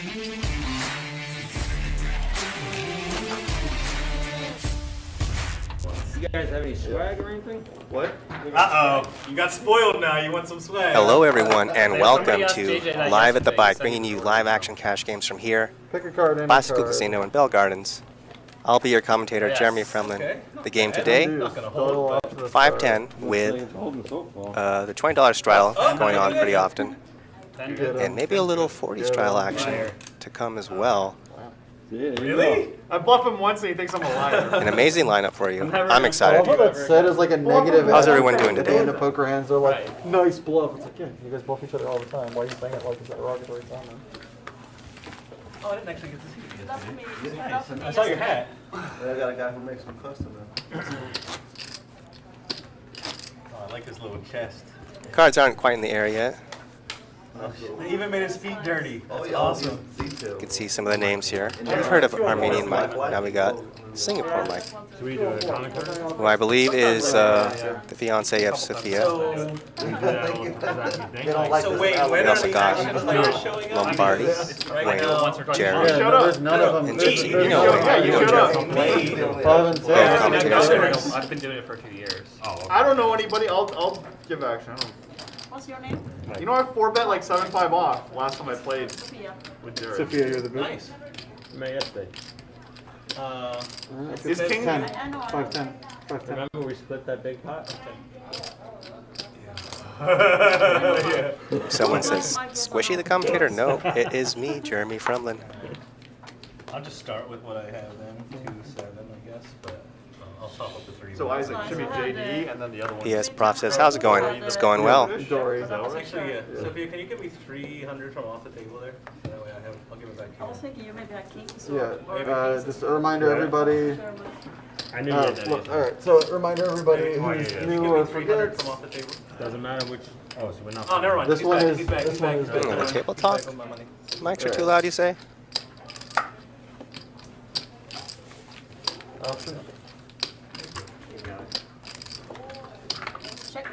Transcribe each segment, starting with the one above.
You guys have any swag or anything? What? Uh-oh. You got spoiled now. You want some swag. Hello everyone and welcome to JJ Live at the yesterday, Bike, so bringing you live action cash games from here, Pick a card, any Bicycle card. Casino in Bell Gardens. I'll be your commentator, Yes. Jeremy Fremlin. Okay. The game Okay. today, Not gonna hold, but 510 with the $20 style going on pretty often, and maybe a little 40 style action to come as well. really? I bluff him once and he thinks I'm a liar. An amazing lineup for you. I'm I love excited. how that's said as like a negative. How's everyone doing At the today? end of poker hands, they're like, Right. nice bluff. It's like, yeah, you guys bluff each other all the time. Why are you saying it like it's a derogatory comment? Oh, I didn't actually get to see you yesterday. Nice. I saw your hat. I got a guy who makes them custom. Oh, I like this little chest. Cards aren't quite in the air yet. They even made his feet dirty. Oh, That's yeah, awesome. You can see some of the names here. We've heard of Armenian Mike. Now we got Singapore Mike, So we do a tonic card? who I believe is the fiance of Sofia. So, They don't like so this wait, album. when We are also the got action players showing up? Lombardi, Right Wayne, now. Once or twice. Jerry, Shut up. There's none of them. and Gypsy. You know Yeah, Wayne. you You know shut Jerry. up. Me. 5 and 6. Yeah, commentators. I've been doing it for 2 years. I don't know anybody. I'll give action. I don't. What's your name? You know, I 4-bet like 7-5 off last time I played Sophia. with Jared. Sophia, you're the big. Nice. Met yesterday. Is King 10. I know. 510. 510. Remember we split that big pot? Yeah. Someone says, Squishy the commentator? No, it is me, Jeremy Fremlin. I'll just start with what I have then. 2-7, I guess, but I'll top up the 3. So Isaac should be JD and then the other one. PS Prof says, how's it going? It's going well. Dory. Actually, yeah. Sophia, can you give me 300 from off the table there? That way I'll give it back I was to you. thinking you maybe had King. So Yeah. Just a reminder, everybody. Sure, but I knew you had that. Look, all right. So reminder, everybody Can who's you new give or me 300 forgets. from off the table? Doesn't matter which. Oh, so we're not. Oh, never mind. This He's one back. is- He's back. this He's one back. is He's back. On the table He's back talk? with my money. Mics are too loud, you say? check.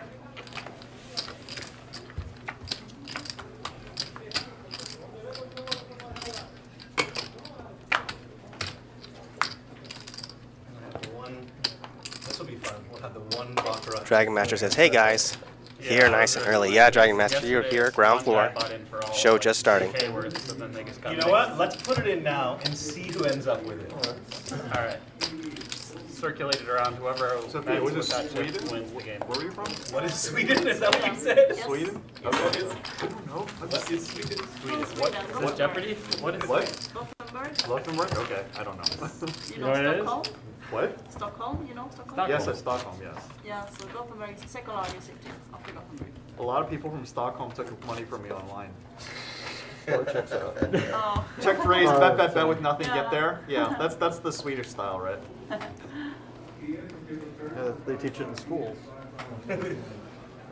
This will be fun. We'll have the one baccarat. Dragon Master says, hey guys, here nice and early. Yeah, Dragon Master, you're here, ground floor. Show just starting. You know what? Let's put it in now and see who ends up with it. All right. Circulate it around. Whoever Sophia, was it with that chip Sweden? wins the game. Where are you from? What is Sweden? Is that what you said? Yes. Sweden? What is, I don't know. what is Sweden? Sweden. Is this Jeopardy? What is What? Gothenburg. Luxembourg? Okay, I don't know. You know what it know is? Stockholm? What? Stockholm, you know Stockholm? Stockholm. Yes, it's Stockholm, yes. Yeah, so Gothenburg is the second largest city after Gothenburg. A lot of people from Stockholm took money from me online. Or checks out. Oh. Check raise, bet with nothing, Yeah. get there. Yeah, that's the Swedish style, right? Yeah, they teach it in schools. Alright,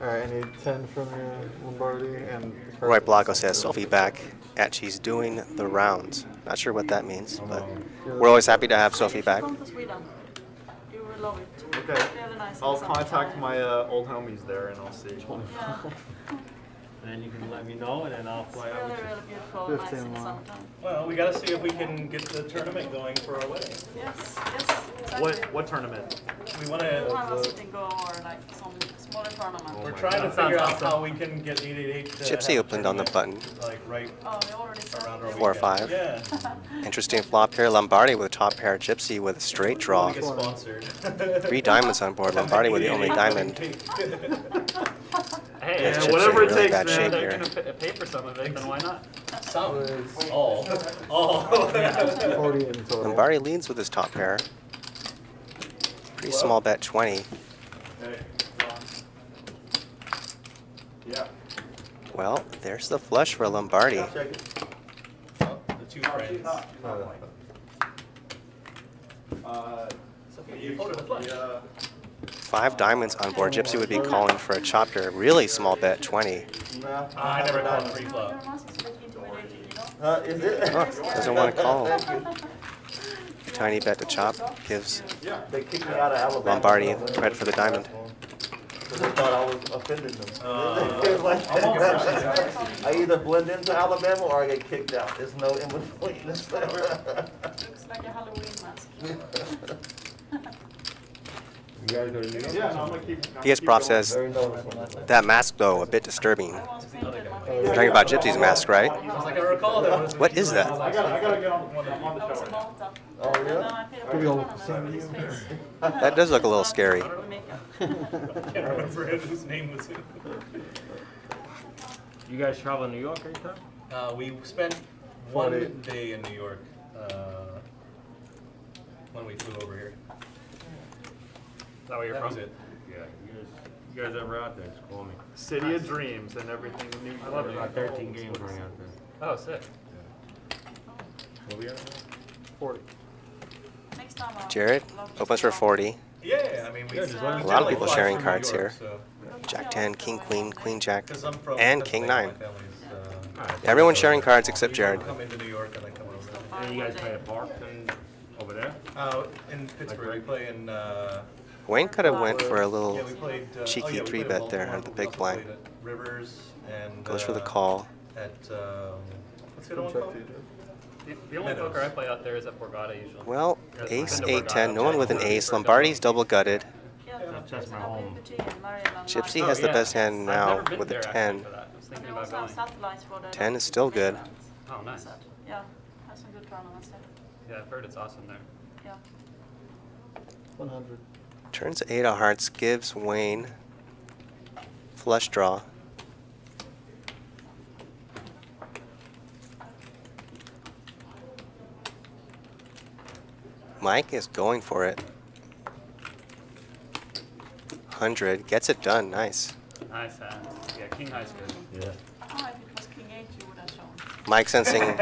I need 10 from your Lombardi and... Roy Blanco says, Sophie back at she's doing the rounds. Not sure what that means, but we're always happy to have Sophie back. Come to Sweden. You will love it. Okay, Really nice. I'll in the contact summertime. my old homies there and I'll see. Yeah. And then you can let me know, and then I'll fly out Really, with you. really beautiful. Nice 15 in the more. summertime. Well, we gotta see if we can get the tournament going for our wedding. Yes, yes. Exactly. What tournament? We We'll wanna. have a sitting go or like some smaller tournament. We're my trying to God. figure out Sounds how we can get 888 to Gypsy have a opened on the tournament, button. like right Oh, they already said. around our 4 or weekend. 5. Yeah. Interesting flop here. Lombardi with a top pair. Gypsy with a straight draw. We get sponsored. 3 diamonds on board. Lombardi with the only diamond. Hey, Yes, if Gypsy whatever in it really takes, bad man. shape they're here. gonna pay for some of it, then why not? Some. All. All. 40 in total. Lombardi leads with his top pair. Pretty small bet, 20. Yeah. Well, there's the flush for Lombardi. Oh, the two friends. Sophia, you folded a flush. 5 diamonds on board. Gypsy would be calling for a chop pair. Really small bet, 20. I never called pre-flop. Your mask is a bit intimidating, you know? Is it? Oh, doesn't want to call. Thank you. Tiny bet to chop gives They kicked me out of Alabama. Lombardi credit for the diamond. because they thought I was offending them. It was like, I either blend into Alabama or I get kicked out. There's no in between. Looks like a Halloween mask. You guys go to New York? Yeah, no, I'm gonna keep. PS Prop says, Very noticeable. that mask though, a bit disturbing. I was painted my You're face. talking about Gypsy's mask, right? I was like, I recall that was. What is that? I gotta get on. I'm on the I was show a right now. Malta. Oh, And then yeah? I painted Could be my all tournament same with his you. face. That does look a little scary. Makeup. I can't remember whose name was it. You guys travel to New York anytime? We spent one day in New York when we flew over here. Is that where you're That from? was it. Yeah. You guys ever out there? Just call me. City of Dreams and everything. I love it. About 13 games running out there. Oh, sick. What we at? 40. Next time I'll Jared love to opens see for how- 40. Yeah, I mean, we Yeah, just let me A lot of did, people fly sharing from cards New York, here. so- Jack 10, King Queen, Queen Jack, 'cause I'm from and King Pennsylvania, 9. my family's, Everyone's sharing cards except Jared. come into New York and I come over. And you guys play at Park and over there? In Pittsburgh, we play in. Wayne could have went for a Yeah, little we played. cheeky we three played bet at there Baltimore, on the we big also blind. played at Rivers and. Goes for the call. At what's the other one called? The only Meadows. poker I play out there is at Borgata usually. Well, Yes, ace, I've been to 8, 10. Borgata, No one with an Jack ace. 10, Lombardi's double gutted. Yeah, That's there's my an home. liberty in Maryland, Gypsy like- has the yeah. best hand I've now never been with a there actually 10. for that. I was They thinking about also have going. satellites for the 10 is still good. events. Oh, nice. Yeah, has some good tournaments there. Yeah, I've heard it's awesome there. Yeah. 100. Turns 8 of hearts, gives Wayne flush draw. Mike is going for it. 100, gets it done, nice. Nice hand. Yeah, King High's good. Yeah. Oh, if it was King 8, you would have shown. Mike sensing,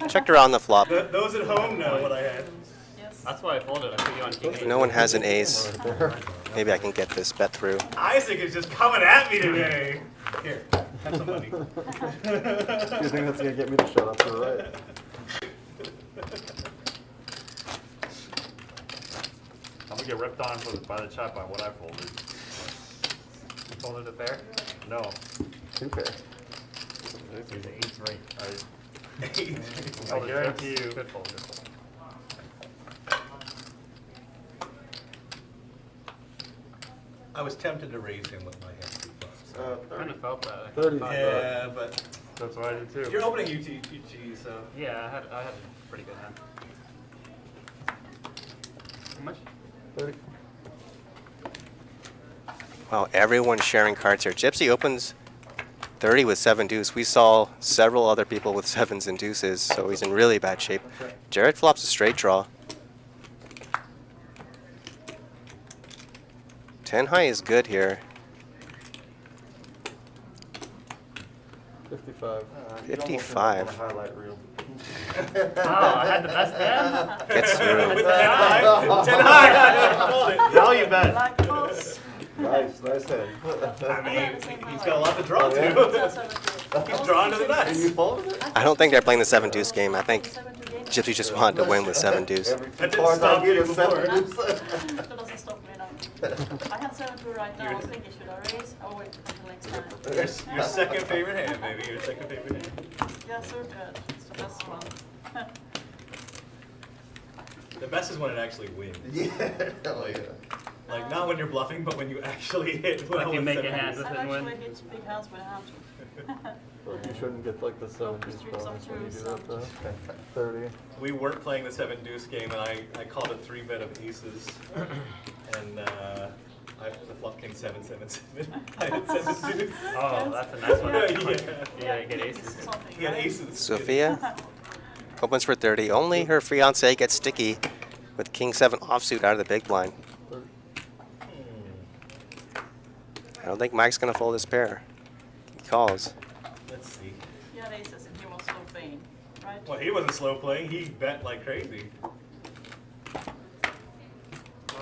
checked around the flop. Those at home know what I had. Yes. That's why I folded. I put you on King 8. No one has an ace. Maybe I can get this bet through. Isaac is just coming at me today. Here, have some money. Do you think that's gonna get me to shut up to the right? I'm gonna get ripped on by the chat by what I folded. You folded a pair? No. 2 pair. He's an 8-3. I guarantee you. Good fold, good fold. I was tempted to raise him with my hand too far. I kind of felt that. 30. Yeah, but That's what I did too. you're opening UG, so. Yeah, I had a pretty good hand. How much? 30. Wow, everyone's sharing cards here. Gypsy opens 30 with 7 deuce. We saw several other people with 7s and deuces, so he's in really bad shape. Jared flops a straight draw. 10 high is good here. 55. 55. Highlight reel. Wow, I had the best hand. Gets through. 10 high. 10 high. Now you bet. Like boss. Nice, nice hand. I mean, he's got a lot to draw Oh, yeah? to. He's drawing to the And you nuts. folded it? I don't think they're playing the 7 deuce game. I think Gypsy just wanted to win with 7 deuce. Every That 2 didn't cards stop I get you is before. 7 deuce. That doesn't stop me now. I have 7-2 right now. I was thinking, should I raise? I'll wait until next time. Your second favorite hand, baby. Your second favorite hand. Yeah, so good. It's the best one. The best is when it actually wins. Yeah. Oh, yeah. Like, not when you're bluffing, but when you actually hit well. Like you with make a 7 hand deuce. with I've it when. actually hit big hands with hands. But you shouldn't get like the 7 deuce Streaks of bonus when you do truth, that though. 30. We weren't playing the 7 deuce game, and I called a 3-bet of aces. And the flop came 7-7-7. I had 7 deuce. Oh, that's a nice one. Yeah. Yeah, you get aces. Something, He had right? aces. Sophia opens for 30. Only her fiance gets sticky with King 7 offsuit out of the big blind. I don't think Mike's gonna fold his pair. He calls. Let's see. He had aces and he was so vain, right? Well, he wasn't slow playing. He bet like crazy. Well,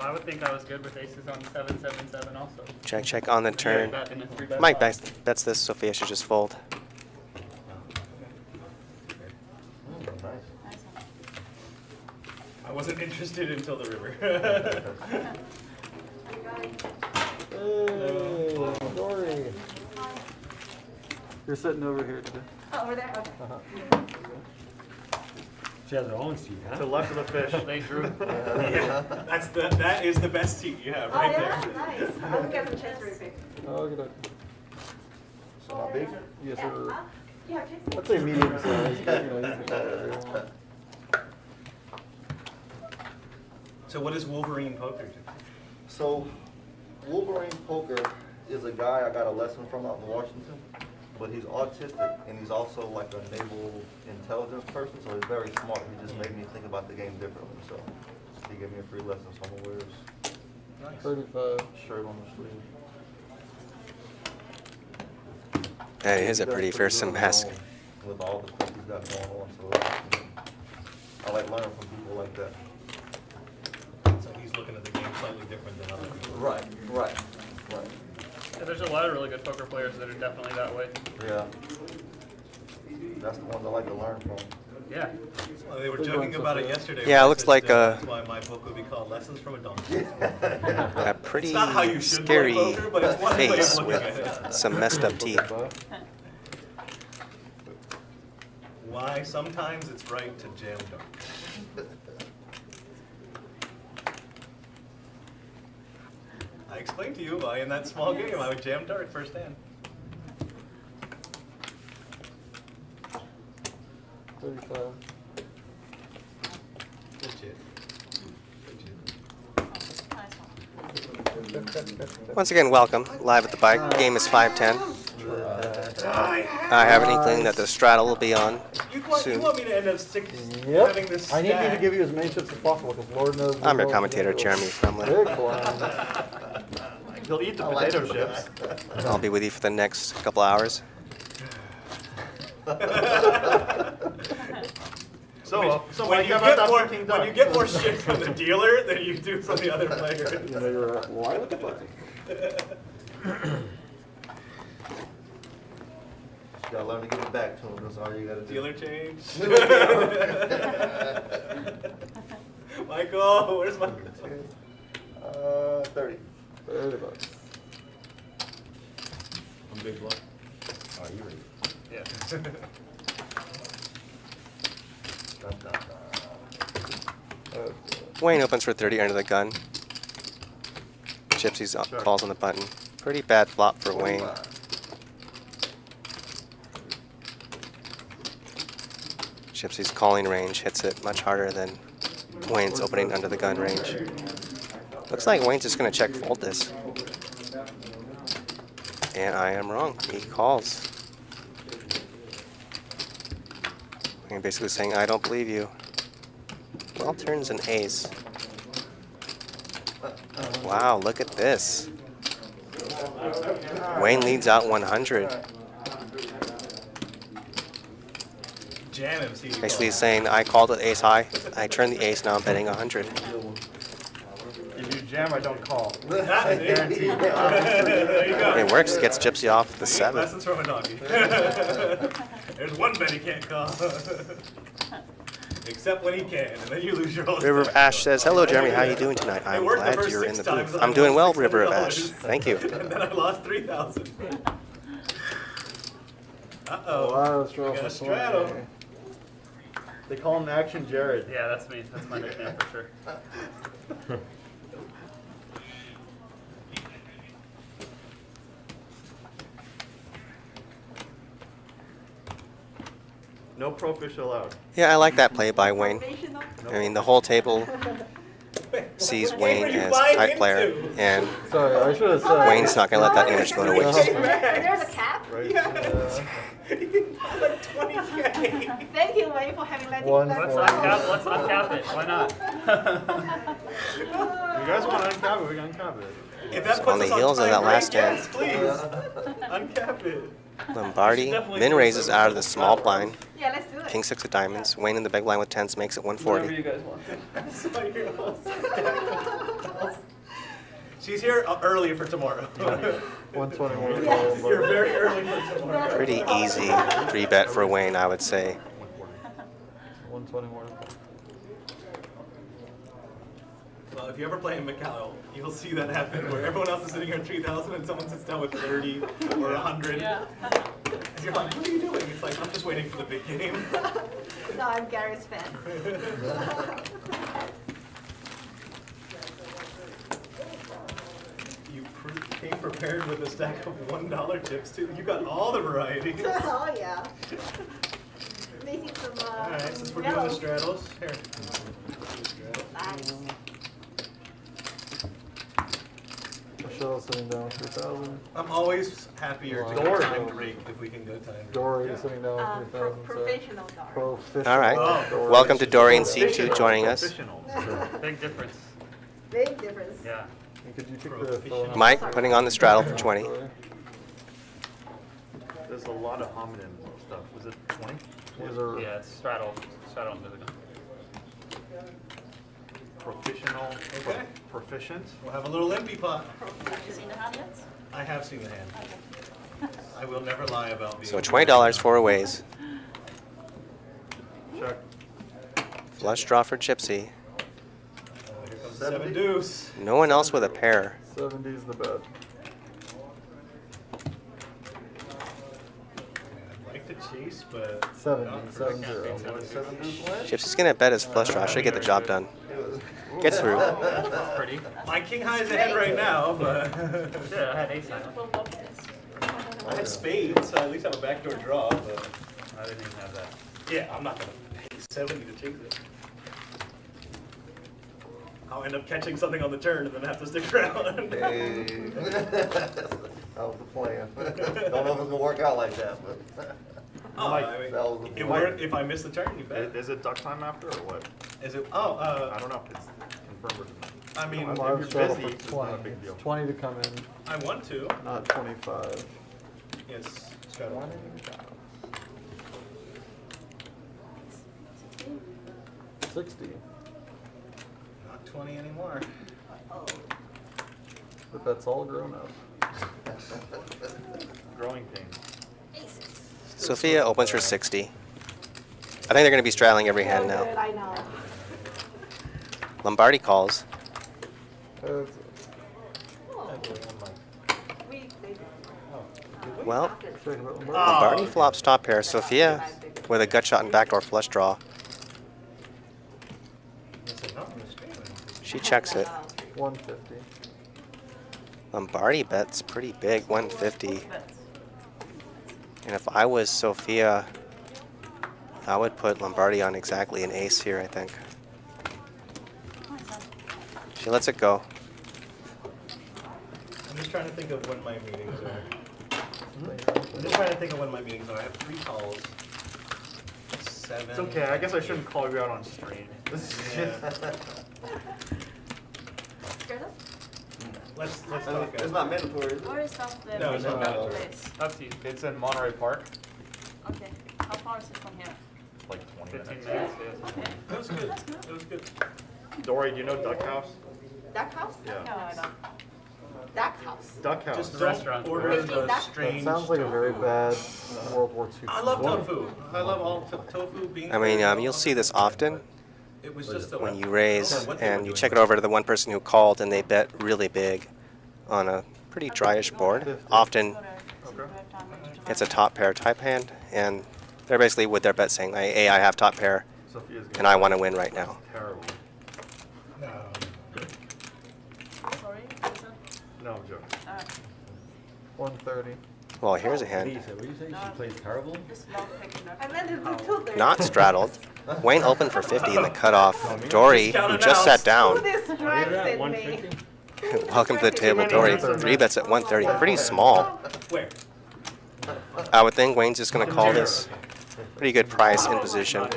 I would think I was good with aces on 7-7-7 also. Check, check on the turn. Yeah, in a 3-bet Mike pot. bets this. Sophia should just fold. Nice. Nice one. I wasn't interested until the river. You're sitting over here today. Oh, over there? Okay. She has her own seat, huh? To the left of the fish. Thanks, Drew. Yeah, that is the best seat you have Oh, right yeah, there. nice. I'll get some chips really quick. Oh, good. So not big? Yes, Yeah. sir. Yeah, chips. I'd say medium size, but you know, you can call it whatever you want. So what is Wolverine poker? So, Wolverine Poker is a guy I got a lesson from out in Washington, but he's autistic and he's also like a naval intelligence person, so he's very smart. He just made me think about the game differently, so he gave me a free lesson, so I'm gonna wear his 35. shirt on the sleeve. That is a He does pretty good fearsome on mask. his own with all the stuff he's got going on, so I like learning from people like that. So he's looking at the game slightly different than other people. Right. Yeah, there's a lot of really good poker players that are definitely that way. Yeah. That's the ones I like to learn from. Yeah. Well, they were joking about it yesterday. Yeah, when it I looks said, like, that's why my book would be called Lessons from a Donkey. A pretty It's not how you should scary play poker, but it's one way of face looking at with it. some messed up teeth. Why sometimes it's right to jam dark. I explained to you why in that small game I would jam dart first hand. 35. Good shit. Once again, welcome. Live at the bike. Game is 5:10. I have an inkling that the straddle will be on You soon. want me to end up having Yep. this I need you to stack? give you as many chips as possible because Lord knows. I'm your we're commentator, going Jeremy Fremlin. Big blind. He'll eat the potato chips. I'll be with you for the next couple hours. So When Mike, you, how about get that more, fucking when duck? you get more shit from the dealer than you do from the other players. You know, you're right. Why would the fuck? You gotta learn to give it back to him, that's all you gotta do. Dealer change. Michael, where's my 30. 30 bucks. I'm big blood. Oh, you ready? Yeah. Wayne opens for 30 under the gun. Gypsy's calls on the button. Pretty bad flop for Wayne. Gypsy's calling range hits it much harder than Wayne's opening under the gun range. Looks like Wayne's just going to check fold this. And I am wrong. He calls. Wayne basically saying, I don't believe you. Well, turns an ace. Wow, look at this. Wayne leads out 100. jam him? See you Basically he's saying, I called it ace high. I turned the ace, now I'm betting 100. If you jam, I don't call. There you go. It works, gets Gypsy off the 7. Lessons from a donkey. There's one bet he can't call. Except when he can, and then you lose your whole River of stack. Ash says, hello Jeremy, how are you doing tonight? I'm worked the glad first you're in 6 the times booth. I I'm doing won well, River of Ash. $600. Thank you. And then I lost 3,000. Uh-oh. Wow, I got a straddle. They call him Action Jared. Yeah, that's me. That's my nickname for sure. No pro fish allowed. Yeah, I like that play by Wayne. I mean, the whole table sees What game Wayne are you as buying tight player, into? and Sorry, I should have said. Wayne's not going to let that image go to waste. There's a cap? Right? Like 20K. Thank you, Wayne, for having let One let for- me Let's uncap it. Why not? You guys want to uncap it? We can uncap it. If that On puts the us heels of time that break, last yes, hand. please. Uncap it. Lombardi min raises out of the small blind. Yeah, let's do it. King 6 of diamonds. Wayne in the big blind with 10s makes it 140. guys want. So you're all set. She's here early for tomorrow. 121. Yes. You're very early for tomorrow. Pretty easy 3-bet for Wayne, I would say. 121. Well, if you ever play in Macau, you'll see that happen where everyone else is sitting here at 3,000 and someone sits down with 30 or 100. Yeah. And you're like, what are you doing? It's like, I'm just waiting for the big game. No, I'm Gary's fan. You came prepared with a stack of $1 chips too. You got all the varieties. Oh, yeah. Making some, All right, since we're doing the straddles, here. Nice. Michelle's sitting down with 3,000. I'm always happier to go Dory. timed rate if we can go timed rate. Dory is sitting down with 3,000. Professional dog. Professional. All right. Dory. Welcome to Dorian C2 joining us. Professional. Big difference. Big difference. Yeah. And could you take the phone? Mike putting on the straddle for 20. There's a lot of hominin stuff. Was it 20? These are Yeah, it's straddle music. Professional. Okay. Proficient. We'll have a little limpy pot. Have you seen the hand yet? I have seen the hand. Okay. I will never lie about being. So $20 4 ways. Check. Flush draw for Gypsy. Here comes 7 deuce. No one else with a pair. 70 is the bet. I'd like to chase, but 70, not 70. Seven dudes win? Gypsy's gonna bet his flush draw. Should get the job done. Gets through. Pretty. my king high is ahead right now, but Yeah, I had ace nine. Full pockets. I had spades, so I at least have a backdoor draw. But I didn't even have that. yeah, I'm not gonna pay 70 to chase it. I'll end up catching something on the turn and then have to stick around. Hey. That was the plan. Don't know if it's gonna work out like that, but Oh, I mean, that was the it plan. worked if I miss the turn. You bet. Is it duck time after or what? Is it? I don't know if it's confirmed or not. I mean, If Large you're straddle busy, for it's not a 20. big deal. It's 20 to come in, I want to. not 25. Yes, straddle. 60. Not 20 anymore. But that's all grown up. Growing pains. Sofia opens for 60. I think they're gonna be straddling every hand So now. good, I know. Lombardi calls. Oh, Oh. Well, Checking about Lombardi. Lombardi flops top pair. Sofia with a gut shot and backdoor flush draw. She checks it. 150. Lombardi bets pretty big, 150. Bet. And if I was Sofia, I would put Lombardi on exactly an ace here, I think. Nice hand. She lets it go. I'm just trying to think of when my meetings are. I'm just trying to think of when my meetings are. I have 3 calls. 7. It's okay. I guess I shouldn't call you out on strain. Yeah. Straight up? Let's I mean, talk. it's not mandatory, is it? Where is that the No, it's not official mandatory. place? That's easy. It's in Monterey Park. Okay. How far is it from here? Like 20 15 minutes. Okay. It was good. It was good. Dory, do you know Duck House? Duck house? No, I don't. Duck house. Duck House. Just the don't restaurant. order Making the that- strange. That sounds like a very tofu. bad World War II. I love food. tofu. I love all tofu beans. I mean, you'll see this often It was just a, when you I raise don't know what they were and you doing. check it over to the one person who called and they bet really big on a pretty dryish board. Often it's a top pair type hand, and they're basically with their bet saying, "Hey, I have top pair, Sophia's and I want to win right now." Terrible. No. Sorry, what is that? No, I'm joking. 130. Well, here's a hand. Lisa, what do you say? She plays terrible? Just love picking up. I meant to do 230. Not straddled. Wayne opened for 50 in the cutoff. Dory, who just sat Who down, Look at distracted that, me? 150? welcome to the table. Dory, 3 bets at 130. Pretty small. Where? I would think Wayne's just going to call this. Pretty good price in position.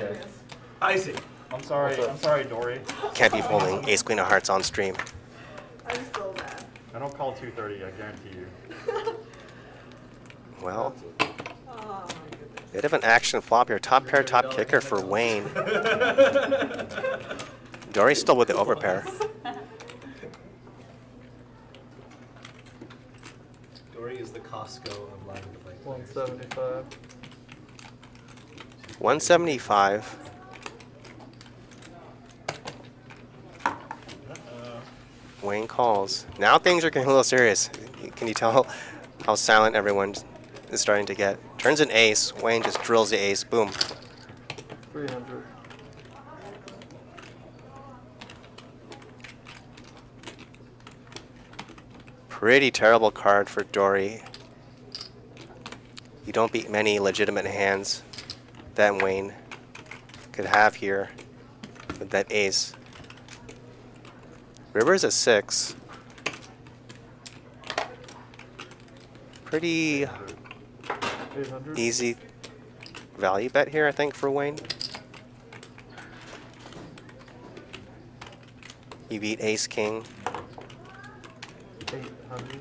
I see. I'm sorry, Dory. Can't be folding ace queen of hearts on stream. I'm so mad. I don't call 230, I guarantee you. Well, Oh, bit of an action flop here. Top pair, top kicker for Wayne. Dory's still with the overpair. Dory is the Costco of line play. 175. 175. Wayne calls. Now things are getting a little serious. Can you tell how silent everyone is starting to get? Turns an ace. Wayne just drills the ace. Boom. 300. Pretty terrible card for Dory. You don't beat many legitimate hands that Wayne could have here with that ace. River's a 6. Pretty 800. easy value bet here, I think, for Wayne. You beat ace king. 800.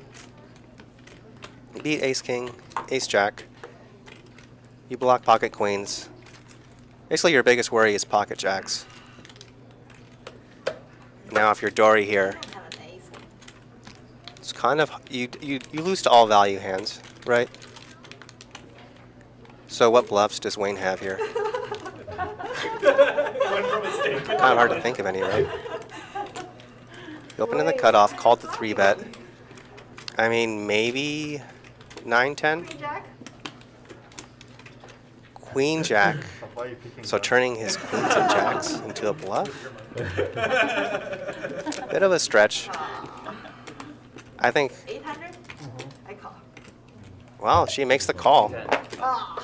You beat ace king, ace jack. You block pocket queens. Basically, your biggest worry is pocket jacks. Now, if you're Dory here, I have an ace. it's kind of you lose to all value hands, right? So what bluffs does Wayne have here? Went from a statement Kind of hard to think of any, right? You opened in the cutoff, called the 3-bet. I mean, maybe 9-10? Queen Jack? Queen jack. Why are you picking So that? turning his queens and jacks into a bluff? Bit of a stretch. I think, 800? I call. well, she makes the call. Ah.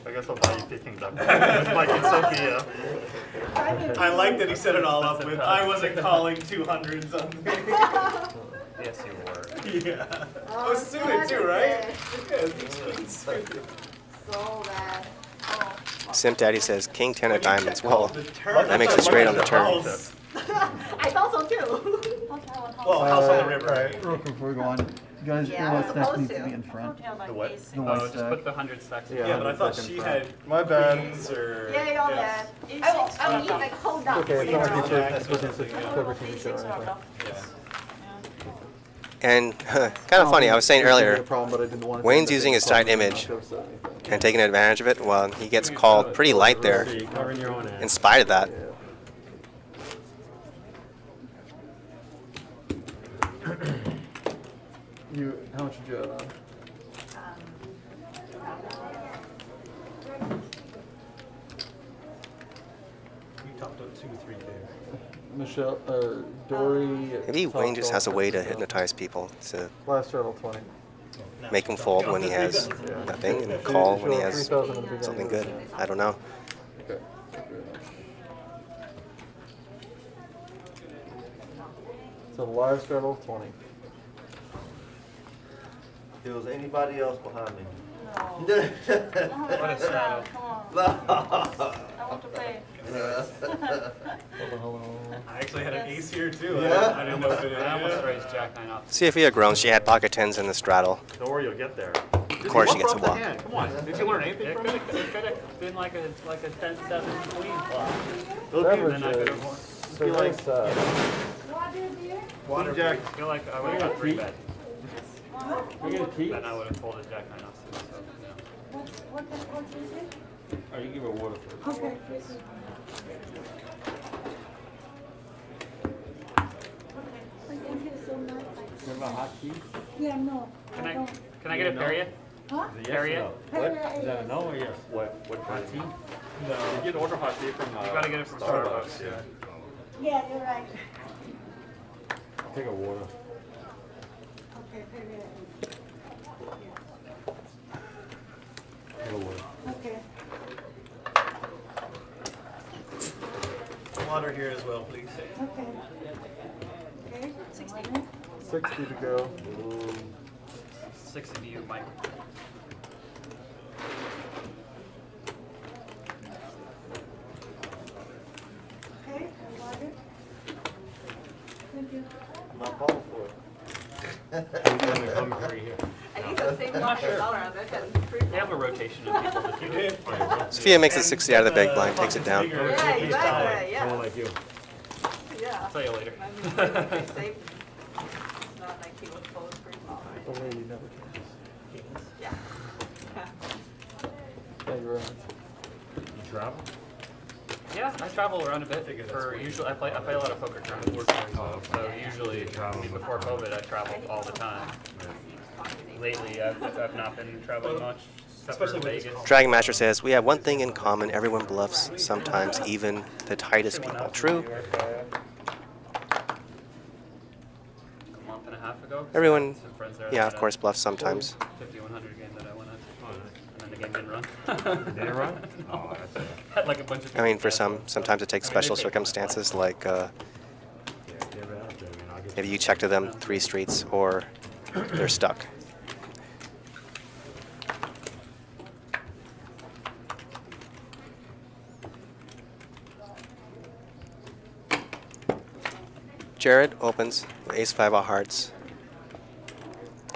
I guess I'll buy you picking that. With Mike and Sophia. I like that he set it all up with, I wasn't calling 200s on me. Yes, you were. Yeah. Oh, suited too, right? Yeah, these queens suited. So bad. Simp Daddy says king 10 of diamonds. Well, Well, that makes it straight on the turn. I thought so too. Well, house on the river. Real quick before we go on, you guys Yeah, realize we're that supposed needs to to. be in front. The what? The white just stack. put the 100 stacks. Yeah. Yeah, but I thought 100 she in had front. My bad. queens or. Yeah, all yes. that. I will eat like hold down. Okay, it's not like you Jacks took or this something, yeah. clever TV show or anything. Yeah. And kind of funny, I was saying earlier, Wayne's using his tight image and taking advantage of it. Well, he gets called pretty light there Covering your own ass. in spite of that. How much did you have on? You topped up 2-3 there. Michelle, Dory. Maybe Wayne just has a way to hypnotize. hypnotize people to Last turtle 20. make him fold when he has nothing and call when he has something good. I don't know. Okay. So the last turtle 20. If it was anybody else behind me. No. What a shadow. Come on. No. I want to play. I actually had an ace here too. Yeah? I didn't know if it I almost raised Jack 9 off. Sophia grown. She had pocket 10s in the straddle. Don't worry, you'll get there. Of course, she gets a block. Come on, did you learn anything from it? It could have been like a 10-7 queen flop. Then I could have So like- nice, Water Jack. I feel like I would have got 3-bet. We're gonna keep. Then I would have folded Jack 9 off too. So, yeah. Oh, you give her water first. Okay, please. Thank you so much. You have a hot tea? Yeah, no, Can I I don't. can I get a pair yet? Huh? Is it yes or Harriet? no? What? Is that a no or yes? What Hot tea? No. You get order hot tea from. You gotta get it from Starbucks. Yeah. Yeah, you're right. I'll take a water. Okay, Harriet. Take a water. Okay. Water here as well, please. Okay. Okay. 60. 60 to go. 60 to you, Mike. Okay, water. Thank you. Not falling for it. I need to save $100 on that. That's free. They have a rotation of people that You do did. it. Sophia makes it 60 out of the big blind, takes it down. Bigger Yeah, each exactly, time. yeah. More like you. Yeah. I'll tell you later. I mean, they save. It's not like he would fold free ball, The right? lady never changes. Yeah. Thank you very much. You travel? Yeah, I travel around a bit. Figure that's For what you- usually, I play a lot of poker tournaments. So usually, before COVID, I traveled all the time. Lately, I've not been traveling much. Except Especially for with this Vegas. Dragon Master says, we have one thing in common. Everyone bluffs, sometimes even the tightest Went people. out to True. New York, a month and a half ago. Everyone, Some friends there yeah, that of course, bluffs sometimes. 5100 game that I went at. Oh, nice. And then the game didn't run. Did it run? Oh, that's Had like a bunch of I mean, people for cancel, sometimes it takes I mean, special they take them as circumstances, well. like yeah, get it out there, man. I'll get maybe you check to them 3 streets or they're stuck. Jared opens with ace-5 of hearts.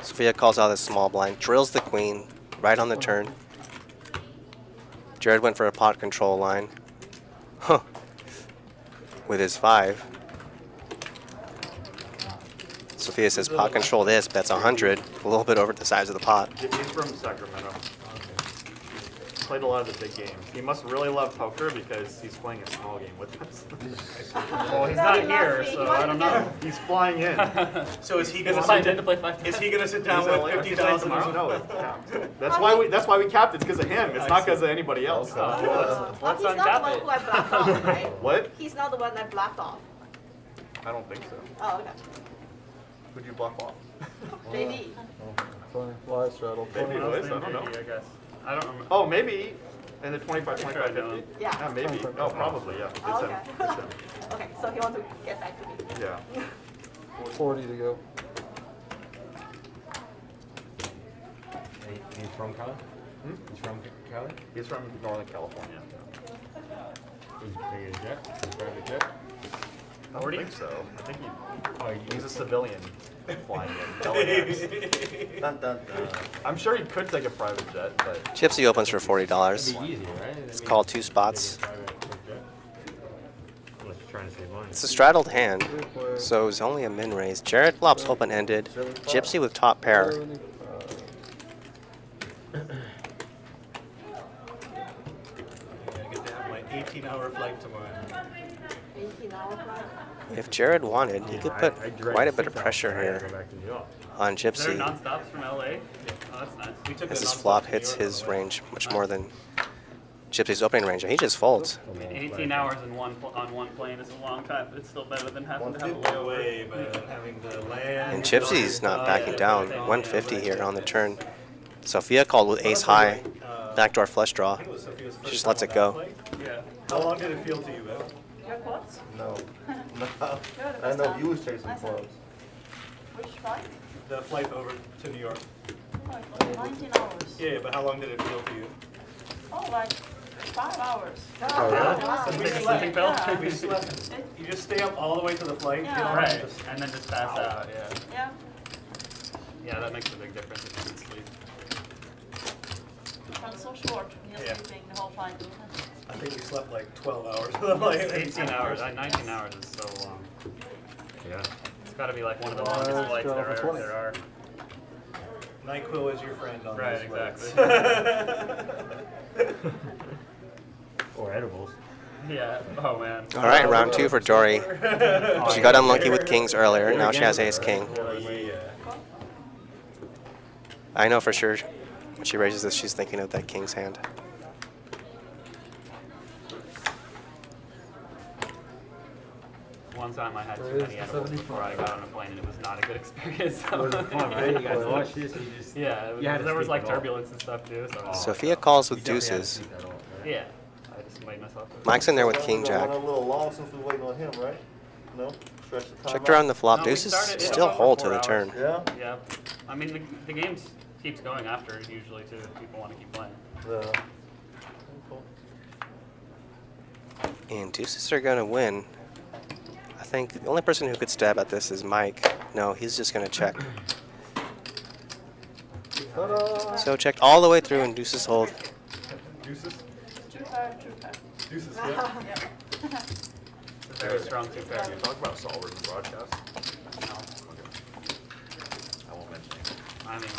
Sophia calls out a small blind, drills the queen right on the turn. Jared went for a pot control line. Huh. With his 5. Sophia says pot control this, bets 100, a little bit over the size of the pot. He's from Sacramento. Played a lot of the big games. He must really love poker because he's playing a small game with us. Well, he's not here, so I don't know. He's flying in. So is he Because gonna if I sit did to play 5 Is he gonna sit down He's with only- 50,000 or tomorrow? something? No, that's why we capped it. It's because of him. It's not because of anybody else. Oh, Let's he's not the uncap one it. who I blocked off, right? What? He's not the one that blocked off. I don't think so. Oh, okay. Would you block off? JD. 20 fly straddle. Maybe 20. it was. I don't know. I guess. I don't remember. Oh, maybe. In the 25, Sure, 25, I don't. 50? Yeah. maybe. No, probably, yeah. It's Oh, him. okay. It's him. Okay, so he wants to get back to me. Yeah. 40 to go. He's from Cali? He's from Cali? He's from Northern California. He's taking a jet? He's private jet? I don't think so. I think Oh, he's a civilian flying in. LAX. Dun, dun, dun. I'm sure he could take a private jet, but Gypsy opens for $40. It'd be easy, right? It's called 2 spots. Unless you're trying to save money. It's a straddled hand, so it's only a min raise. Jared flops open-ended. Gypsy with top pair. 75. I get to have my 18-hour flight tomorrow. 18-hour flight. If Jared wanted, he could put quite a bit of pressure here Go back to New York. on Is there Gypsy, non-stops from LA? Oh, that's nice. We took as the his nonstop flop to New hits York his on the way. range much more than Gypsy's opening range. He just folds. I mean, 18 hours in on one plane is a long time, but it's still better than having to have a 150 layover. Way, but having to land. And Gypsy's not backing down. 150 here on the turn. Sophia called with ace high, backdoor flush draw. I think it was Sophia's She first just time lets on it that go. flight. Yeah. How long did it feel to you, Bev? Your quads? No. You're the I first know time. you was chasing Nice. clubs. Which flight? The flight over to New York. Oh, it was 19 hours. Yeah, but how long did it feel to you? Oh, like 5 hours. Oh, really? Wow. We Take a slept. sleeping pill? Yeah. We slept. You just stay up all the way to the flight. Yeah. get on, Right. just- And then just pass out, yeah. Yeah. Yeah, that makes a big difference if you can sleep. It was so short. You're Yeah. sleeping the whole flight. I think we slept like 12 hours of the flight. 18 hours, 19 hours is so long. Yeah. It's gotta be like one of the Alright, longest flights go there for are. 20. There are. NyQuil is your friend on Right, those flights. exactly. Or edibles. Yeah, oh man. All right, round 2 for Dory. She got unlucky with kings earlier. Now she has ace king. Yeah. I know for sure when she raises this, she's thinking of that king's hand. One time I had too There is many edibles 75. before I got on a plane and it was not a good experience. It wasn't fun, right? You guys watch this, you just... Yeah, You had to there was sleep like it off. turbulence and stuff too, so. Sophia calls with You definitely had to deuces. sleep that off, right? Yeah, I just made myself. Mike's in there with Well, king we jack. went a little long since we waiting on him, right? No? Stretch the time Checked her on the flop. No, we Deuces started- still yeah, hold to 4 the hours. turn. Yeah? Yeah, I mean the game keeps going after usually too. If people want to keep playing. Yeah. And deuces are gonna win. I think the only person who could stab at this is Mike. No, he's just gonna check. Ta-da! So checked all the way through and deuces hold. Deuces? Two pair, two pair. Deuces, yeah. Yeah. It's a very strong 2 pair. Can you talk about solvers in broadcast? No, I won't mention it. I mean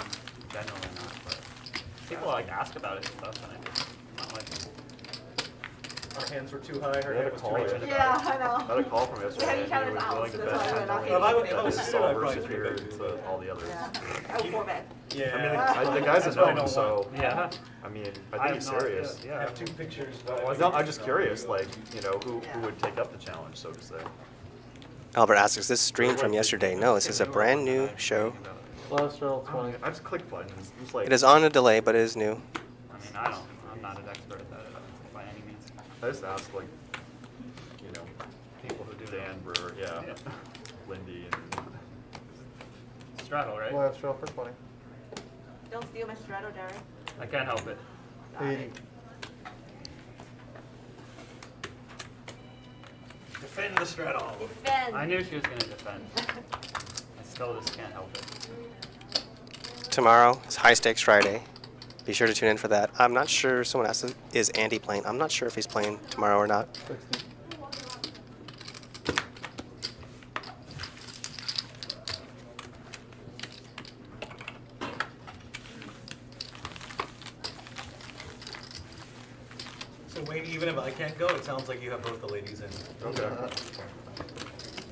generally not, but people like ask about it and stuff, and I just not like. Our hands were too high. Her Yeah, hand the was too call much. is- Yeah, I I know. had a call from yesterday, had and each he other's was willing to outs, bet that's why 10 we're not million getting that it. his If I was solver probably should could've hear been to all the others. Yeah. Oh, poor man. Yeah. I mean, the guy's a That's what I gnome, don't so Yeah. I mean, I I think have he's no idea. serious. I Yeah. have 2 pictures. No, I'm just curious, like, you know, who would take up the challenge, so to say. Albert asks, is this stream from yesterday? No, this is a brand new show. Last roll 20. I just click buttons. It's like, It is on a delay, but it is new. I mean, I'm not an expert at that by any means. I just asked, like, you know, People who do Dan Brewer, yeah, Yeah. Lindy, and Straddle, right? Last roll for 20. Don't steal my straddle, Jerry. I can't help it. 80. Defend the straddle. Defend. I knew she was gonna defend. I still just can't help it. Tomorrow is High Stakes Friday. Be sure to tune in for that. I'm not sure, someone asked, is Andy playing? I'm not sure if he's playing tomorrow or not. 60. So Wayne, even if I can't go, it sounds like you have both the ladies in. okay.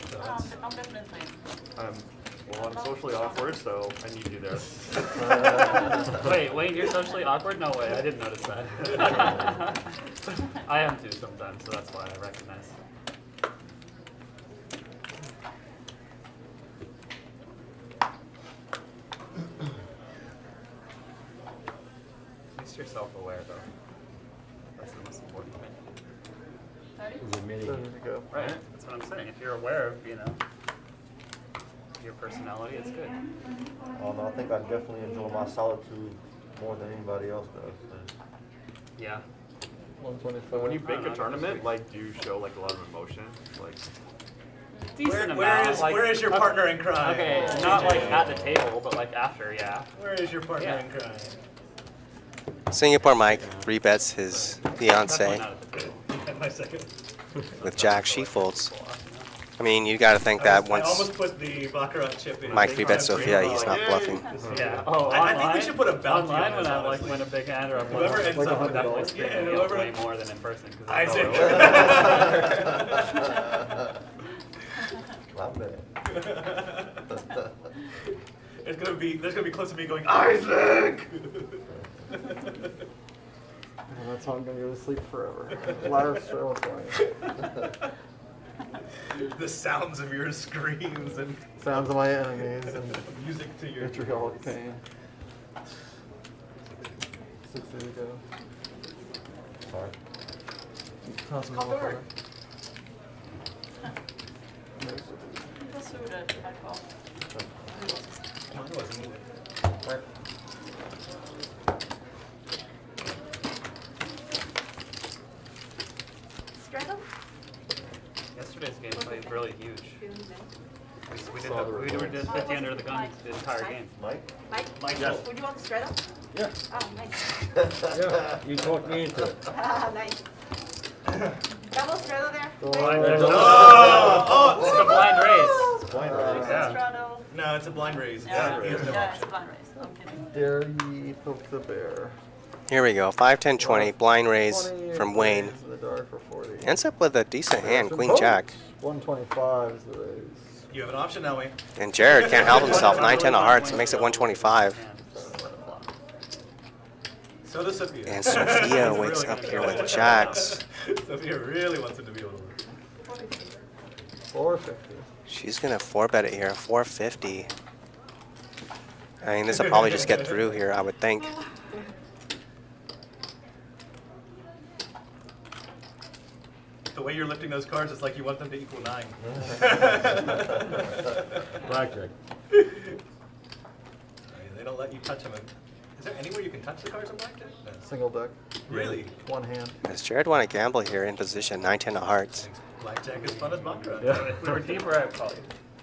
So that's- I'm definitely. Well, I'm socially awkward, so I need you there. Wait, you're socially awkward? No way, I didn't notice that. I am too sometimes, so that's why I recognize. At least you're self-aware, though. That's the most important thing. Is it mini? There you go. Right, that's what I'm saying. If you're aware of, your personality, it's good. I think I definitely enjoy my solitude more than anybody else does. Yeah. 125. When you bake a tournament, like, do you show, like, a lot of emotion? Like, Decent Where amount. is like, where is your partner in crime? Okay, not like at the table, but like after, yeah. Where is your partner Yeah. in crime? Singapore Mike 3-bets his Definitely fiance not at the table. And my second. with Jack. She folds. I mean, you got to think that I once almost put the baccarat chip in. Mike 3-bets Sofia, he's not bluffing. Yeah. Oh, I think we should put a bounty online on when this, I like honestly. win a big hand or a Whoever bluff, ends Like up with that, definitely $100. scream yeah, me whoever. way more than in person. 'Cause I Isaac. Not bad. There's gonna be clips of me going, Isaac. And that's how I'm going to go to sleep forever. Last roll 20. The sounds of your screams and Sounds of my enemies and music to your vitriolic pain. 60 to go. Sorry. Toss them Call all Bird. for It was suited, I thought. Mine wasn't either. Straddle? Yesterday's game played really huge. We Saw the did 50 under the gun the entire game. Mike? Mike? Yes. Would you want the straddle? Yeah. Oh, nice. Yeah, you talked me into it. Ah, nice. Double straddle there? Blind, there's Oh! it's a blind raise. Blind Yeah. Straddle. No, it's a blind raise. Yeah, He has no yeah, option. it's a blind race. I'm kidding. Dare ye poke the bear. Here we go. 5, 10, 20. Blind raise 20 from Wayne. raise in the dark for 40. Ends up with a decent hand, Some Queen pokes. Jack. 125 is the raise. You have an option now, Wayne. And Jared can't help himself. 9, 10 of hearts. Makes it 125. So does Sophia. And Sophia wakes up here with jacks. Sophia really wants it to be able to work. 450. She's going to 4-bet it here. 450. I mean, this will probably just get through here, I would think. The way you're lifting those cards, it's like you want them to equal 9. Blackjack. I mean, they don't let you touch them. Is there anywhere you can touch the cards in blackjack? No. Single deck. Really? One hand. Does Jared want to gamble here in position? 9, 10 of hearts. Blackjack is fun as baccarat. If we were deeper, I'd call you.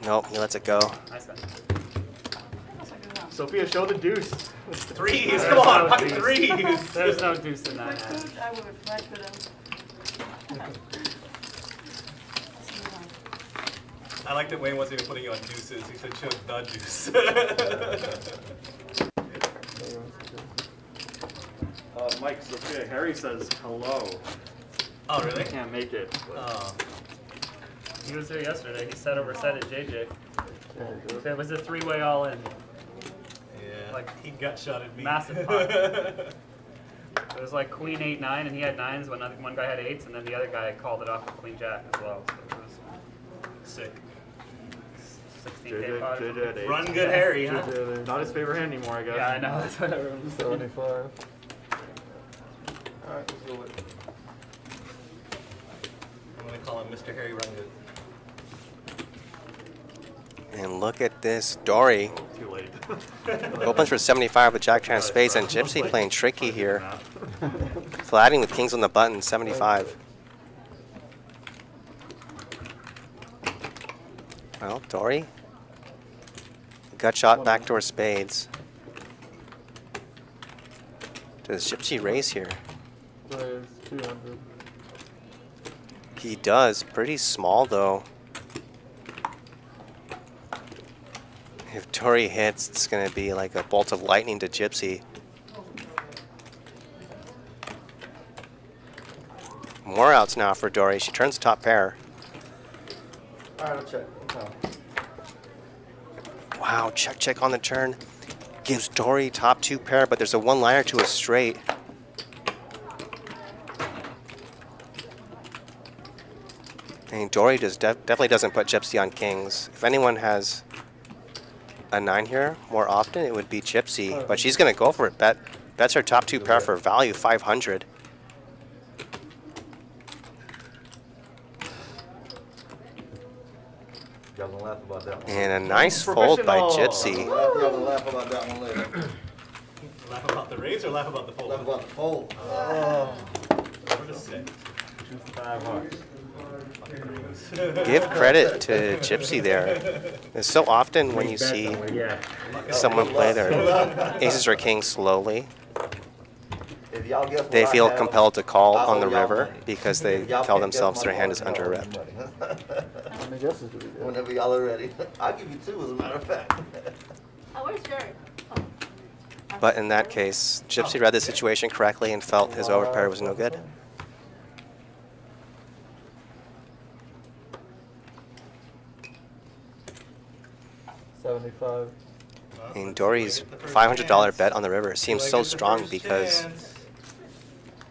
Nope, he lets it go. Nice then. That's a good one. Sophia, show the deuce. Threes, come on, pocket threes. There's no deuce in that But hand. good, I would right with them. I like that Wayne wasn't even putting you on deuces. He said show the deuce. Mike, Sophia, Harry says hello. Oh, really? Can't make it. but Oh. He was there yesterday. He set over set at JJ. Yeah, It was a three-way all-in. Yeah. Like, he gut shotted me. massive pot. It was like queen 8-9, and he had 9s when one guy had 8s, and then the other guy called it off with queen jack as well. So it was Sick. 16K pot. JJ at 8. Run good Harry, huh? JJ Not his favorite hand anymore, I guess. Yeah, I know. That's what everyone was saying. 75. Alright, let's go with. I'm gonna call him Mr. Harry Run Good. And look at this Dory. Too late. Opens for 75 with Jack Trans Spades, and Gypsy playing tricky here. Flatting with kings on the button, 75. Well, Dory. Gut shot, backdoor spades. Does Gypsy raise here? Raise 200. He does. Pretty small, though. If Dory hits, it's going to be like a bolt of lightning to Gypsy. More outs now for Dory. She turns top pair. All right, I'll check. Wow, check, check on the turn. Gives Dory top 2 pair, but there's a one-liner to a straight. And Dory definitely doesn't put Gypsy on kings. If anyone has a 9 here more often, it would be Gypsy. But she's going to go for it. Bets her top 2 pair for value, 500. Y'all gonna laugh about that one. And a nice fold by Gypsy. Y'all gonna laugh about that one later. Laugh about the raise or laugh about the fold? Laugh about the fold. Or the set. 5 hearts. Give credit to Gypsy there. It's so often when you see someone play their aces or kings slowly, If y'all guess what they I feel have, compelled to call I on the owe y'all river money. because they Y'all tell can't guess themselves my their hand is money, under y'all owe me ripped. money. How many guesses do we get? Whenever y'all are ready. I'll give you 2 as a matter of fact. Oh, where's Jerry? But in that case, Gypsy read the situation correctly and felt his overpair was no good. $75. And Dory's $500 bet on the river seems so strong because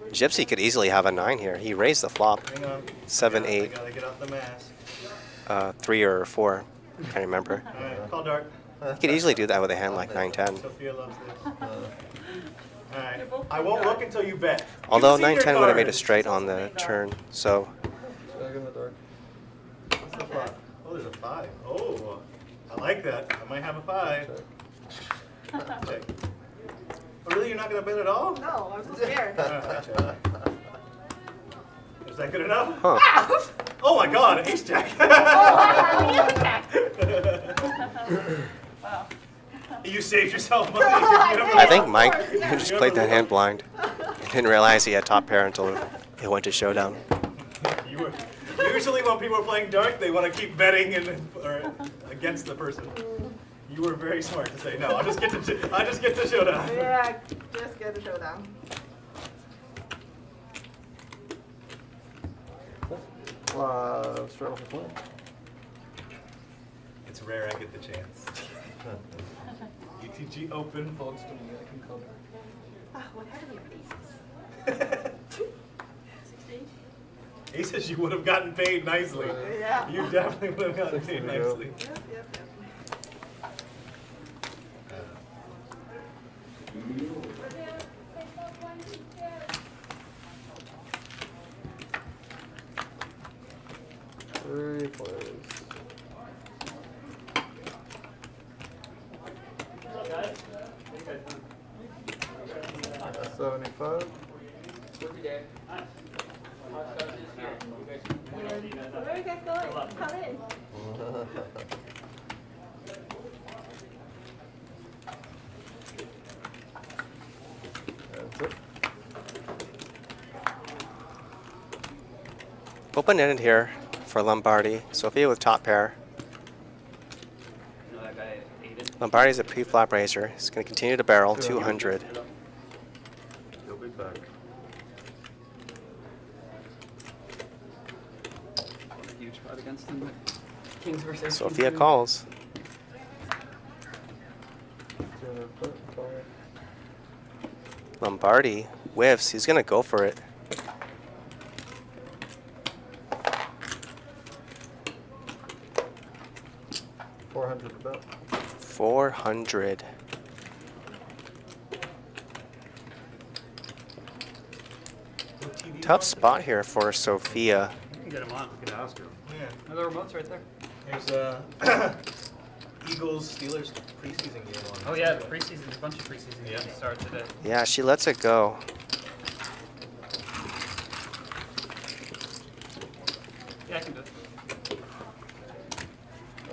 Gypsy could easily have a 9 here. He raised the flop, Hang on. 7, I 8, gotta get off the mask. 3 or 4. Can't remember. Alright, call dart. He could easily do that with a hand like 9-10. Sophia loves this. Alright. I won't look until you bet. Although You see your 9-10 would have made a cards. straight on the turn, so Check in the dark. What's the flop? Oh, there's a 5. Oh, I like that. I might have a 5. Check. Oh, really? You're not gonna bet at all? No, I'm so scared. Alright, check. Is that good enough? huh. Oh my god, ace jack. Wow. You saved yourself money. I think Mike just played that hand blind. He didn't realize he had top pair until it went to showdown. You were, usually when people are playing dark, they want to keep betting or against the person. You were very smart to say no. I just get to showdown. Yeah, just get the showdown. Straight off the plane. It's rare I get the chance. ETG open, folks to me. I can cover. What happened to your aces? 16? Aces, you would have gotten paid nicely. Yeah. You definitely would have gotten 60 paid to go. nicely. Yep. Three players. $75. Where are you guys going? Come in. That's it. Open-ended here for Lombardi. Sofia with top pair. You know that guy Aiden? Lombardi's a pre-flop raiser. He's going to continue to barrel, 200. He'll be back. against him. Kings versus Sofia calls. 200 put, call. Lombardi whiffs. He's gonna go for it. $400 to bet. 400. Tough spot here for Sofia. You can get him on. You can ask her. Yeah. The remote's right there. Here's Eagles Steelers preseason game on. Oh yeah, the preseason, a bunch of preseason Yeah. games start today. Yeah, she lets it go. Yeah, I can do it.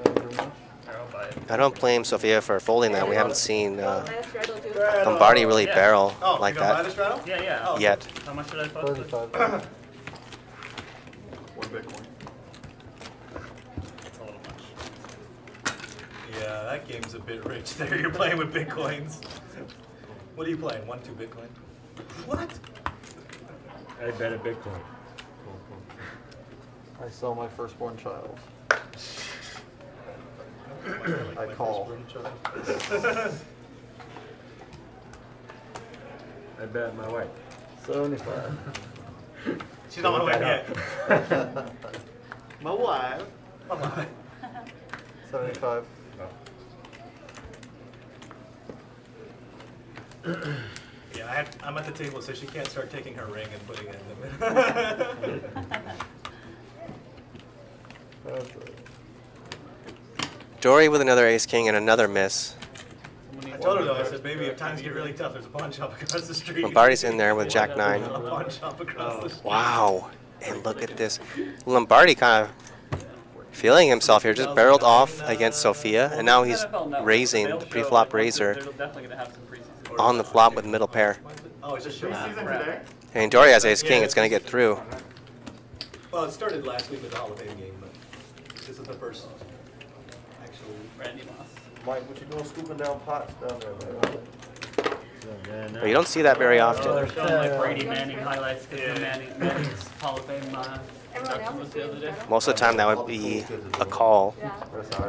Very much. Here, I'll buy it. I don't blame Sofia for folding that. We haven't seen Last straddle too. Lombardi really Yeah. barrel Oh, like you gonna buy that this straddle? Yeah, yeah. Oh. yet. How much should I post it? 35. 1 Bitcoin. It's a little much. Yeah, that game's a bit rich there. You're playing with bitcoins. What are you playing? 1, 2 Bitcoin? What? I bet a Bitcoin. I sell my firstborn child. I call. I bet my wife. 75. She's not my wife yet. My wife. Come on. 75. Yeah, I'm at the table, so she can't start taking her ring and putting it in the That's right. Dory with another ace king and another miss. I told her though, I said, baby, if times get really tough, there's a pawn shop across the street. Lombardi's in there with Jack 9. A pawn shop across the street. Wow. And look at this. Lombardi kind of feeling himself here. Just barreled off against Sofia. And now he's raising the pre-flop raiser They're definitely gonna have some preseason. on the flop with middle pair. Oh, it's just showing. Preseason today? And Dory has ace king. It's going to get through. Well, it started last week with the Hall of Fame game, but this is the first actual. Randy Moss. Mike, what you doing scooping down pots down there, man? But you don't see that very Oh, often. they're showing like Brady Manning highlights because Manning's Hall of Fame induction was the other day. Most of the time that would be a call. Yeah.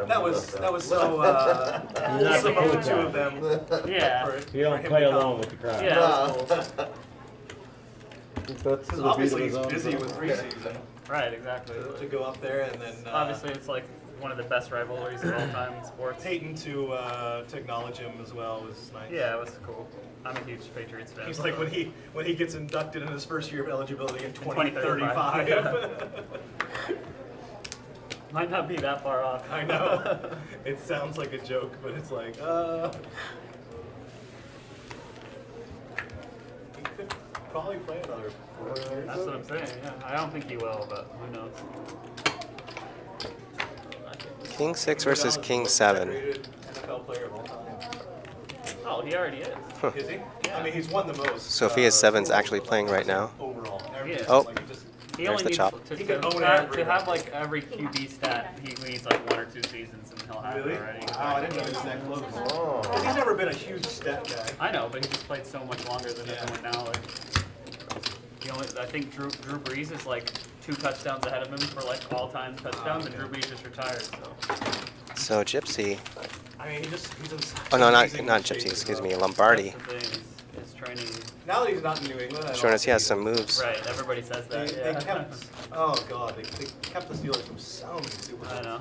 That was so similar to two of them. Yeah. You don't play along with the crowd. Yeah. That was cool. He bets to the beat of Obviously, his he's own busy drum. with preseason Right, exactly. to go up there and then. Obviously, it's like one of the best rivalries of all time in sports. Peyton to acknowledge him as well was nice. Yeah, it was cool. I'm a huge Patriots fan. He's like when he gets inducted in his first year of eligibility in 2035. 2035. Might not be that far off. I know. It sounds like a joke, but it's like, he could probably play another 4 years. That's what I'm saying. Yeah, I don't think he will, but who knows? King 6 versus King 7. Rated NFL player of all time. Oh, he already is. Is he? I mean, he's won the most. Sofia's 7's actually playing right now. Overall. Yeah. Oh. Like, he just, He There's only the needs chop. to, He could own have, every to have like every QB stat. He needs like 1 or 2 seasons, and he'll have really? it already. Wow, I didn't know he was that close. Oh. He's never been a huge stat guy. I know, but he just played so much longer than Yeah. everyone now. Like, I think Drew Brees is like 2 touchdowns ahead of him for like all-time touchdowns, and Drew Brees just retired. So So Gypsy. I mean, he's in such Oh no, amazing not shape Gypsy. as Excuse well. me, Lombardi. that's the thing. Is training. Now that he's not in New England, I don't Showing us he has think some moves. Right, everybody says They, that. they Yeah. kept, oh god, they kept the Steelers from so many Super I Bowls. know.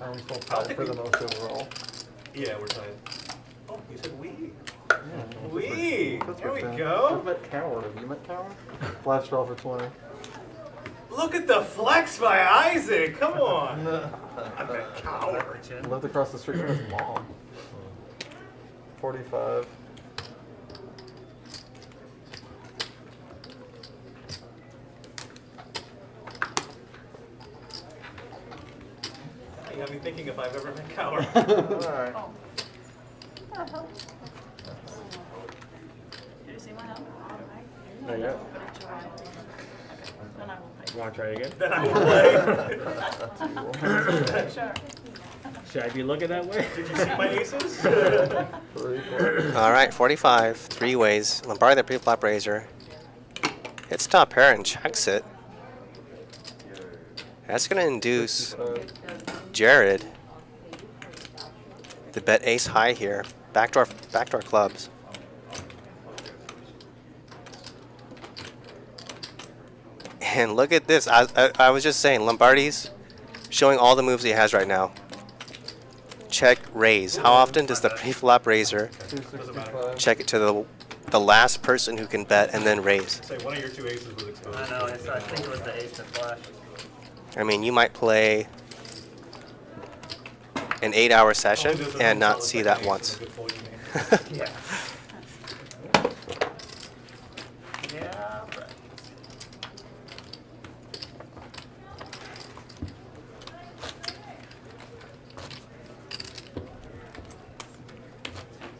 I'm still I tied think for the we- most overall. Yeah, we're tied. Oh, you said we. Yeah, We. that's There we what go. I've met Coward. Have you met Coward? Flash draw for 20. Look at the flex by Isaac. Come on. I'm a coward. Lived across the street from his mom. 45. You got me thinking if I've ever met coward. Alright. Oh. What the hell? Did you see my help? Not yet. But it's your hand. Okay, then I will pay. You want to try again? Then I will play. Sure. Should I be looking that way? Did you see my aces? 3, 4. All right, 45, 3 ways. Lombardi the pre-flop raiser. Hits top pair and checks it. That's going to induce Jared to bet ace high here. Backdoor clubs. And look at this. I was just saying, Lombardi's showing all the moves he has right now. Check, raise. How often does the pre-flop raiser 265. check it to the last person who can bet and then raise? Say one of your two aces was exposed. I know, I think it was the ace that flashed. I mean, you might play an 8-hour session and not see that once. Yeah. Yeah, right.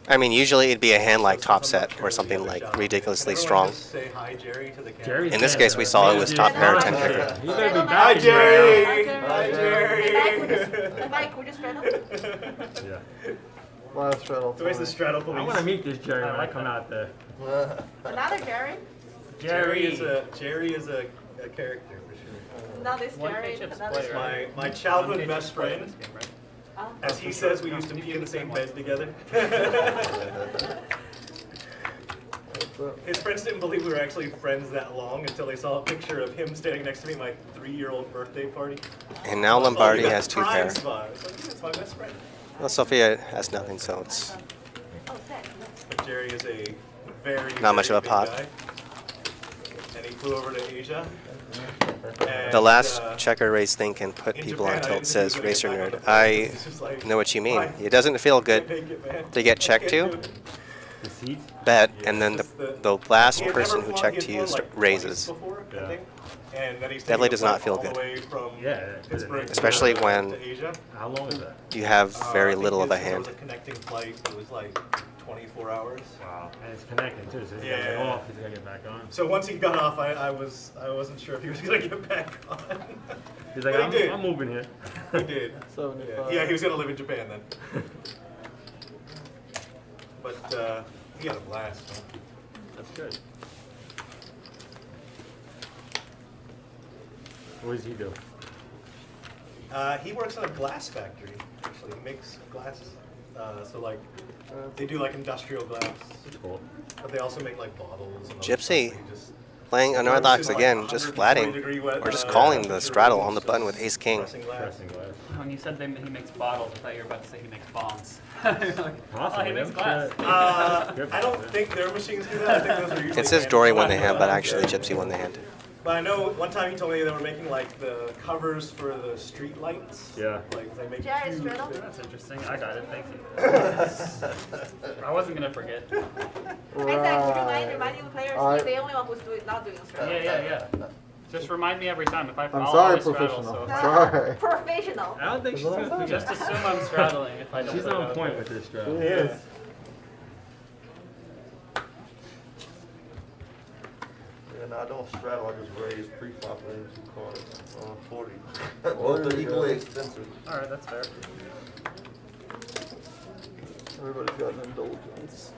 I mean, usually it'd be a hand like top set or something like ridiculously strong. Say hi, Jerry, to the camera. Jerry's In this dead. case, we saw it was top pair 10 kicker. He better be Hi, back, Jerry. Hi, Jerry. Mike, would you straddle? Yeah. Last straddle. So where's the straddle I want police? to meet this Jerry when I come out there. Another Jerry? Jerry is a character for sure. Not this One Jerry, pitch another player. Jerry. My childhood best friend. This game, right? Oh. As he says, we used to pee in the same bed together. His friends didn't believe we were actually friends that long until they saw a picture of him standing next to me at my 3-year-old birthday party. And now Lombardi has 2 Prime pair. spot. It's like, it's my best friend. Well, Sofia has nothing, so it's Oh, thanks. But Jerry is a very, Not much very of a big pot. guy. And he flew over to Asia. the last And, checker raise thing can put in people Japan, on I tilt, didn't says think he was Racer gonna Nerd. get back on the I It's just like, know what you mean. why? It doesn't feel Can't good make it, man. to get checked Can't to, do it. The seat? bet, Yeah, and then it's just the last he had person never who flown- checked he to had you flown, like, raises. twice before, I Yeah. think. And then he's Definitely taking does a not flight feel all good. the way from Yeah. Pittsburgh Especially to when- Asia. How long is that? You have I very think little of a his- It hand. was a connecting flight. It was like 24 hours. Wow. And it's connecting too, so he's got to get Yeah. off, he's got to get back on. So once he got off, I wasn't sure if he was gonna get back on. He's like, But he did. I'm moving here. He did. 75. Yeah, he was gonna live in Japan then. But he had a blast. Huh? That's good. What does he do? He works in a glass factory. Actually, he makes glasses. So like, they do like industrial glass, That's cool. but they also make like bottles. And other Gypsy. stuff. They just Playing unorthodox like again, just 120 flatting, degree wet, or just calling the temperature straddle on the rooms, button just with ace king. pressing glass. Pressing glass. When you said he makes bottles, I thought you were about to say he makes bombs. You're like, oh, Possibly. he makes I'm glass. sure. I don't think their machines do that. I think those are usually It says hand Dory won the drawn. hand, but actually Gypsy won the hand. But I know one time he told me they were making like the covers for the street lights. Yeah. Like they make Jerry huge. straddle? That's interesting. I got it. Thank you. I wasn't gonna forget. Isaac, remind your players I- he's the only one who's not doing straddle. Yeah. Just remind me every time if I I'm follow sorry, I straddle, professional. so Sorry. Professional. I don't think she's going to just assume I'm straddling if I don't. She's put it on out point there. with this straddle. Yes. Yeah, no, I don't straddle, I just raise pre-flop and 2 cards on 40. Both are equally expensive. All right, that's fair. Everybody's got an indulgence.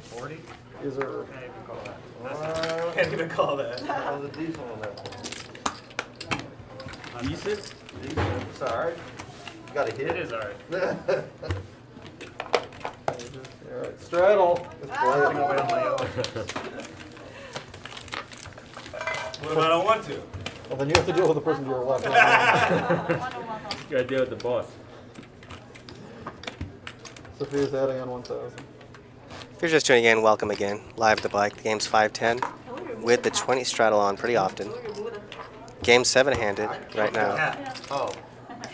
40? Is there? Can't even call that. That's Can't even call that. That was a decent on that one. D6? It's alright. You got a hit. it is all right. Alright, straddle. Let's play Take away it. all my yellow. What if I don't want to? Well, then you have to deal with the person to your left. You got to deal with the boss. Sophia's adding on 1,000. If you're just tuning in, welcome again. Live at the bike. The game's 5-10 with the 20 straddle on pretty often. Game 7-handed right now. Yeah. Oh,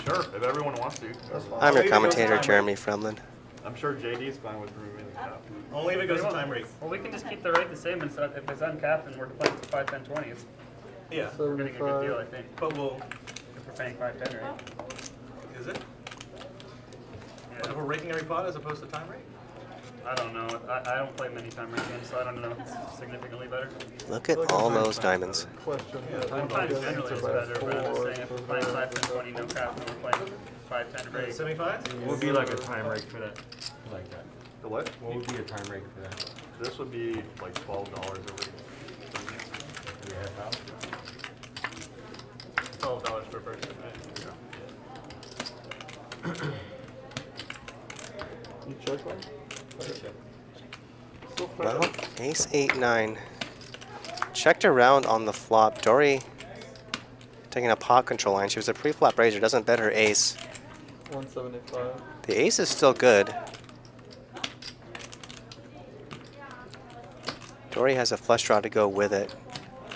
sure, if everyone wants to. That's fine. I'm your Maybe commentator, those time- Jeremy Fremlin. I'm sure JD's fine with removing the cap. Only if it goes to time rate. Well, we can just keep the rate the same, and so if it's uncapped and we're playing for 5, 10, 20, it's, Yeah, we're getting a good deal, I 75. think. but we'll. If we're paying 5, 10, right? Is it? Yeah. But if we're raking every pot as opposed to time rate? I don't know. I don't play many time rate games, so I don't know if it's significantly better. Look at all those diamonds. Question. that Time we times don't generally is answer by better, but I'm just four, saying if we're playing 5, 10, 20, no cap, and we're playing 5, 10 rate. 75? What would be like a time rate for that? Like that? The what? What would be a time rate for that? This would be like $12 a week. Yeah. $12 per person, right? You check one? Well, ace 8-9. Checked around on the flop. Dory taking a pot control line. She was a pre-flop raiser. Doesn't bet her ace. 175. The ace is still good. Dory has a flush draw to go with it.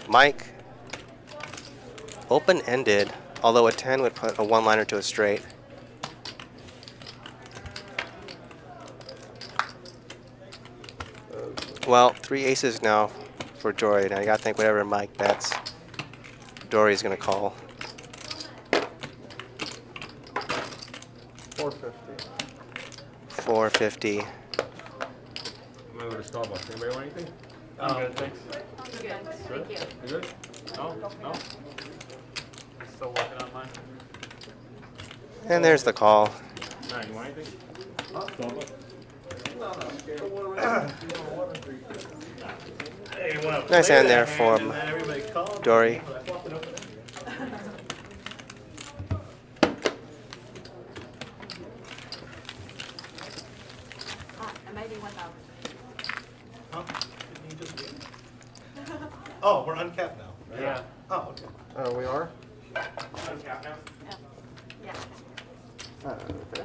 Mike, open-ended, although a 10 would put a one-liner to a straight. Well, 3 aces now for Dory. Now you gotta think whatever Mike bets, Dory's gonna call. 450. 450. I'm gonna go to Starbucks. Anybody want anything? I'm good, thanks. Good, thank you. You good? No, no. Still working on mine. And there's the call. Nah, you want anything? Starbucks. Hey, you wanna Nice play hand that there hand for and then everybody called Dory. me, but I flopped it open. I made it 1,000. Huh? Didn't you just win? Oh, we're uncapped now. Right? Yeah. Oh, okay. We are? Uncapped now? Yeah. Okay.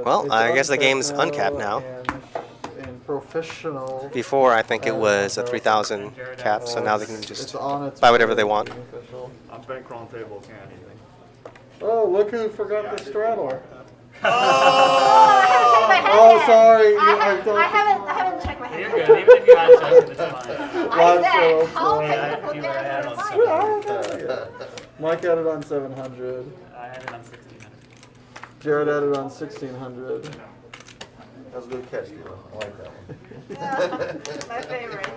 Well, it's I guess the game's uncapped uncapped now. And professional. Before, I think it was a 3,000 cap, so now they can It's just on its buy whatever way they want. being official. I'm bankrolling table, can't anything. Oh, look who forgot the straddler. Oh, Oh, sorry. I haven't checked my You're hand. good, even if you had checked, it's fine. Live I show, said, I'll so- take Yeah, the if you were ahead on fine. Mike had it on 700. I had it on 1600. Jared had it on 1600. That's a good catch, Leo. I like that one. My favorite.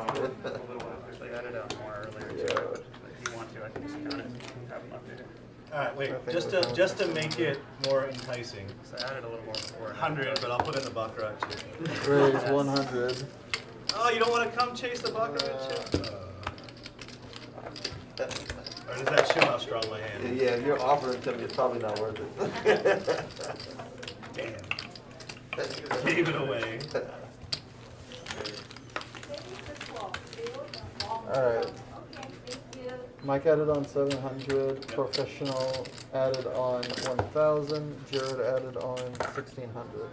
Actually, I had it out more earlier, too. Yeah. If you want to, I can just count it and have them updated. All right, wait. I think Just we're to just to make it more enticing, So I added a little more before. 100, but I'll put it in the baccarat chip. Raise 100. Oh, you don't want to come chase the baccarat chip? Or does that show how strong my hand is? Yeah, if you're offering it to me, it's probably not worth it. Damn. Gave it away. Alright. Mike added on 700. Professional added on 1,000. Jared added on 1,600.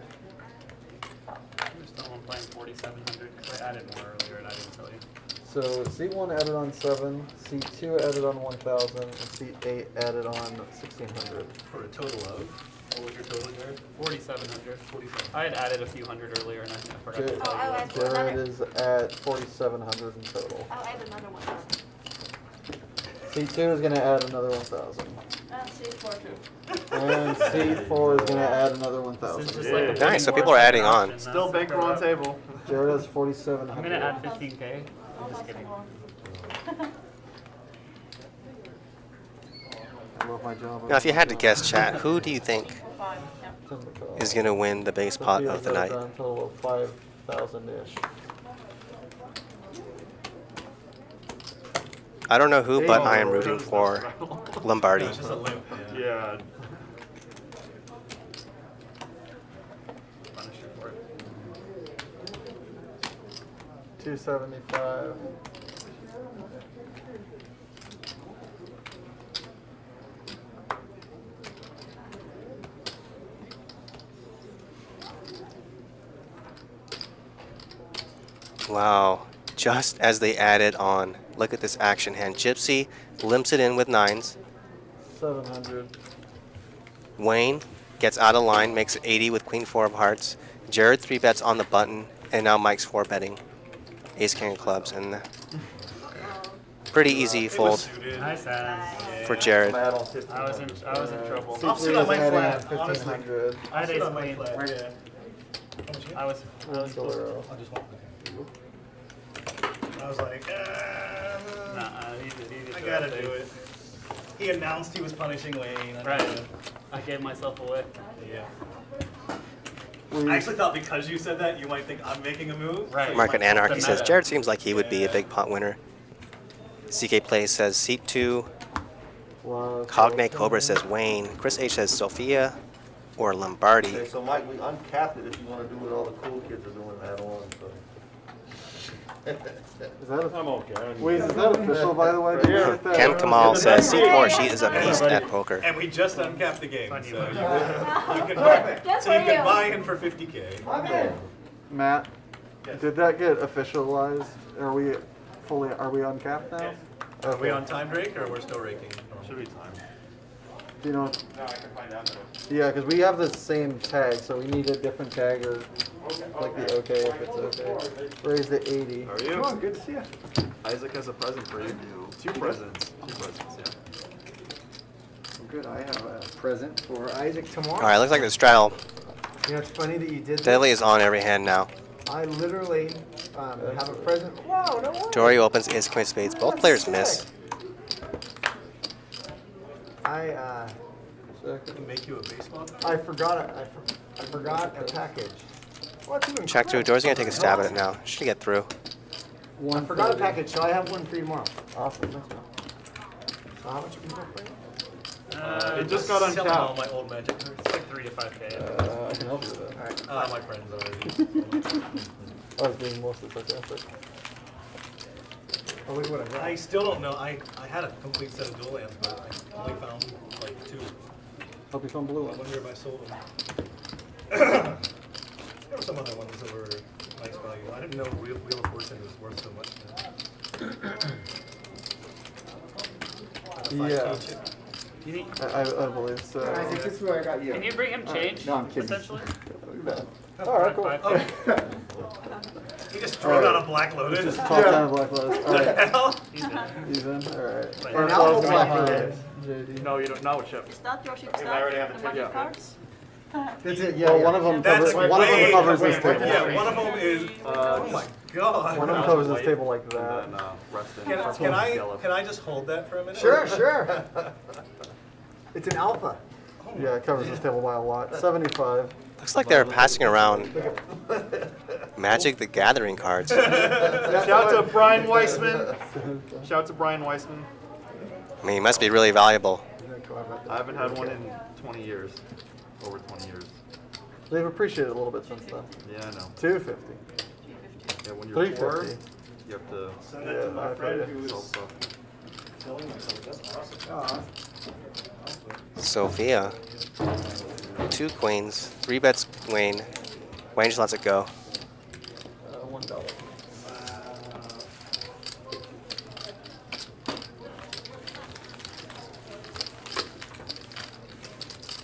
I'm still on playing 4,700 because I added more earlier and I didn't tell you. So C1 added on 7, C2 added on 1,000, and C8 added on 1,600. For a total of, what was your total, Jared? 4,700. 47. I had added a few hundred earlier and I forgot to Jared, tell you. Oh, what. Jared is at 4,700 in total. I'll add another 1,000. C2 is going to add another 1,000. C4 too. And C4 is going to add another This is 1,000. just like a Nice, so big people are adding more on. option, Still that's bankroll on table. Jared has I'm 4,700. gonna add 15K. I'm just kidding. I love my job. Now, if you had to guess, chat, who do you think 5, yeah. is going to win the base pot of the night? A total of 5,000-ish. I don't know who, but I am rooting for Lombardi. It's just a limp. Yeah. Yeah. Punish you for it. 275. Wow, just as they added on. Look at this action hand. Gypsy limps it in with 9s. 700. Wayne gets out of line, makes it 80 with Queen 4 of hearts. Jared 3 bets on the button, and now Mike's 4 betting. Ace King of clubs, and pretty easy It was fold suited. Nice hands. for Jared. I'm at on 15. I was in trouble. I'll C3 sit on is my adding flat, at honestly. 1,500. I had Sit ace on my queen. flat, yeah. I was really close. Bolero. I'll just walk. I was like, Nah, he did I the gotta right do thing. it. He announced he was punishing Wayne. I Right. gotta- I gave myself away. Yeah. I actually thought because you said that, you might think I'm making a move. Right. Market Anarchy says meta. Jared seems like he would be a big pot winner. CK Play says Seat 2. Cognate Cobra says Wayne. Chris H says Sofia or Lombardi. Okay, so Mike, we uncapped it if you want to do what all the cool kids are doing add on. So. Is that I'm okay. wait, is that official, by the way? Yeah. Ken Kamal says Seat 4 she is a beast at poker. And we just uncapped the game, Funny, so buddy. you can buy in for 50K. Matt, did that get officialized? Are we uncapped now? Are we on time, Drake, or we're still raking? Should be time. Do you know? No, I can find out though. Yeah, because we have the same tag, so we need a different tag or like the okay if it's okay. Raise the 80. How are you? Come on, good to see you. Isaac has a present for you. Two presents. Two presents, yeah. Good, I have a present for Isaac tomorrow. Alright, looks like the straddle. You know, it's funny that you did that. Daily is on every hand now. I literally have a present. Wow, no way. Dory opens Ace Queen of Spades. Both players miss. I Make you a baseball? I forgot I forgot a package. What's even Check 2. Dory's going to take a stab at it now. Should get through. I forgot a package, so I have one for you tomorrow. Awesome. So how much can you get for you? It just got Selling all uncapped. my old magic cards. It's like 3 to 5K. I can help you with that. My friends already. I was being mostly sarcastic. Oh, look what I got. I still don't know. I had a complete set of dual lands, but I only found like 2. Hope you found blue I one. wonder if I sold them. There were some other ones that were nice value. I didn't know Wheel of Fortune was worth so much. Yeah, You need, I believe so. Isaac, this is what I got you. can you bring him change? No, I'm kidding. Potentially? Alright, cool. Oh. He just threw it on a Black Lotus. Just top down black lotus. What the Alright, hell? even. Alright. Like, And I'll First black one, lotus. JD. No, you don't. Not with chip. Is that your ship I stack? already have the The ticket. magic cards? That's it, yeah. Well, yeah. one of them That's covers. One of them way- covers this wait, table. Yeah, one of them is. Oh my god. One of them covers this table like that. And then rest in. Can I just hold that for a minute? Sure, sure. It's an alpha. Yeah, it covers this table by a lot. 75. Looks like they're passing around Magic the Gathering cards. Shout out to Brian Weissman. Shout out to Brian Weissman. I mean, he must be really valuable. I haven't had one in 20 years. Over 20 years. They've appreciated a little bit since then. Yeah, I know. 250. Yeah, when you're poor, 350. you have to Send that to my friend who sell was stuff. selling myself. That's awesome. Sophia. 2 queens. 3 bets Wayne. Wayne just lets it go. $1.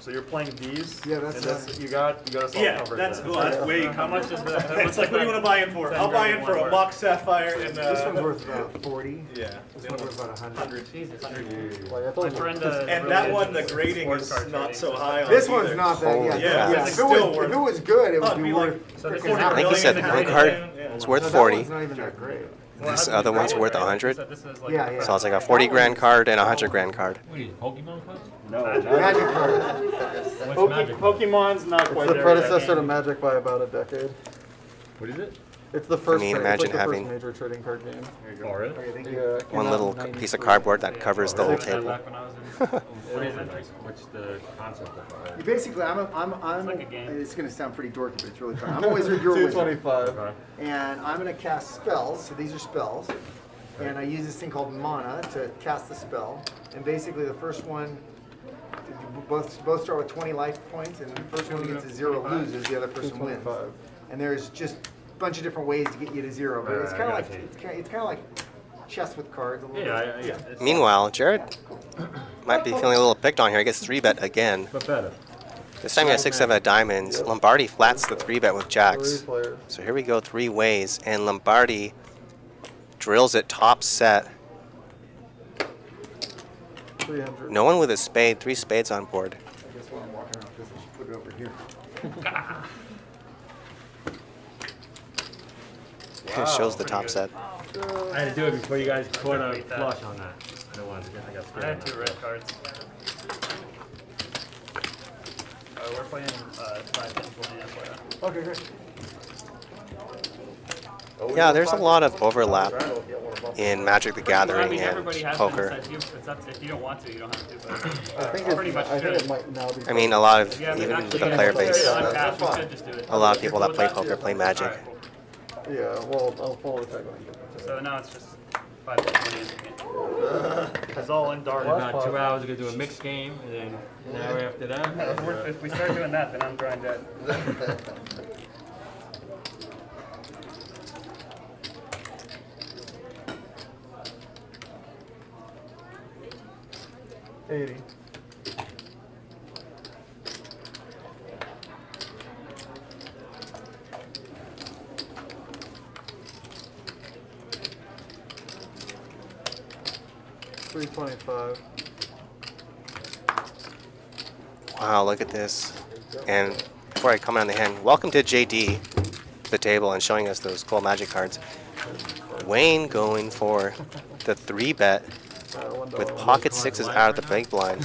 So you're playing these? Yeah, that's and right. you got a salt Yeah, cover that's then. cool. That's way. How much is that? It's like, what do you want to buy in for? I'll buy in for a mock sapphire and This one's worth about 40. Yeah. This one's worth about 100. Jesus, 100. Like I My told you. friend, And really that one, the into grading sports is card not trading, so so high on This either. one's not that. Holy Yeah, crap. yeah. It's If still it was good, it Oh, would it'd be be worth. like- So this freaking is I think he said the blue card is worth No, that 40. one's not even that great. This other one's worth 100. So this is like Yeah, yeah. So it's like a 40 grand card and a 100 grand card. What are you, Pokemon cards? No, Magic card. What's Magic? Pokemon's not It's quite the there predecessor yet. to Magic by about a decade. What is it? It's the first. mean, it's imagine like the having- first major trading card game. Oh, really? Okay, thank you. Yeah, it came One out little in piece of 93. cardboard that covers the whole I did that table. back when I was in- What is it? Like, what's the concept of it? You basically, I'm like a game. it's gonna sound pretty dorky, but it's really fun. I'm a wizard, you're a wizard. 225. Okay. And I'm gonna cast spells, so these are spells. And I use this thing called mana to cast the spell. And basically the first one, both start with 20 life points, and the first one who gets to 0 loses, the other person wins. 225. And there's just a bunch of different ways to get you to 0, but it's I kind of got like you. it's kind of like chess with cards a little Yeah, bit. yeah. Meanwhile, Jared might be feeling a little picked on here. He gets 3-bet again. But better. This time he has 6-7 of diamonds. Lombardi flats the 3-bet with 3 jacks. players. So here we go 3 ways, and Lombardi drills it top set. 300. No one with a spade. 3 spades on board. I guess while I'm walking around with this, I should put it over here. It shows the top set. I had to do it before you guys caught a flush on that. I don't want to. I got I scared. had 2 red cards. we're playing 5 people in player. Okay, great. Yeah, there's a lot of overlap in Magic the I Gathering mean, and everybody has poker. been said, it's up to, if you don't want to, you don't have to. But I think it, pretty much I think should. it might now be. I mean, a lot of, Yeah, but even actually, the yeah, player if it's base, uncapped, we should just do it. a lot of people that play poker play Magic. Alright, cool. Yeah, well, I'll follow the tag line. So now it's just 5 people in. It's all in dark. In about 2 hours, we're gonna do a mixed game, and then an hour after that. If we start doing that, then I'm drawing dead. 80. $325. Wow, look at this. And before I come on the hand, welcome to JD, the table, and showing us those cool Magic cards. Wayne going for the 3-bet with pocket sixes out of the big blind.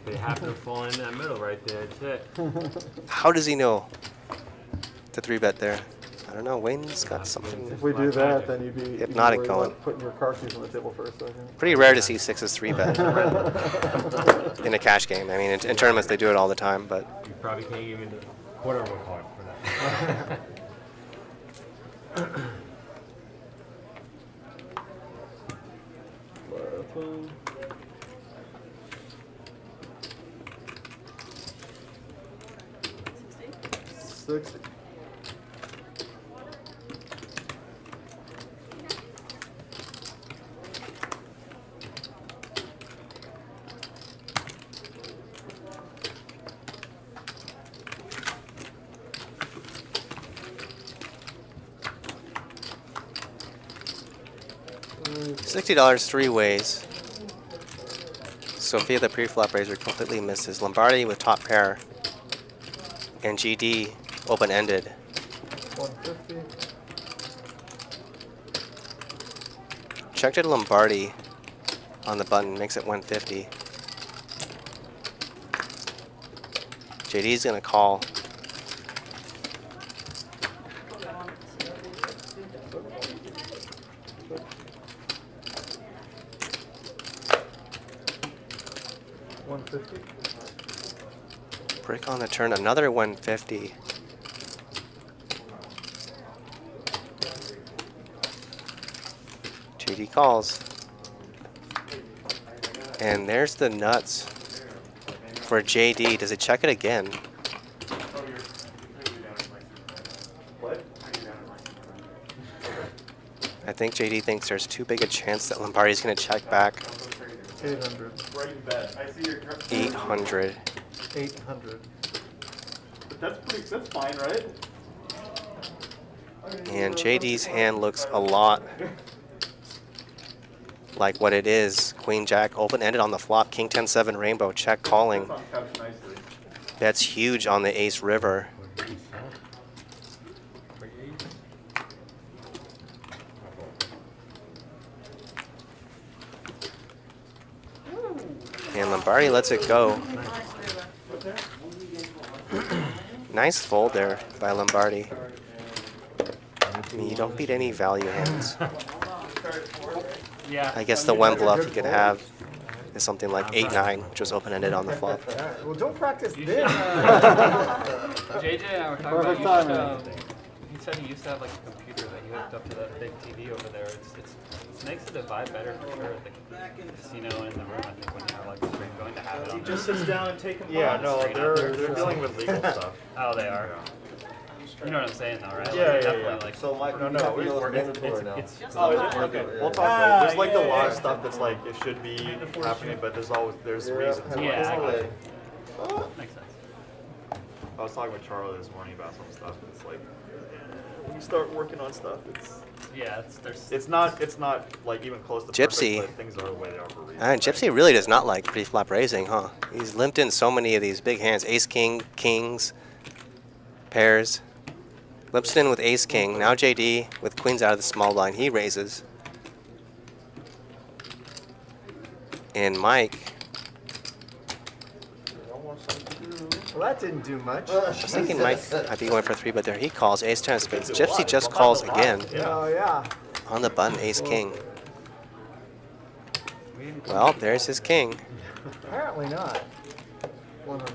They happen to fall in that middle right there. That's it. How does he know to 3-bet there? I don't know. Wayne's got something If we do that, then you'd be hypnotic worried going. about putting your car keys on the table for a second. Pretty rare to see sixes 3-bet in a cash game. I mean, in tournaments they do it all the time, but You probably can't even quarter of a card for that. $60. $60 three ways. Sofia, the pre-flop raiser, completely misses. Lombardi with top pair. And GD open-ended. 150. Check to Lombardi on the button, makes it 150. JD's gonna call. Brick on the turn, another 150. JD calls. And there's the nuts for JD. Does it check it again? I think JD thinks there's too big a chance that Lombardi's going to check back. 800. 800. 800. That's fine, right? And JD's hand looks a lot like what it is. Queen Jack open-ended on the flop. King 10-7 rainbow check calling. That's huge on the ace river. And Lombardi lets it go. Nice fold there by Lombardi. I mean, you don't beat any value hands. Yeah. I guess the one bluff you could have is something like 8-9, which was open-ended on the flop. Well, don't practice this. JJ and I were talking Perfect about timing. he said he used to have like a computer that he hooked up to that big TV over there. It makes it a vibe better for sure at the casino and in the room. I think when you're like going to have it on. He just sits down and takes Yeah, no, They're dealing with legal stuff. Oh, they are. You know what I'm saying, though, right? Yeah, Like, yeah, definitely, yeah. like, So Mike, No, you no, have to it's know it's working. mandatory now. it's Oh, is it? Okay. We'll talk about it. There's like a lot of yeah. stuff that's like it should be happening, but there's reasons. why. Yeah, I got Okay. you. Makes sense. I was talking with Charlie this morning about some stuff. It's like when you start working on stuff, Yeah, it's not like even close to Gypsy. perfect, but things are the way they are for a reason. Gypsy really does not like pre-flop raising, huh? He's limped in so many of these big hands. Ace, king, kings, pairs. Limps in with ace, king. Now JD with queens out of the small blind. He raises. And Mike that didn't do much. I was thinking Mike might be going for 3-bet there. He calls ace 10 of spades. Gypsy just calls again Oh, yeah. on the button, ace king. Well, there's his king. Apparently not. 100.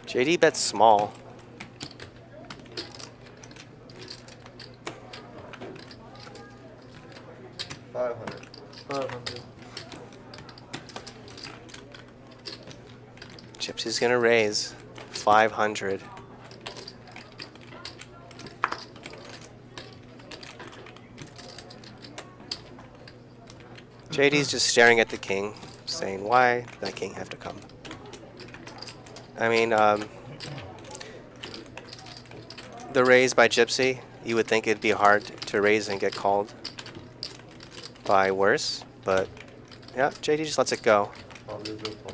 JD bets small. $500. 500. Gypsy's gonna raise 500. JD's just staring at the king, saying, why did that king have to come? I mean, the raise by Gypsy, you would think it'd be hard to raise and get called by worse, but yeah, JD just lets it go. Probably a good phone.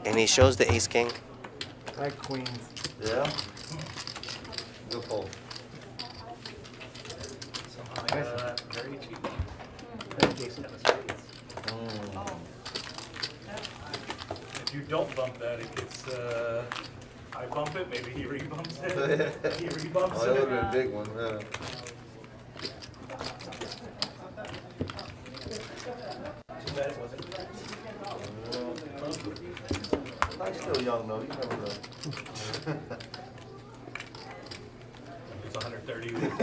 And he shows the ace king. I had queens. Yeah? Good phone. Very cheap. Ace 10 of spades. If you don't bump that, it gets, I bump it, maybe he rebumps it. He rebumps Oh, that would it. be a big one, yeah. Too bad it wasn't. I'm still young though, you never know. It's 130 with,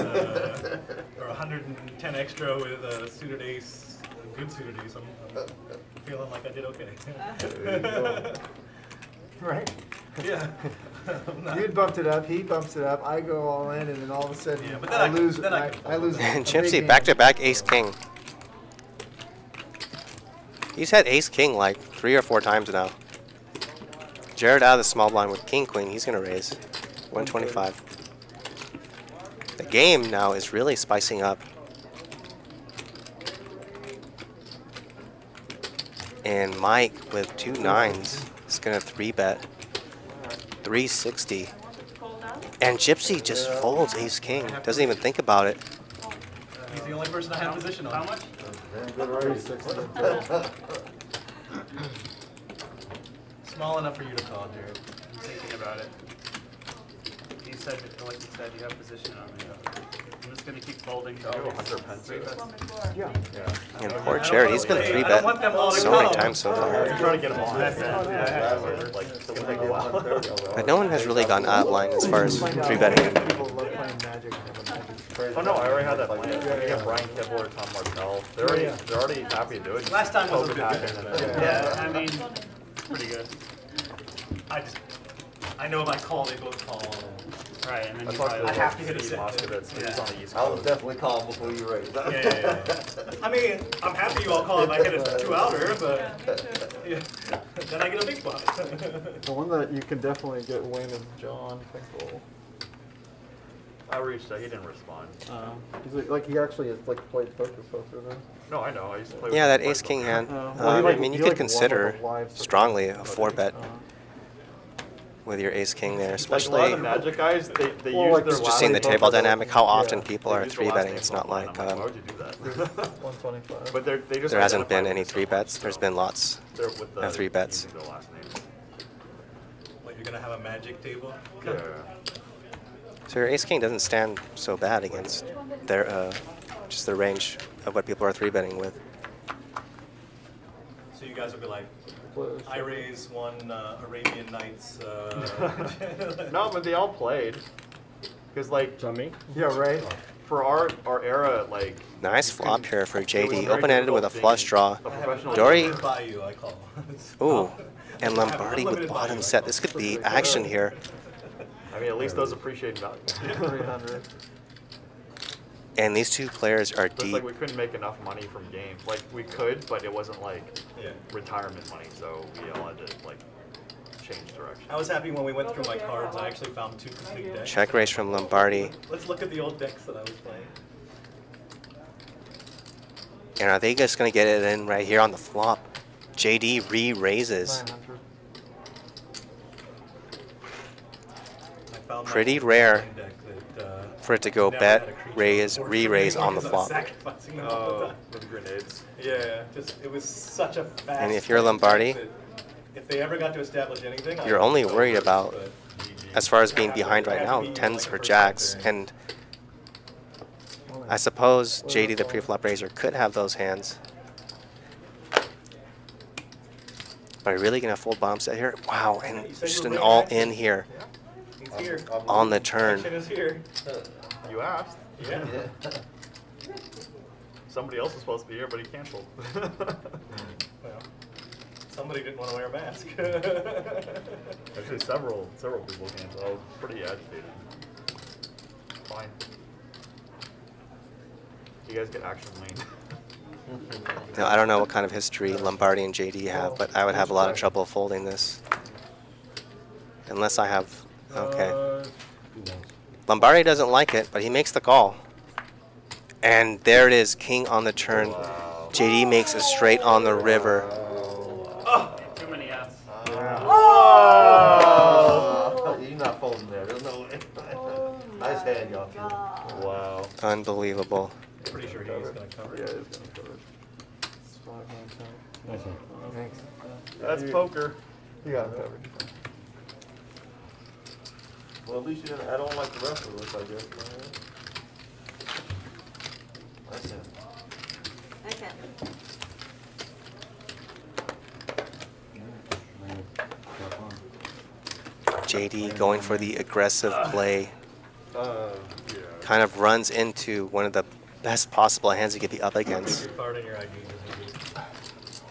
or 110 extra with a suited ace, a good suited ace. I'm feeling like I did okay. There you go. Right? Yeah. You'd bumped it up, he bumps it up, I go all in, and then all of a sudden Yeah, but then I I- lose. then I- I lose. And a big Gypsy game. back-to-back ace king. He's had ace king like 3 or 4 times now. Jared out of the small blind with king queen. He's gonna raise 125. The game now is really spicing up. And Mike with 2 9s is gonna 3-bet 360. Call down. And Gypsy just folds ace king. Doesn't even think about it. He's the only person I have position on. How much? Damn good raise. Small enough for you to call, Jared. I'm thinking about it. You said, like you said, you have position on me. I'm just gonna keep folding. Oh, 100 pence. This one before. Yeah. And poor Jared, he's been I don't 3-bet want them all to so many call. times so far. I'm trying to get them all. That's it. Like, it's gonna take a while. But no one has really gone out of line as far as 3-betting. People love playing Magic. Oh no, I already had that plan. We have Brian Kibble or Tom Martell. They're already happy to do it. Last time was a bit Poke better. it happen. Yeah, I mean, it's pretty good. I know if I call, they both call. Right, and then I you talked probably I have to hit a Steve set. Moskowitz. He was on the East I was Coast. definitely calm before you raised. Yeah. I mean, I'm happy you all call if I hit a 2-outer, but yeah, then I get a big pot. The one that you can definitely get Wayne is John Finkel. I reached out. He didn't respond. He's like he actually has like played poker then. No, I know. I used to play with Yeah, him that quite ace king before. hand. Well, he I like- mean, you he could like won consider with a live strongly a certificate, 4-bet but, with your ace king there, Like a especially lot of the Magic guys, they Well, use like, their just last seeing the name table for dynamic, how yeah, often people They are use their last 3-betting. name It's for not mine. like I'm why would you do that? 125. But they just there hasn't been identify any themselves, 3-bets. There's so been lots. they're with the of 3-bets. using their last name. What, you're gonna have a magic table? Yeah. So your ace king doesn't stand so bad against their just the range of what people are 3-betting with. So you guys will be like, Close. I raise one Arabian Nights. No, but they all played. Because like Yeah, right. for our era, like Nice flop here for it was JD. very Open-ended with a difficult flush being draw. a professional Dory. player. By you, I call. Ooh, and Lombardi with bottom set. This could be action here. I mean, at least those appreciate value. 300. And these two players are Just deep. like we couldn't make enough money from games. Like we could, but it wasn't like Yeah. retirement money, so we all had to like change direction. I was happy when we went through my cards. I actually found 2 complete decks. Check raise from Lombardi. Let's look at the old decks that I was playing. And are they just going to get it in right here on the flop? JD re-raises. 900. I found my Pretty old rare deck that, for it to go Never bet, had a creature raise, before. re-raise on the Because I'm flop. sacrificing them all the Oh, time. with grenades. Yeah, just it was such a fast. And if you're turn Lombardi, that if they ever got to establish anything, You're I only was worried over, about, but as far as being I have to- behind I right have to now, beat you in, tens like, for the first jacks, turn. and I suppose JD the pre-flop raiser could have those hands. But are you really gonna fold bomb set here? Wow, You and said you just were an bringing all action. in here He's here. on the turn. Action is here. You asked. Yeah. Somebody else was supposed to be here, but he canceled. Well, somebody didn't want to wear a mask. Actually, several people canceled. I was pretty agitated. Fine. You guys get action lane. Now, I don't know what kind of history Lombardi and JD have, but I would have a lot of trouble folding this. Unless I have, okay. Lombardi doesn't like it, but he makes the call. And there it is, king on the turn. JD makes a straight on the river. Too many Fs. Oh! You're not folding there. There's no way. Nice hand, y'all. Wow. Unbelievable. Pretty sure he's going to cover Yeah, it. it's gonna cover. It's 5 9 Thanks. That's poker. You got it covered. Well, at least you didn't add on like the rest of us, I guess. That's it. Okay. JD going for the aggressive play. Yeah. Kind of runs into one of the best possible hands he could be up against Your card and your ID isn't good.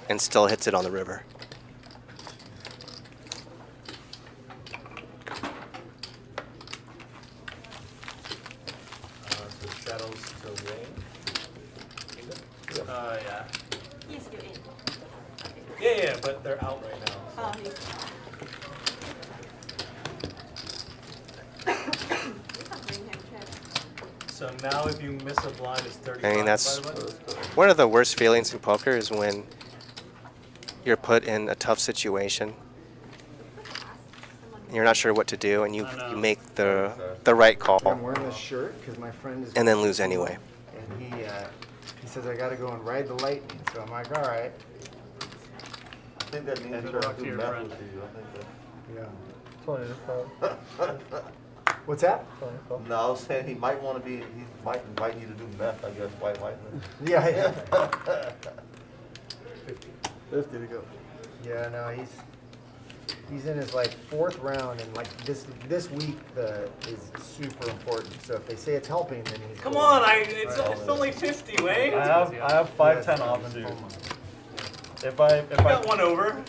and still hits it on the river. So shadows to rain. Yeah. He's still in. Yeah, but they're out right now. Oh, he's. So now if you miss a blind, it's 35. I mean, that's by the way? one of the worst feelings in poker is when you're put in a tough situation. You're not sure what to do, and you make the right I'm call, wearing this shirt because my friend is. and then lose anyway. And he says I got to go and ride the lightning. So I'm like, all right. I think that means And you're talk going to to your do math friend. with you. I think that. Yeah. 20 to 5. What's that? 20 to 5. No, I was saying he might want to be, he might invite you to do meth, I guess, white. Yeah, yeah. 50 to go. Yeah, no, he's in his like 4th round, and like this week is super important. So if they say it's helping, then he's. Come going. on, it's only 50, Wayne. I have 5-10 Yes, offsuit. FOMO. If I You got one over.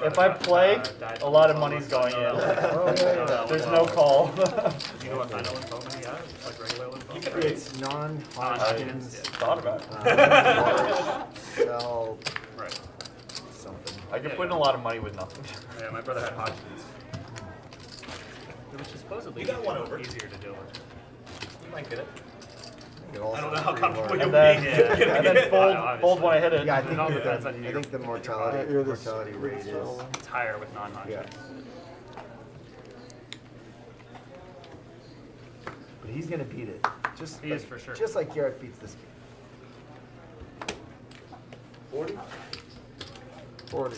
if I play, a lot of money's going in. Oh, yeah. There's no call. You know what kind of lymphoma he has? Like regular lymphoma? It's non-Hodgkin's. Thought about it. large cell Right. something. I could put in a lot of money with nothing. Yeah, my brother had Hodgkin's. Which is supposedly You got one over. easier to deal with. You might get it. It I also don't know how pretty comfortable large. you'll And be. then, and then fold when I hit it. Yeah, I think, No, the, that's a I near- think the mortality You're the mortality rate is. It's higher with non-Hodgkin's. Yeah. But he's gonna beat it. Just He like, is for sure. Just like Garrett beats this game. 40? 40.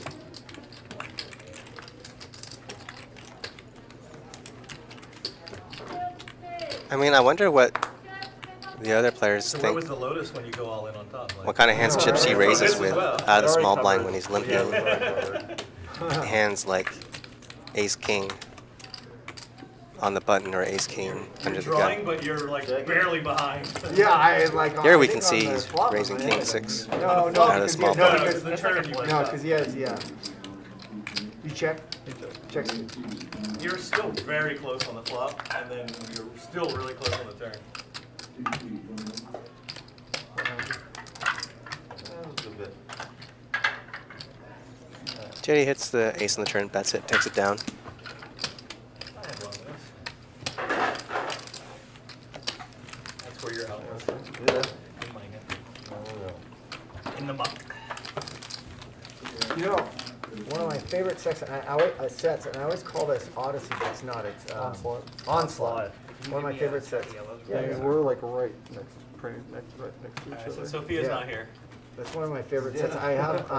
I mean, I wonder what the other players So where think. was the lotus when you go all in on top? Like, What kind of hands chips he raises This with as well. out of the Already small blind covered. when he's Yeah, limping. it was already covered. Hands like ace king on the button or ace king You're under the drawing, gun. but you're like barely behind. Yeah, I like. Here I we think can on see the he's flop, raising I'm king like- 6. No, no, Out of the because small he, No, no, no, because the turn you no, because he has, yeah. You check. Checks. You're still very close on the flop, and then you're still really close on the turn. That was a good bit. JD hits the ace on the turn, bets it, takes it down. I had one of those. That's where you're out. Yeah. In the muck. You know, one of my favorite sets, and I always call this Odyssey, but it's not. It's Onslaught. Onslaught. One of my favorite sets. Yeah, we're like right next to each Alright, so other. Sophia's Yeah. not here. That's one of my favorite sets. I have,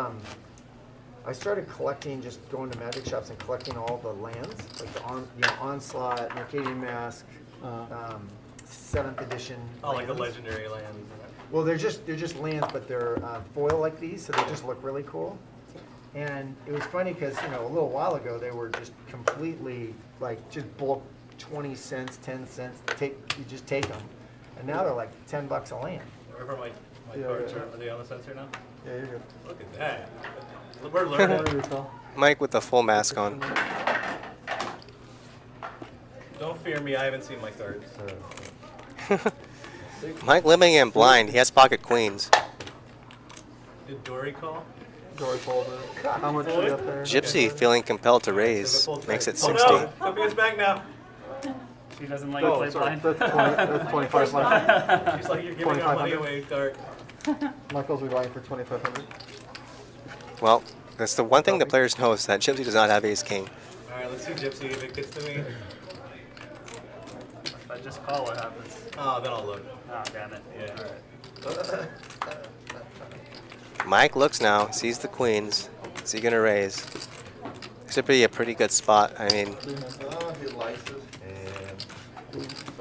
I started collecting, just going to magic shops and collecting all the lands, like the Onslaught, Mercadian Mask, 7th edition. Oh, like the lands. legendary land. Well, they're just lands, but they're foil like these, so they just look really cool. And it was funny because a little while ago they were just completely like just bulk 20 cents, 10 cents. You just take them, and now they're like $10 a land. Wherever my Yeah, cards yeah. are they on the sensor now? Yeah, you're good. Look at that. We're learning. Mike with the full mask on. Don't fear me, I haven't seen my cards. Mike living in blind. He has pocket queens. Did Dory call? Dory folded. How much do we got there? Gypsy feeling compelled to raise. Makes it 60. Oh no! Sophia's back now. She doesn't like Oh, to play sorry. blind. That's 25 left. She's like, you're giving our money 2,500. away, Dart. Michael's be buying for 2,500. Well, that's the one thing the players know is that Gypsy does not have ace king. Alright, let's see Gypsy if it gets to me. If I just call, what happens? Oh, then I'll look. Oh, damn it. Yeah. Alright. Mike looks now, sees the queens. Is he gonna raise? This would be a pretty good spot. I mean, Oh, he likes it. And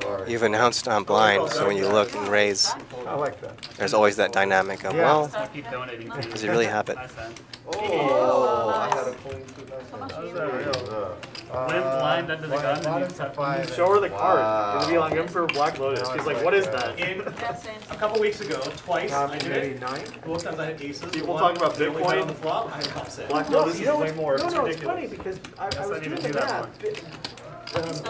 sorry. you've announced on blind, so when you look and raise, I like that. there's always that dynamic of, Yeah. well, I keep donating to you. does he really have it? Nice hand. Oh, I had a queen too. Nice. How's that real? Live blind under the gun and you tap five. Show her the card. Wow. It'll be on Emperor Black Lotus. She's like, what is that? In That's it. a couple weeks ago, twice I did Maybe it. 9. Both times I had aces. People One, talk about they only got Bitcoin. on the flop. I had upset. Black No, Lotus you is know way what's- more. No, It's no, it's ridiculous. funny because I Guess I was need to doing do the that math. not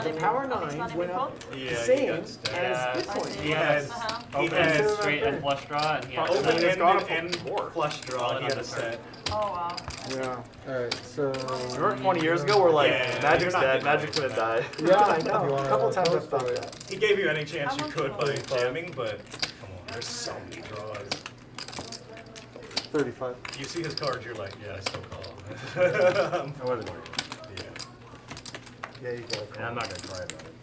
The even- Power it's 9 not went even up Yeah, the he same got as stacked. Yeah. Bitcoin. He has, he has Okay. straight and flush draw, and he has Oh, and then it's gone up and more. flush draw. He had a set. Oh, wow. Yeah. Alright, so. Remember 20 years ago, we're like, Yeah, Magic's you're not dead, getting Magic's gonna die. Yeah, I You know. wanna A couple times I've post thought or that. He gave you any chance you How could much by was jamming, but come on, there's so many draws. 35. You see his cards, you're like, yeah, I still call. I wasn't worried. Yeah. Yeah, you got And I'm not gonna cry about it.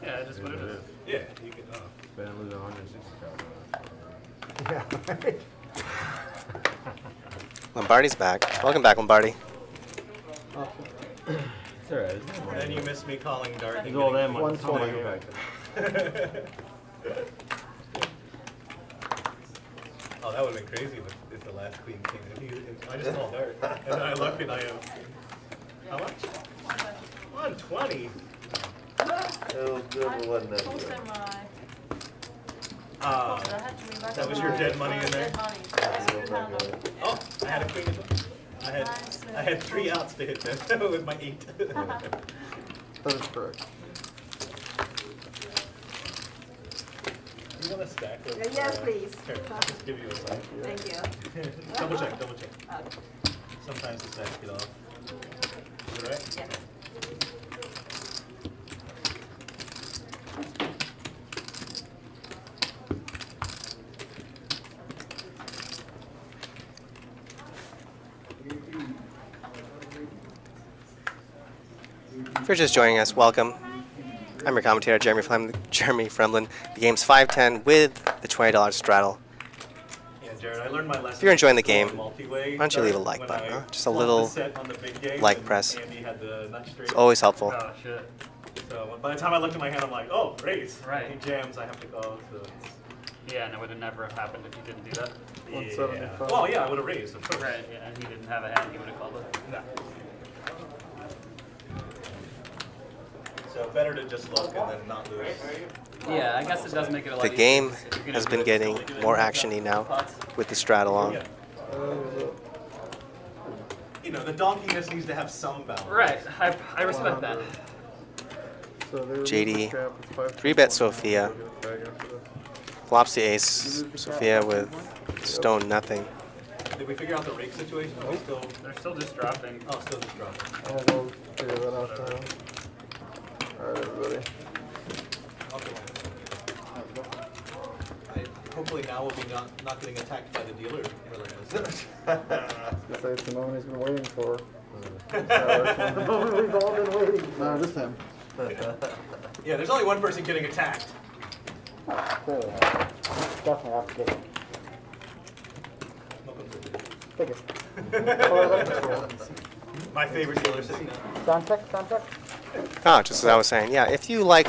Yeah, it is what it is. Yeah, you can. But I'm losing 160 cards. Yeah. Lombardi's back. Welcome back, Lombardi. It's alright. It's not Then you miss me calling Dart. and It's all getting them. money. It's all 120. Oh, that would have been crazy if the last queen came in. I just called Dart. And then I look and I am. How much? 120. It was good, but wasn't that Post good. them, Ah. I had to be back That on was your my- dead money in there? Dead money. Yes, you have them. Oh, I had a queen as well. I had 3 outs to hit them with my 8. That is correct. You want a stack of? Yes, please. Here, I'll just give you a stack. Thank you. Double check, double check. Okay. Sometimes the stacks get off. Is it right? Yeah. If you're just joining us, welcome. I'm your commentator, Jeremy Fremlin. The game's 5-10 with the $20 straddle. Yeah, Jared, I learned my lesson. If you're enjoying the game, Multi-way why don't you leave a like when button, I huh? Just a flunked little the set on the big game like and press. Andy had the nut straight. It's always helpful. Oh, shit. So by the time I looked at my hand, I'm like, oh, raise. Right. He jams, I have to go. So it's, Yeah, and it would have never have happened if you didn't do that. 175. Well, yeah, I would have raised, of course. Right, yeah, and he didn't have a hand, he would have called it. No. So better to just look and then not lose. Yeah, I guess it does make it a lot The easier game if you're gonna has do been it getting slowly, more doing actiony now pots. with the straddle on. Yeah. You know, the donkeyness needs to have some balance. Right, I respect that. So they JD, cap, it's 5, 3-bet Sofia. We'll get a bag after this. Flops the ace. Sofia with stone nothing. Did we figure out the rake situation? Are we still? They're still just dropping. Oh, still just dropping. I'll go figure that out now. Alright, everybody. Okay. Hopefully now we'll be not getting attacked by the dealer. Guess it's the moment he's been waiting for. The moment we've all been waiting. No, just him. Yeah, there's only one person getting attacked. Clearly. Definitely have to get it. Take it. My favorite dealer sitting down. Sound check, sound check. Oh, just as I was saying, yeah, if you like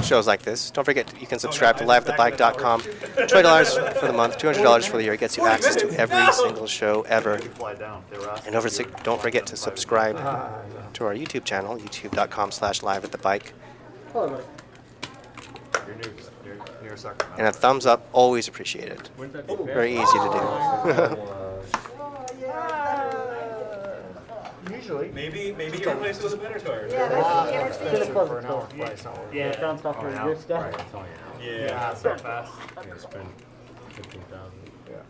shows like this, don't forget you can subscribe to liveathebike.com. $20 for the month, $200 for the year. It gets you access to every single show ever. Fly down. They were asking And don't forget to subscribe to our YouTube channel, youtube.com/liveatthebike. Hello, buddy. You're near Sacramento. And a thumbs up, always appreciated. Wouldn't that be fair? Very easy to do. Usually. Maybe you replace it with a better tire. Should have closed For the an door. hour price, not worth Yeah, it. it bounced off Oh, for an your hour. stuff. Right, it's only an hour. Yeah. Yeah, so fast. Yeah, spend 15,000. Yeah.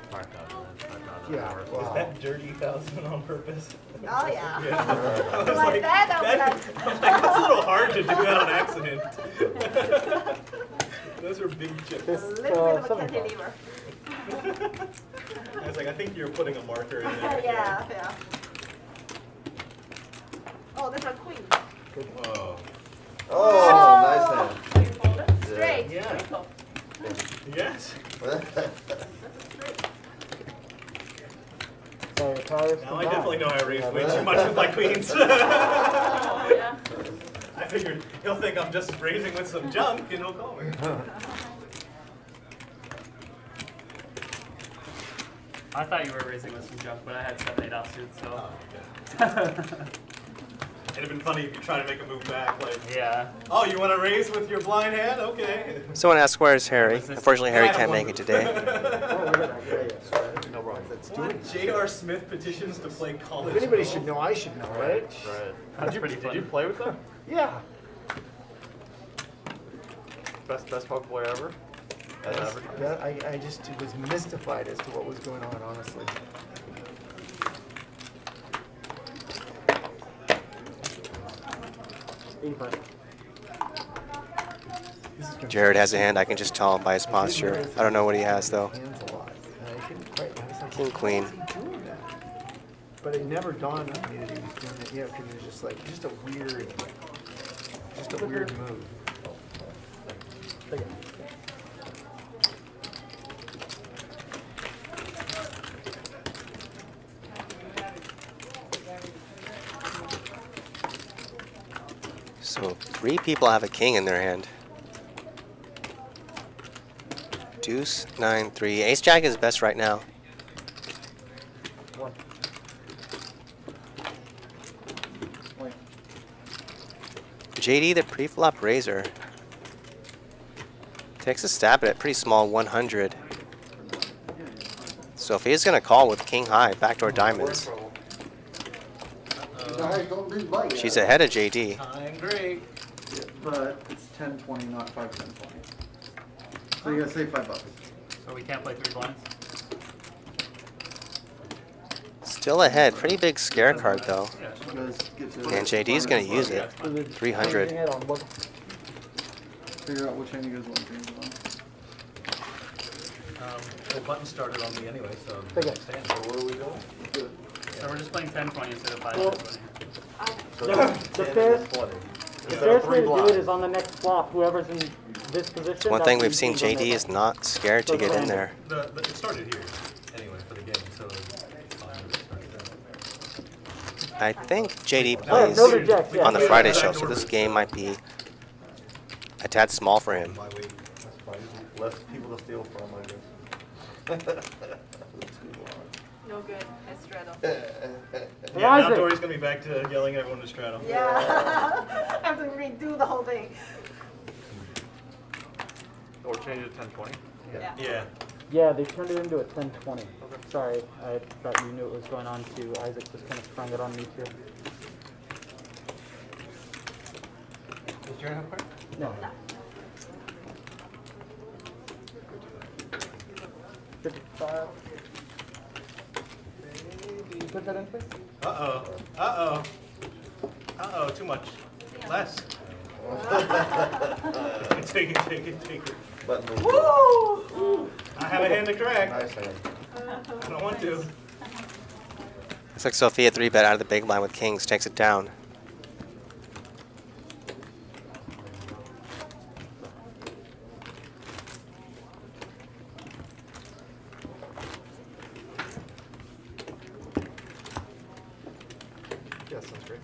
5,000. That's 5,000 Yeah, hours. wow. Is that dirty thousand on purpose? Oh, yeah. I was Like that, I was I'm like, that's a little hard to do that on accident. Those are big chips. A little bit of a 75. cantilever. I was like, I think you're putting a marker in there. Yeah, yeah. Oh, there's a queen. Whoa. Oh, nice hand. Straight. Yeah. Yes. So your tires Now I definitely know I raised way Yeah, too much with my queens. Oh, yeah. I figured he'll think I'm just raising with some junk and he'll call me. I thought you were raising with some junk, but I had 7-8 offsuit, so. It'd have been funny if you try to make a move back, like, Yeah. oh, you want to raise with your blind hand? Okay. Someone asked, where's Harry? Unfortunately, Harry can't make it today. No problem. J.R. Smith petitions to play college. If anybody golf. should know, I should know, right? Right. That's pretty Did funny. you play with them? Yeah. Best poker player ever? Ever? That, I just was mystified as to what was going on, honestly. Jared has a hand, I can just tell by his posture. I don't know what he has though. Hands a lot. And I couldn't quite, I was like, King, queen. why is he doing that? But it never dawned on me that he was doing it, yeah, because it was just like, just a weird move. So 3 people have a king in their hand. Deuce, 9, 3. Ace Jack is best right now. One. Wait. JD, the pre-flop raiser, takes a stab at it. Pretty small, 100. Sofia's gonna call with king high, backdoor diamonds. She's ahead of JD. I'm great. Yeah, but it's 10-20, not 5-10-20. So you gotta save $5. So we can't play 3 blinds? Still ahead. Pretty big scare card though. Because get to And JD's gonna use it. 300. Figure out which hand you guys want to change it on. The button started on me anyway, so. Take it. Stand. So where are we going? So we're just playing 10-20 instead of Well, 5-20. The fairest way to do it is on the next flop. Whoever's in this position. One that's thing who we've seen, you choose on JD that is not scared to get in there. It started here, anyway, for the game, so it's fine. It started there. I think JD Oh, plays no rejects, yeah. on the Friday show, so this game might be a tad small for him. My week. That's fine. Less people to steal from, I guess. No good. Estrado. Yeah, now Dory's gonna be back to yelling at everyone to straddle. Yeah. I have to redo the whole thing. Or change it to 10-20? Yeah. Yeah. Yeah, they turned it into a 10-20. Sorry, I thought you knew what was going on too. Isaac just kind of sprung it on me too. Does Jared have a card? No. 55. Put that in, please. Uh-oh. Uh-oh. Uh-oh, too much. Less. Take it, take it, take it. Button Woo! I have a hand to crack. Nice hand. I don't want to. Looks like Sofia 3-bet out of the big line with kings, takes it down. Yeah, sounds great.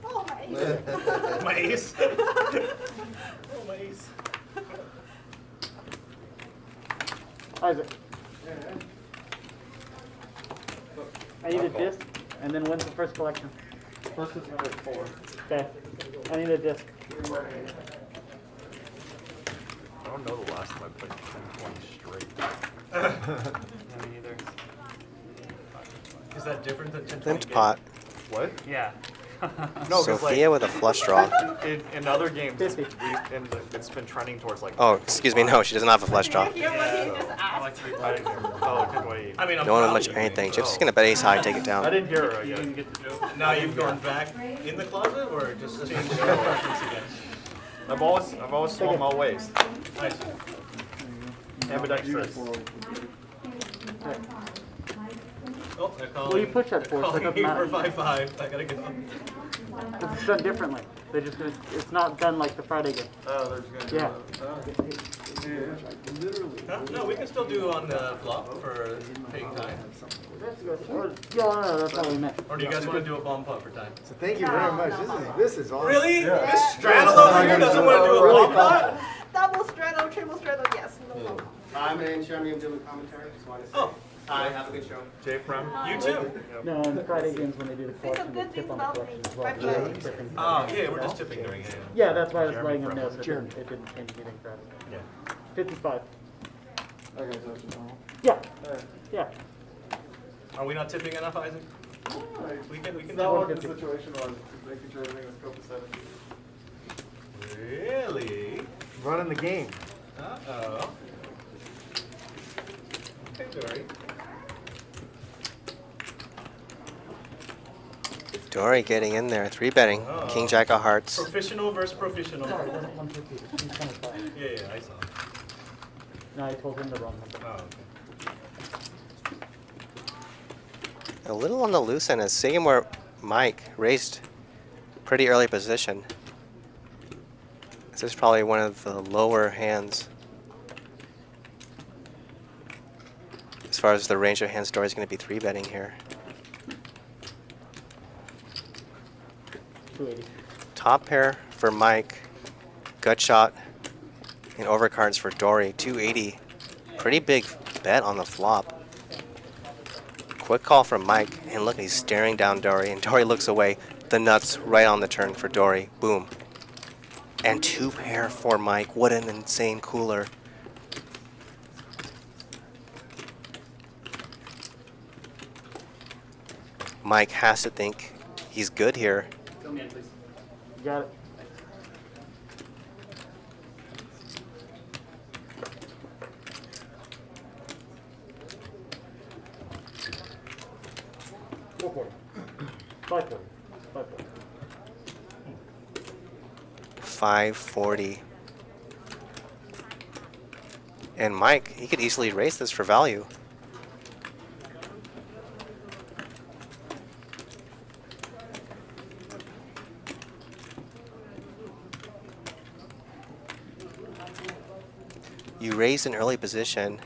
Oh, my ace. My ace. Oh, my ace. Isaac. I need a disc, and then when's the first collection? First is number 4. Okay. I need a disc. I don't know the last time I played 10-20 straight. Yeah, me neither. Is that different than 10-20 Limp game? pot. What? Yeah. No, 'cause, Sophia with a flush draw. in other games, 50. it's been trending towards like. Oh, excuse me, no, she doesn't have a flush draw. Hear what he just I asked. like to be I didn't hear. Oh, good way. I mean, I'm No one proud much of of you, anything. but- Gypsy's gonna bet ace high, take it I down. didn't hear her. I You guess. didn't get the joke. Now you've gone back in the closet, or just changed your preference again? I've always swung my waist. I see. Ambidextrous. Oh, they're calling. Well, you push that force, Calling it me doesn't for matter. 5-5. I gotta go. It's done differently. They're just gonna, it's not done like the Friday game. Oh, they're just Yeah. Huh? No, we can still do on the flop for paying time. Yeah, no, that's all we meant. Or do you guys want to do a bomb pot for time? So thank you very much. This is awesome. Really? Miss Straddle over here doesn't want to do a bomb pot? Double straddle, triple straddle, yes. No problem. I'm in Chiang doing commentary. Just wanted to say Oh. hi, have a good show. J Frem. You too. No, on the Friday games when they do the Think collection, of they good tip things on the about collection me. as well. Right. So they're tipping. Oh, yeah, we're just tipping during it. Yeah, that's why I was Jeremy letting them know, Friends. but it didn't change anything for us. Yeah. 55. Okay, so it's just normal. Yeah, Alright. yeah. Are we not tipping enough, Isaac? We can Is do that what the 150. situation was? Making sure everything was copacetic. Really? Running the game. Uh-oh. Okay, Dory. Dory getting in there, 3-betting. Oh. King Jack of Hearts. Professional versus professional. Sorry, it wasn't 150. It was 225. Yeah, yeah, I saw. No, I told him the wrong number. Oh, okay. A little on the loose end as Sagamore Mike raised pretty early position. This is probably one of the lower hands. As far as the range of hands, Dory's going to be 3-betting here. 280. Top pair for Mike, gut shot, and overcards for Dory. 280. Pretty big bet on the flop. Quick call from Mike, and look, he's staring down Dory, and Dory looks away. The nuts right on the turn for Dory. Boom. And 2 pair for Mike. What an insane cooler. Mike has to think he's good here. Fill me in, please. You got it. $440. $540. $540. 540. And Mike, he could easily raise this for value. You raise an early position,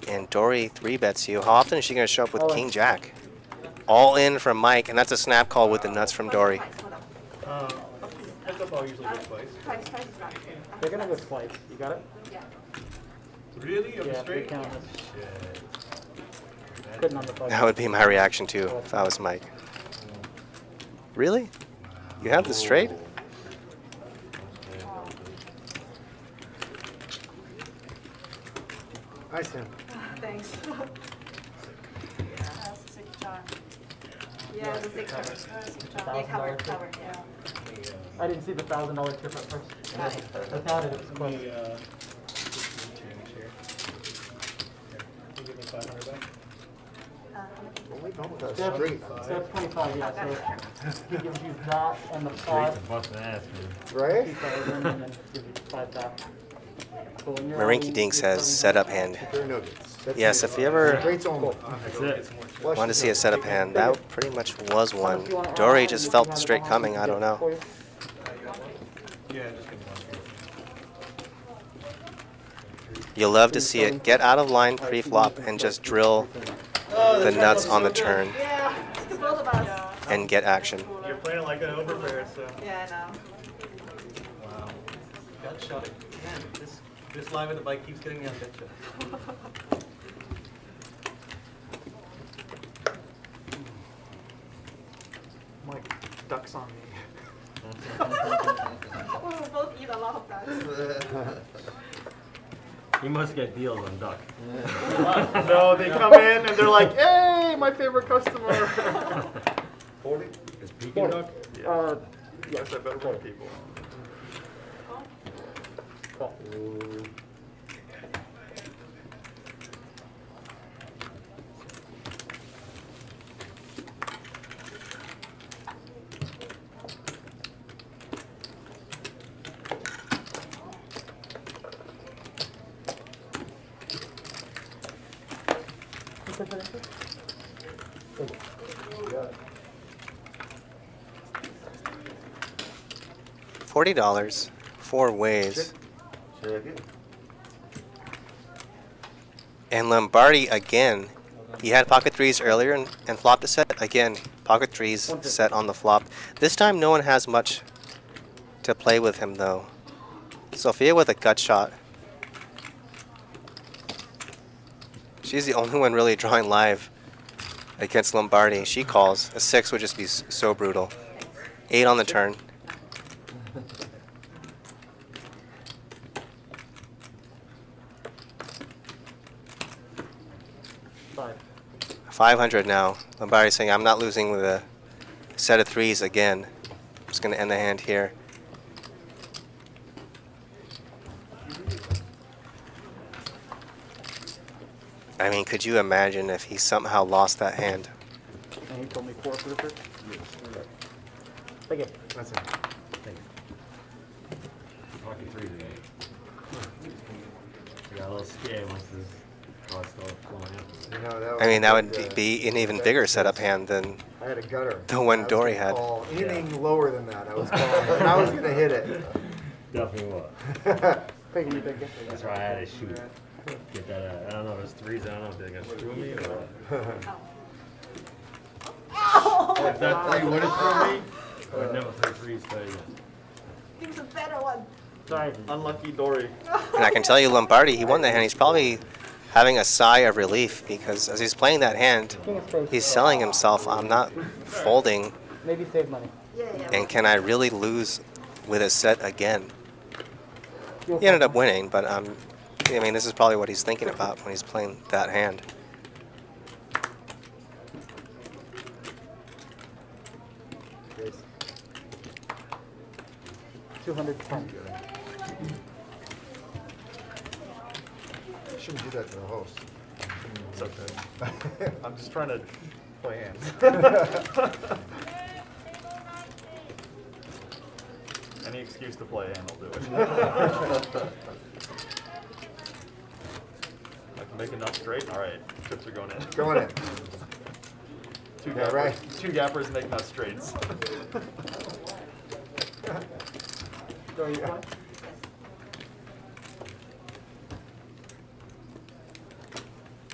and Dory 3-bets you. How often is she going to show up with All in. King Jack? All in from Mike, and that's a snap call with the nuts from Dory. Heads up, I'll usually go twice. Twice is not. They're gonna go twice. You got it? Yeah. Really? Of Yeah, straight? big count. Shit. Putting on the button. That would be my reaction too if I was Mike. Really? You have the straight? Nice hand. Thanks. That's a 6 charm. Yeah, it's a 6 charm. Yeah, covered, covered, yeah. I didn't see the $1,000 tip at first. I thought it was close. Change here. Can you give me 500 back? Well, we going with that That's, straight. that's 25, yeah, so he gives you that and the pot, Right? 2,000, and then gives you 5 back. So when you're Marinky on, Dink you're says setup hand. Very no goods. That's Yes, it. if you ever Straights only. wanted to see a setup hand, that pretty much was one. Dory just felt the straight coming, I don't know. Yeah, just give me one. You love to see it get out of line pre-flop and just drill the nuts on the turn Yeah, it's the both of us. and get action. You're playing like an overpair, so. Yeah, I know. Wow. Gut shot again. This live at the bike keeps getting me on gut shot. Mike ducks on me. We will both eat a lot of ducks. You must get deals on duck. No, they come in and they're like, "Hey, my favorite customer." 40? Is Peking duck? Yes, I better run people. $40, 4 ways. Check it. And Lombardi again. He had pocket threes earlier and flopped a set. Again, pocket threes set on the flop. This time no one has much to play with him though. Sofia with a gut shot. She's the only one really drawing live against Lombardi. She calls. A 6 would just be so brutal. 8 on the turn. $500 now. Lombardi saying, I'm not losing with a set of threes again. I'm just going to end the hand here. I mean, could you imagine if he somehow lost that hand? And he told me 4 for the first. Take it. That's it. Pocket three today. I got a little scared once this card started flowing in. You know, that I mean, that was, would be an even bigger setup hand than I had a gutter. the one I was Dory gonna had. call anything lower than that, I was calling, and I was gonna hit it. Definitely was. Taking you, take it. That's why I had to shoot. Get that out. I don't know if it's threes. I don't know if they're gonna screw me or what. If that three would have screwed me, I would never play threes play again. Think a better one. Sorry. Unlucky Dory. And I can tell you, Lombardi, he won the hand. He's probably having a sigh of relief because as he's playing that hand, he's selling himself. I'm not folding, Maybe save money. and can I really lose with a set again? He ended up winning, but I mean, this is probably what he's thinking about when he's playing that hand. Yes. 210. Shouldn't do that to the host. It's okay. I'm just trying to play hands. Any excuse to play a hand will do it. I can make enough straight. All right, chips are going in. Going in. Two Yeah, gappers. right. Two gappers make enough straights. There you go.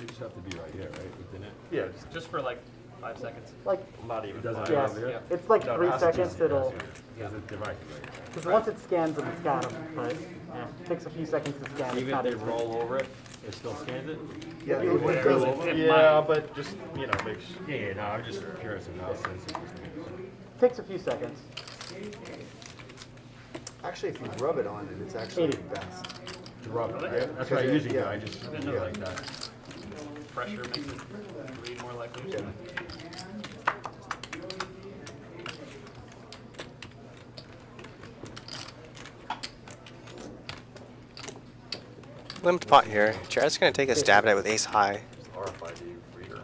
You just have to be right here, right? Within it. Yeah, just for like 5 seconds. Like, Not even. Doesn't 5. matter yes. over here? It's like No, it 3 has to be seconds. It'll. Because it's device right. Because once it scans them, it's got them. But yeah, it takes a few seconds to scan. It's Even not if they instant. roll over it, it still scans it? Yeah, You- when it it goes, goes- Yeah, but just make sure. Yeah, no, I'm just curious of how sensitive this thing Takes a few seconds. actually, if you rub it on it, it's actually 80. best. is. To rub it, Yeah, right? That's what I because usually do, yeah. I just do it like that. Pressure makes it read more likely. Yeah. Limped pot here. Jared's going to take a stab at it with ace high. RFID reader.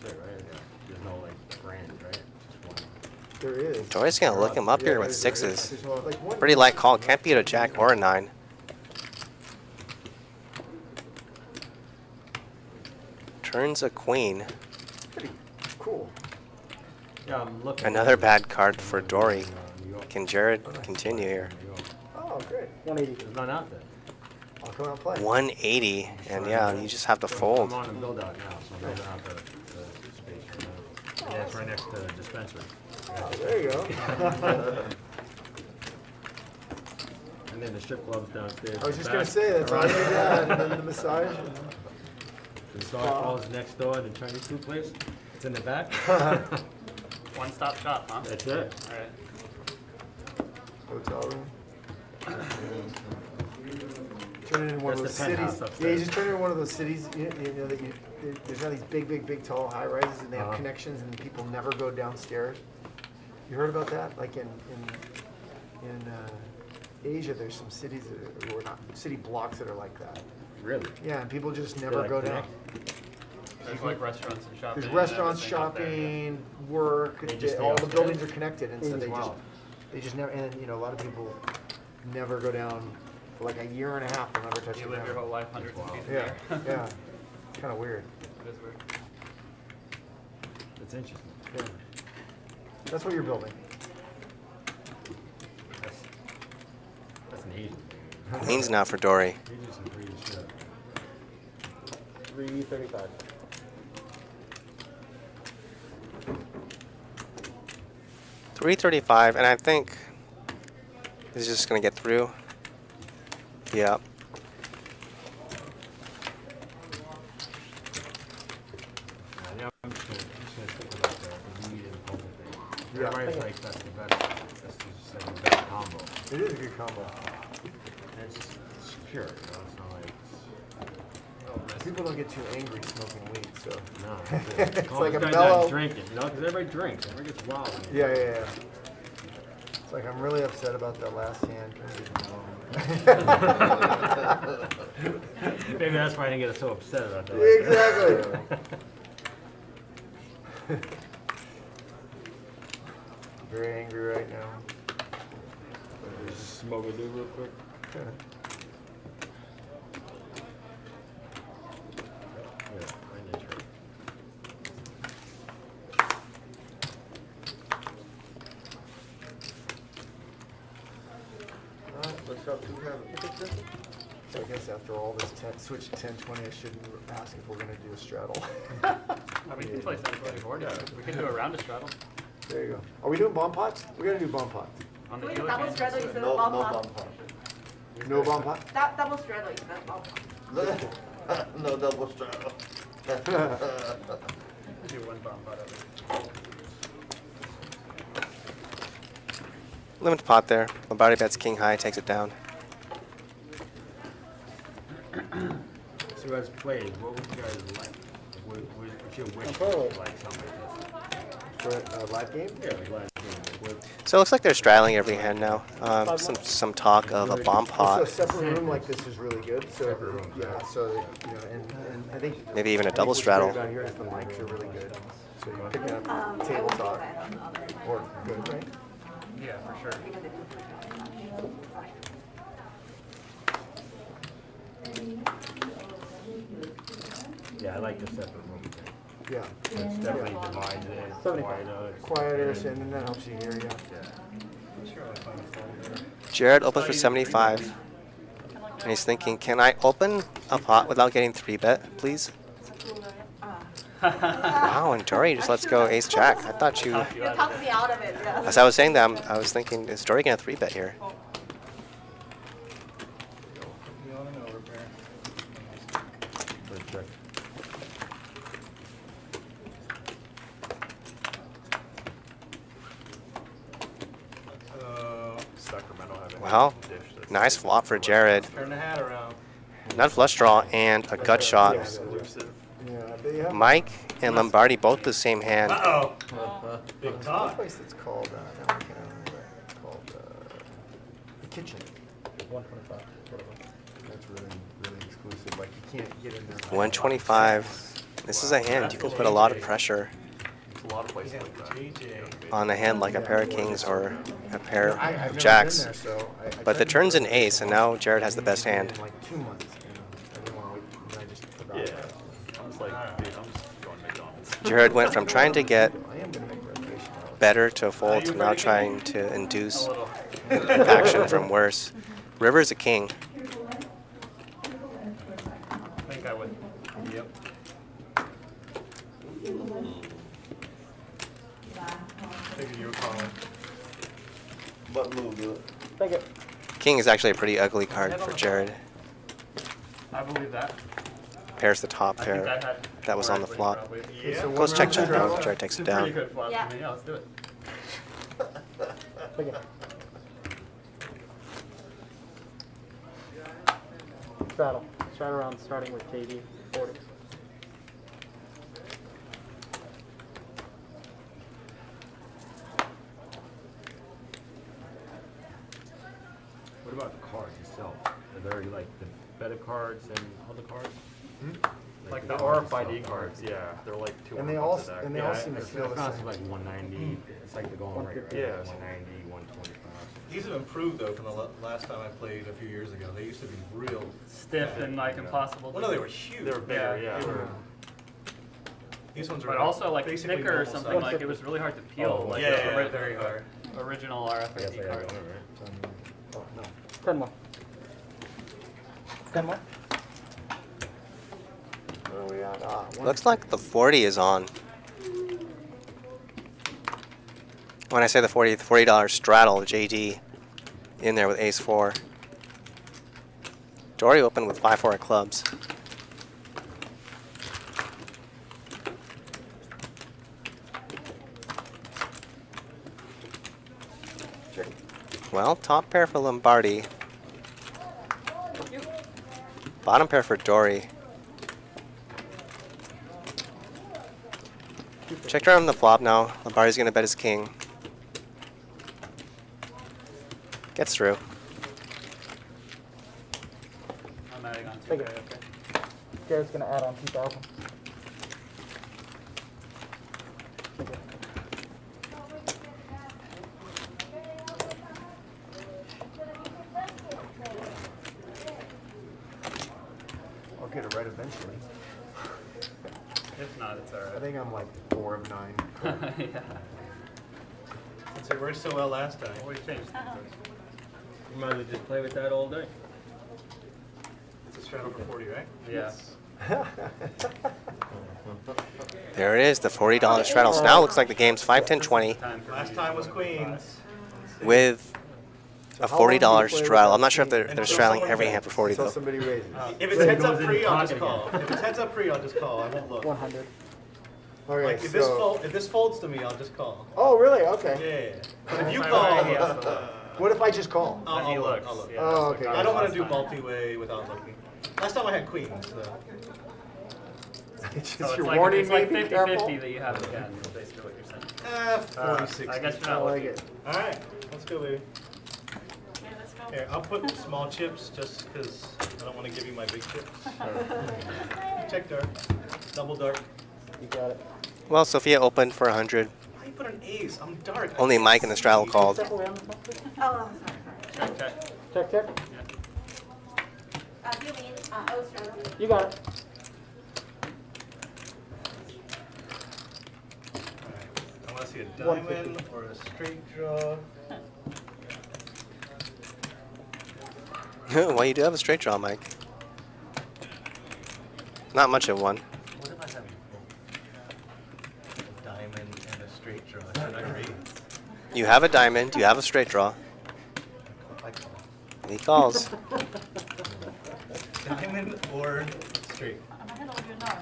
That's it, right? Yeah. There's no like brand, right? Just one. There is. Dory's going to look him up here with there's- sixes. there's like one- Pretty light call. Can't beat a jack or a 9. Turns a queen. Pretty cool. Yeah, I'm looking. Another bad card for Dory. New York. Can Jared continue here? Oh, great. 180. There's none out there. I'll come out and play. 180, and yeah, you just have to fold. I'm on the build out now, so I'm building out the space right now. Yeah, it's right next to the dispensary. Oh, there you go. And then the strip club's downstairs. I was just gonna say that's all you need, and then the massage. The softball's next door, the Chinese food place. It's in the back. One-stop shop, huh? That's it. All right. Hotel room. Turn it into one of those That's the penthouse cities. Yeah, you upstairs. just turn it into one of those cities. You know that there's all these big, tall high rises, and they have Uh-huh. connections, and people never go downstairs. You heard about that? Like in Asia, there's some cities that are not city blocks that are like that. Really? Yeah, and people just never like go down. connect? There's like restaurants and shopping. There's and restaurants, everything up there, yeah. shopping, work. They just stay all the upstairs? buildings are connected, and so Wow. they just never. And you know, a lot of people never go down for like a year and a half. They'll never touch You the live your ground. whole life hundreds of feet in the Yeah, air. yeah. Kind of weird. It is weird. That's interesting. Yeah. That's what you're building. That's an Asian thing. Queens now for Dory. Asians are pretty shit. 335. $335, and I think this is just gonna get through. Yep. Yeah, I'm just gonna stick with like the weed and the poker thing. Yeah. Everybody's like, that's the best. That's just like the best combo. It is a good combo. And it's just it's pure, you know. It's not like People don't get too angry smoking weed, so. no. It's like a guy's mellow. not drinking, you know, because everybody drinks. Everybody gets wild. Yeah. It's like I'm really upset about that last hand. Can we leave it alone? Maybe that's why I didn't get so upset about that. Exactly. Very angry right now. Just smoke a dude real quick. Yeah, I need your. Alright, let's go. Do we have a ticket system? So I guess after all this switch to 1020, I shouldn't ask if we're gonna do a straddle. We can play 724 now. We can do a round of straddle. There you go. Are we doing bomb pots? We gotta do bomb pots. On the Wait, dealer double game. straddle instead No, of bomb no pot. bomb pot. No bomb pot? Double straddle instead of bomb pot. No double straddle. We do one bomb pot every. Limit pot there. Lombardi bets king high, takes it down. So as played, what would you guys like? What's your wish probably- like something like For a live game? this? Yeah, like last game. What- So it looks like they're straddling every hand now. Some talk of a bomb So a pot, separate room like this is really good. So yeah, so you know, and I think maybe even a I think double what's straddle. great about here is the mics are really good. So you're picking up table talk or good, right? Yeah, for sure. Yeah, I like the separate room thing. Yeah. It's definitely divides it, 75. quieter. Quieter, and then that helps you hear, yeah. Jared opens for 75. And he's thinking, can I open a pot without getting 3-bet, please? Wow, and Dory just lets go ace jack. I thought you, You talked me out of it, yeah. as I was saying that, I was thinking, is Dory gonna 3-bet here? Let's check. Sacramento having Well, a dish that's nice flop for Jared. Turn the hat around. Nut flush draw and a gut shot. elusive. Yeah, but you have Mike and Lombardi both the same hand. Uh-oh. Big a talk. place that's called, now I can't remember, called the Kitchen. 125. That's really exclusive. Like you can't get in there. 125. This is a hand you can put a lot of pressure There's a lot of places like that. on a hand like a pair of kings or a pair I've of never jacks. been there, so I But the tried to turn's do an it. ace, and now Jared has the best hand. In like 2 months, and I didn't want to wait, and I just forgot. Yeah. about it. I was like, dude, I'm just going to McDonald's. Jared went from trying to get I am gonna make reservations. better to fold to now trying to induce A little. action from worse. River's a king. Figure you were calling. But Lou good. Take it. King is actually a pretty ugly card for Jared. I believe that. Pairs the top I think pair I had that was on the correctly, flop. probably. Okay, Yeah. so Goes one check, round check, straddle. down. Jared takes it It's a pretty down. good flop Yeah. to me. Yeah, let's do it. Take it. Straddle. Straddle around starting with JD 40. What about the cards itself? Are there like the better cards and other cards? Like the cards RFID itself. cards, yeah, they're like 200 And they bucks all a deck. and they Yeah, all seem to It's feel the like same. 190. It's like they're going right. Yeah. 190, 125. These have improved though from the last time I played a few years ago. They used to be real stiff and like impossible. Well, no, they were huge. They were bigger, Yeah, yeah. they were- These ones are But also like basically thicker or normal something. size. Like it was really hard to peel. Oh, like yeah, the yeah, ori- very hard. Original Yes, RFID I got cards. one, right? Oh, no. 10 more. 10 more. Where are we at? One. Looks like the 40 is on. When I say the $40 straddle, JD in there with ace 4. Dory opened with 5-4 of clubs. Well, top pair for Lombardi. Bottom pair for Dory. Checked her on the flop now. Lombardi's gonna bet his king. Gets through. I'm adding on 2K, Take it. okay. Jared's gonna add on 2,000. Take it. I'll get it right eventually. If not, it's I alright. think I'm like 4 of 9. Yeah. Since it worked so well last time. Always change things. You might as well just play with that all day. It's a straddle for 40, right? Yeah. There it is, the $40 straddle. So now it looks like the game's 5, 10, 20 Time for Last me. time was queens. with a how long do you $40 play straddle. without I'm not sure if seeing- they're Until straddling someone every bets. hand for 40 Until though. somebody raises. If it's So it heads up goes in pre, your I'll just pocket call. If it's heads up pre, I'll just call. I won't look. 100. Okay, Like if this folds to me, I'll just call. Oh, really? Okay. Yeah. But if you Right, call, right, yeah. What if I just call? I'll Then he look. looks. I'll look. Yeah, Oh, that's okay. what I don't want last to do time. multi-way without looking. Last time I had queens. So. It's So just it's you're like, warning it's me, like be 50-50 careful. that you have again, is basically what you're saying. 40, 60. I guess you're I not like looking. it. All right, let's go, baby. Okay, let's go. Here, I'll put small chips just because I don't want to give you my big chips. Check dark, double dark. You got it. Well, Sofia opened for 100. Why you put an ace? I'm dark. I Only can't Mike and the straddle see. called. Step away on the phone, please. Oh, sorry. Check, check. Check, check. You mean, oh, sorry. You got it. Alright, I want to see a diamond or a straight draw. Well, you do have a straight draw, Mike. Not much of one. What if I have a diamond and a straight draw? Should I raise? You have a diamond, you have a straight draw. I call. He calls. Diamond or straight? I'm ahead of you now.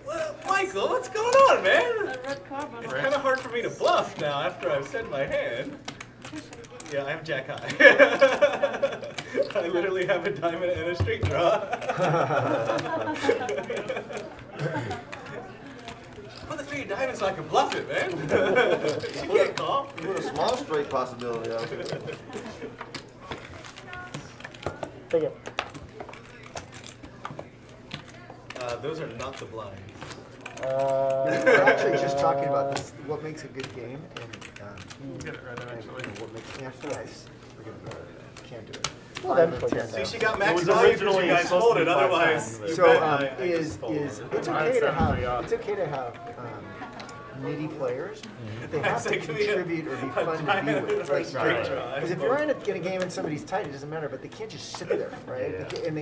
What? Michael, what's going on, man? A red card, but It's kind of hard for me to bluff now after I've said my hand. Yeah, I have jack high. I literally have a diamond and a straight draw. Put the 3 diamonds so I can bluff it, man. You can't call. You put a small straight possibility out there. Take it. Those are not the blinds. We're actually just talking about this, what makes a good game, and We'll get it right eventually. what makes nice. Can't do it. Well, Five then or put 10. See, she got It max was value because originally you guys supposed to be folded. 5 Otherwise, times. you So bet I just is fold. it's Mine's okay to sounding pretty have off. it's okay to have nitty players, they have to Give me a- contribute or be fun to be with. Right, right. Because if you're in a game and somebody's tight, it doesn't matter. But they can't just sit there, right? Yeah. And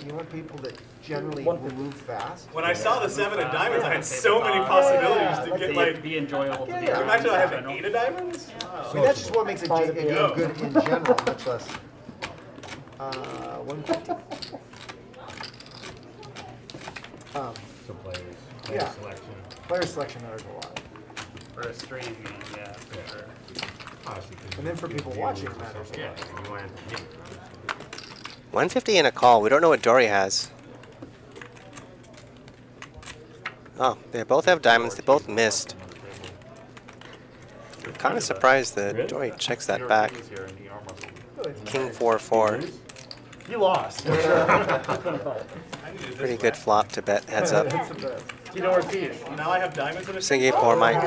you want people that generally will move fast. When I saw the 7 of diamonds, I had so many possibilities to get like. Be enjoyable to Yeah, be yeah. around Imagine I in have an general. 8 of diamonds. I mean, that's just what makes a game good in general, much less 150. So players, Yeah. selection. Player selection matters a lot. For a stream game, yeah, for sure. Obviously, 'cause And then for you people views watching, or it matters something, a lot. yeah, you want it to hit. 150 in a call. We don't know what Dory has. Oh, they both have diamonds. They both missed. I'm kind of surprised that Really? Dory checks that back. He's here and he almost. King 4-4. You lost. Pretty good flop to bet heads up. You know where he is. Now I have diamonds in a Singapore Mike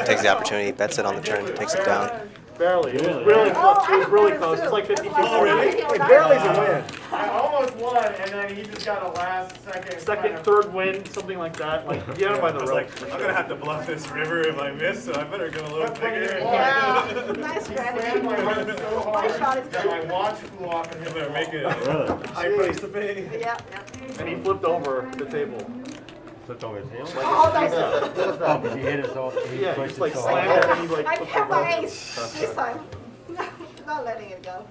takes the opportunity, bets it on the turn, takes it down. Barely. It was really close. It was really close. It's like 52. Oh, really? It barely's a win. I almost won, and then he just got a last second. Second, third win, something like that. Like, you had him by I the was rope. like, I'm gonna have to bluff this river if I miss, so I better go a little bigger. Yeah, nice Slammed strategy. my heart so My shot hard is that my watch flew off and I hit better the make wall. it a high price to pay. Yeah, And he flipped over the table. Flipped over his heel. Oh, nice. Oh, because he hit us all. He Yeah, he pushed just like us all. slammed it and he like I flipped kept over. my ace this time. Not letting it go.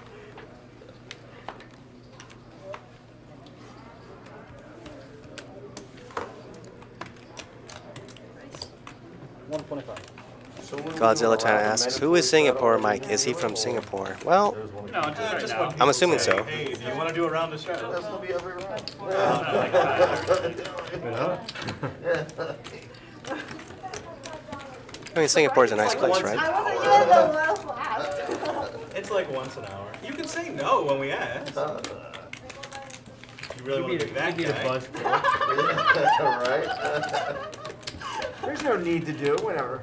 Godzilla Town asks, who is Singapore Mike? Is he from Singapore? Well, No, just right Just now. when I'm assuming people so. say, hey, do you want to do a round of straddle? That's gonna be every round. Good, huh? I mean, Singapore's a nice place, right? I wasn't even the one last. It's like once an hour. You can say no when we ask. You really want to be that guy? Right? There's no need to do it, whatever.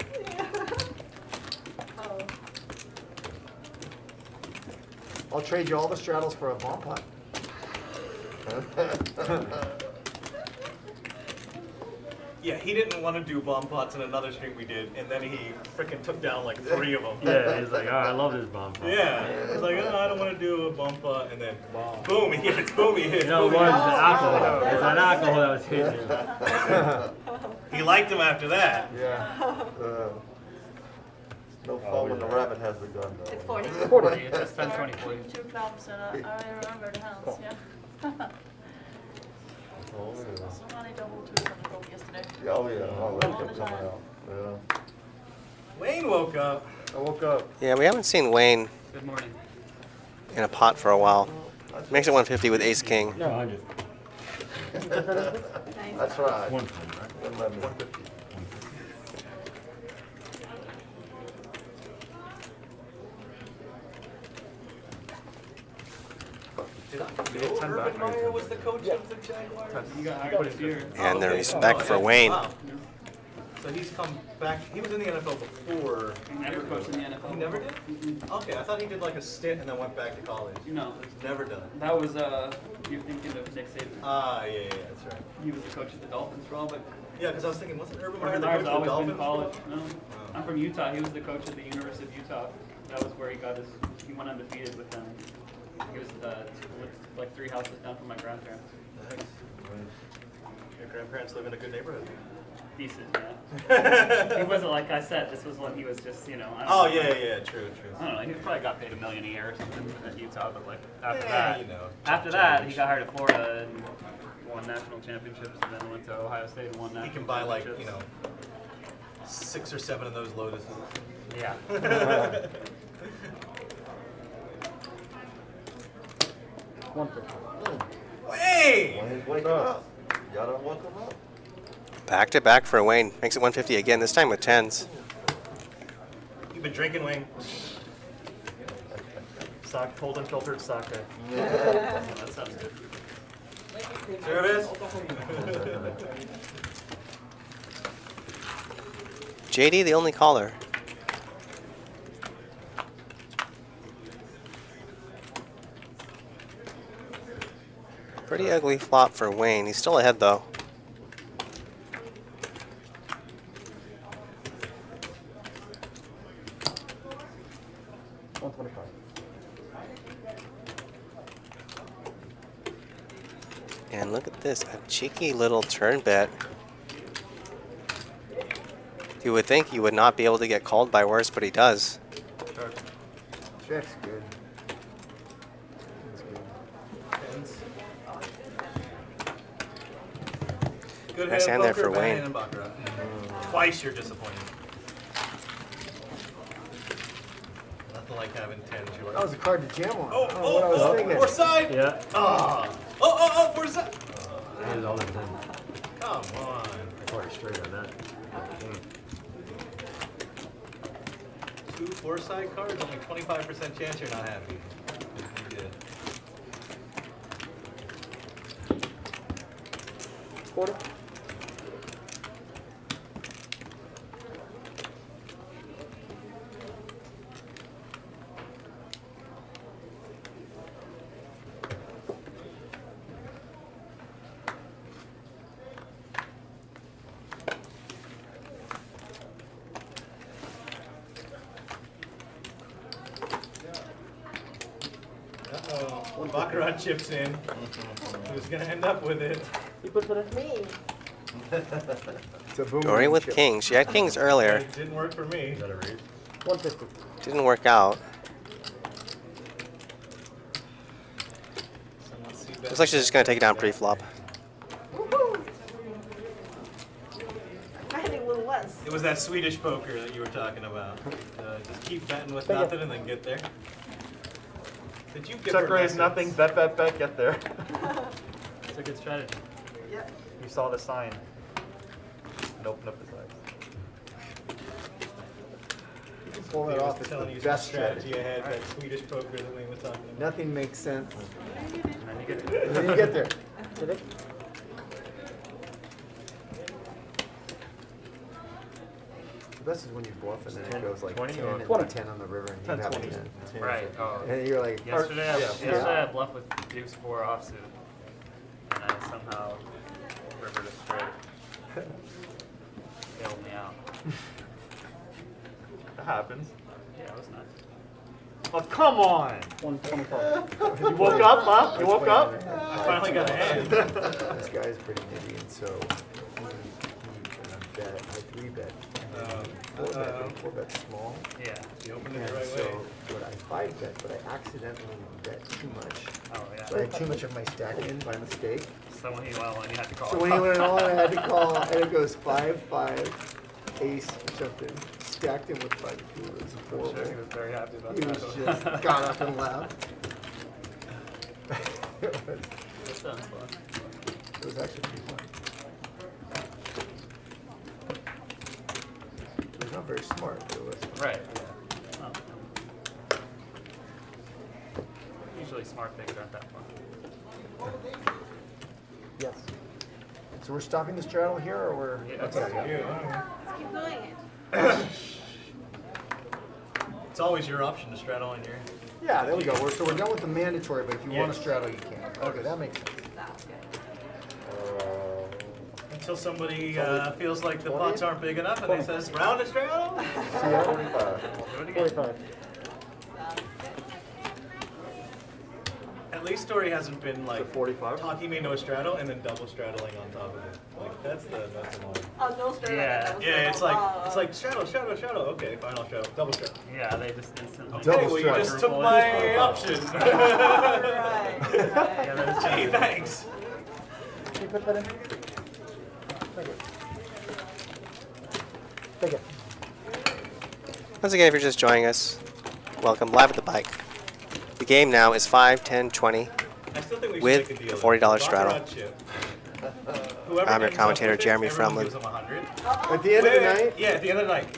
Oh. I'll trade you all the straddles for a bomb pot. Yeah, he didn't want to do bomb pots in another stream we did, and then he freaking took down like 3 of them. Yeah, he's like, oh, I love this bomb. Yeah, he's like, oh, I don't want to do a bomb pot, and then boom, he hits, boom, he hits. You know, it boom, was he the hits. alcohol. It's that alcohol that was hitting him. He liked him after that. Yeah. No fun when the rabbit has the gun, though. It's 40. 40. It's just 10, 20, 40. Two clubs and I remember the hands, yeah. Somebody double twos on the rope yesterday. Oh, yeah. Oh, that kept coming out. Yeah. Wayne woke up. I woke up. Yeah, we haven't seen Wayne Good morning. in a pot for a while. Makes it 150 with ace king. No, 100. That's right. 120, right? 150. Urban Meyer was the coach of the Jaguars. You got hired this year. And the respect for Wayne. Wow. So he's come back. He was in the NFL before. He never coached in the NFL. He never did? Okay, I thought he did like a stint and then went back to college. No, Never done it. that was, you're thinking of Nick Saban. Ah, yeah, that's right. He was the coach of the Dolphins for all, but Yeah, because I was thinking, wasn't Urban Meyer Urban the Meyer's coach of the always been Dolphins? college. No, I'm from Utah. He was the coach of the University of Utah. That was where he got his, he went undefeated with them. He was, like 3 houses down from my grandparents. Nice. Your grandparents live in a good neighborhood. Decent, yeah. He wasn't like I said, this was when he was just, you know. I don't Oh, know, yeah, like- yeah, true, true. I don't know, he probably got paid $1 million a year or something at Utah, but like after Yeah, that, you know, after that, he got hired at Florida and won national championships, and then went to Ohio State and won national He can buy like, championships. 6 or 7 of those Lotuses. Yeah. Wayne! Wayne's waking up. Y'all done woke him up. Back to back for Wayne. Makes it 150 again, this time with 10s. You've been drinking, Wayne? Cold and filtered sake. Yeah. That sounds good. Service? JD, the only caller. Pretty ugly flop for Wayne. He's still ahead though. And look at this, a cheeky little turn bet. You would think he would not be able to get called by worse, but he does. Check's good. That's good. Tens. Good Nice hand there poker, for bad Wayne. hand in baccarat. Twice you're disappointed. Nothing like having 10 short. That was a card to jam on. Oh, I don't know what I was thinking. four side. Yeah. Oh, four side. That is all in 10. Come on. I caught it straight on that. Two four-side cards, only 25% chance you're not happy. You did. Quarter. Uh-oh. When baccarat chips in, who's gonna end up with it? You put it in? Me. It's a boom. Dory with kings. She had kings earlier. It didn't work for me. Is that a raise? 150. Didn't work out. So let's see Looks like she's just going to take it down pre-flop. Woohoo! I had it win once. It was that Swedish poker that you were talking about. Just keep betting with nothing and then get there. Did you give Check her raise lessons? nothing, bet, get there. It's a good strategy. Yep. You saw the sign. And open up his eyes. You can pull that He was off. It's telling the you some best strategy strategy. ahead, that Swedish poker that Wayne was talking about. Nothing makes sense. And then you get And then you get there. Did it? The best is when you bluff and then it goes like 20 10 or and 20. 10 on the river and you 10, have a 20. 10. right. Oh. And you're like, Yesterday, yeah. I bluffed with Deuce 4 offsuit, and I somehow rivered a straight. Bailed me out. That happens. Yeah, it was nice. Oh, come on! 125. You woke up, huh? You woke up? I finally got a hand. This guy's pretty nitty, and so he bet, I 3-bet. Four bet small. Yeah. You opened it And the right so, way. but I 5-bet, but I accidentally bet too much. Oh, yeah. So I had too much of my stack in by mistake. So when he went on, you had to call. So when he went on, I had to call, and it goes 5-5, ace or something. Stacked him with 5-2. It was I'm horrible. sure he was very happy about He that. was just got up and left. That sounds fun. It was actually pretty fun. It was not very smart, but it was fun. Right. Yeah. Oh. Usually smart things aren't that fun. Yes. So we're stopping the straddle here, or we're? Yeah, Okay, Up to you. Let's keep doing it. It's always your option to straddle on your. Yeah, there we go. So we're done with the mandatory, but if you want Yes. to straddle, you can. Okay, that makes sense. Sounds good. Until somebody Somebody- feels like the 20? pots aren't big enough and they says, round to straddle? See ya. 45. Do it again. 45. Sounds good. At least Story hasn't been like 45? talking me into a straddle and then double straddling on top of it. Like that's the one. Oh, no straight. Yeah. Yeah, it's like straddle. Okay, fine, I'll straddle. Double straddle. Yeah, they just instantly. Double Hey, well, you straddle. just took my option. Right. Yeah, that is Gee, true. thanks. Can you put that in? Take it. Take it. Once again, if you're just joining us, welcome live at the bike. The game now is 5, 10, 20. I still think we should With make a deal. the $40 straddle. Baccarat chip. Whoever I'm your ends up commentator, with it, Jeremy everyone Fremlin. gives them 100. At the end of the night, Yeah, at the end of the night.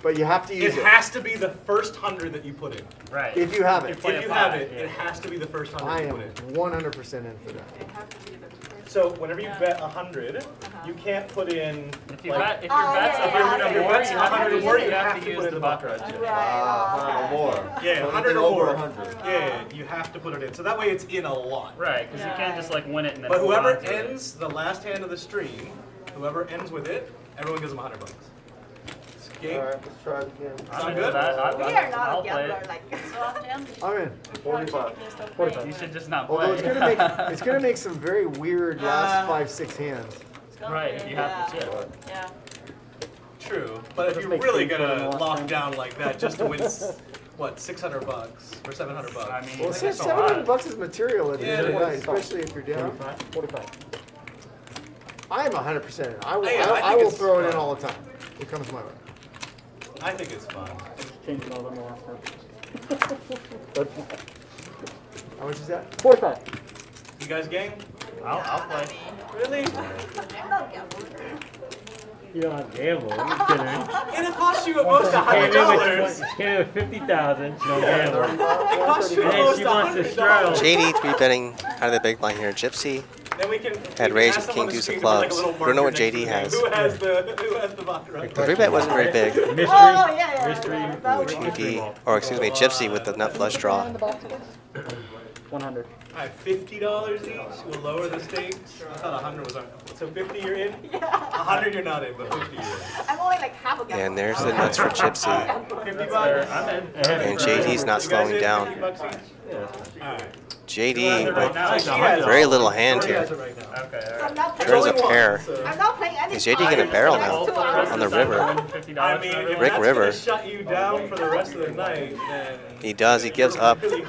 But you have to use it it. has to be the first 100 that you put in. Right. If you have it. If you have it, it has to be the first 100 I you am put in. 100% in for that. It has to be the first. So whenever you bet 100, you can't put in. If you like, bet, if Oh, your bet's yeah, if your yeah, if your yeah, bet's yeah, 100 or yeah, more, yeah, you yeah. have to put in the baccarat chip. Right. 100 or more. Yeah, So 100 anything or more. over 100. Yeah, you have to put it in. So that way it's in a lot. Right, because you can't just like win it and then. But hold whoever on to it. ends the last hand of the stream, whoever ends with it, everyone gives them $100. game? Alright, let's try it again. Sound good? We are not I'll a play gambler it. like. So at the end, I'm in. 45. You should just not play. Although it's gonna make some very weird last 5-6 hands. Right, you have to chip. Yeah. True, but if Just you're make really things for the gonna last lock time. down like that just to win, what, $600 or $700? I mean, Well, that's a $700 lot. is material at the Yeah, end of it the night, is. especially if you're down. 45. I am 100% in. I will, Yeah, I I think will it's throw it in fun. all the time. It comes my way. I think it's fun. Changed it all in the last time. How much is that? 45. You guys game? I'll play. Really? I'm not gambling. You don't gamble. Are you kidding? And it costs you at most Came in $100. with 50,000. She don't gamble. It costs you And at then most she wants to straddle. JD 3-betting out of the big blind here. Gypsy Then we can had raised with king deuce of clubs. Don't know what JD has. Who has the baccarat? The 3-bet wasn't very big. Mystery. Oh, yeah. Mystery. That would be JD, or excuse me, Gypsy with the nut flush draw. 100. Alright, $50 each. We'll lower the stakes. I thought 100 was on. So 50 you're in. 100 you're not in, but 50 you're in. I'm only like half a gambler. And there's the nuts for Gypsy. $50. I'm in. And JD's not You guys slowing in? down. $50 each? Alright. JD Right with now, it's very little hand He has here. it right now. Okay, So I'm alright. not Turns a playing. pair. I'm not playing any. Is JD gonna barrel now? That's 2 hours. On the river. I mean, if Rick that's River. gonna shut you down for the rest of the night, then He does, he gives up you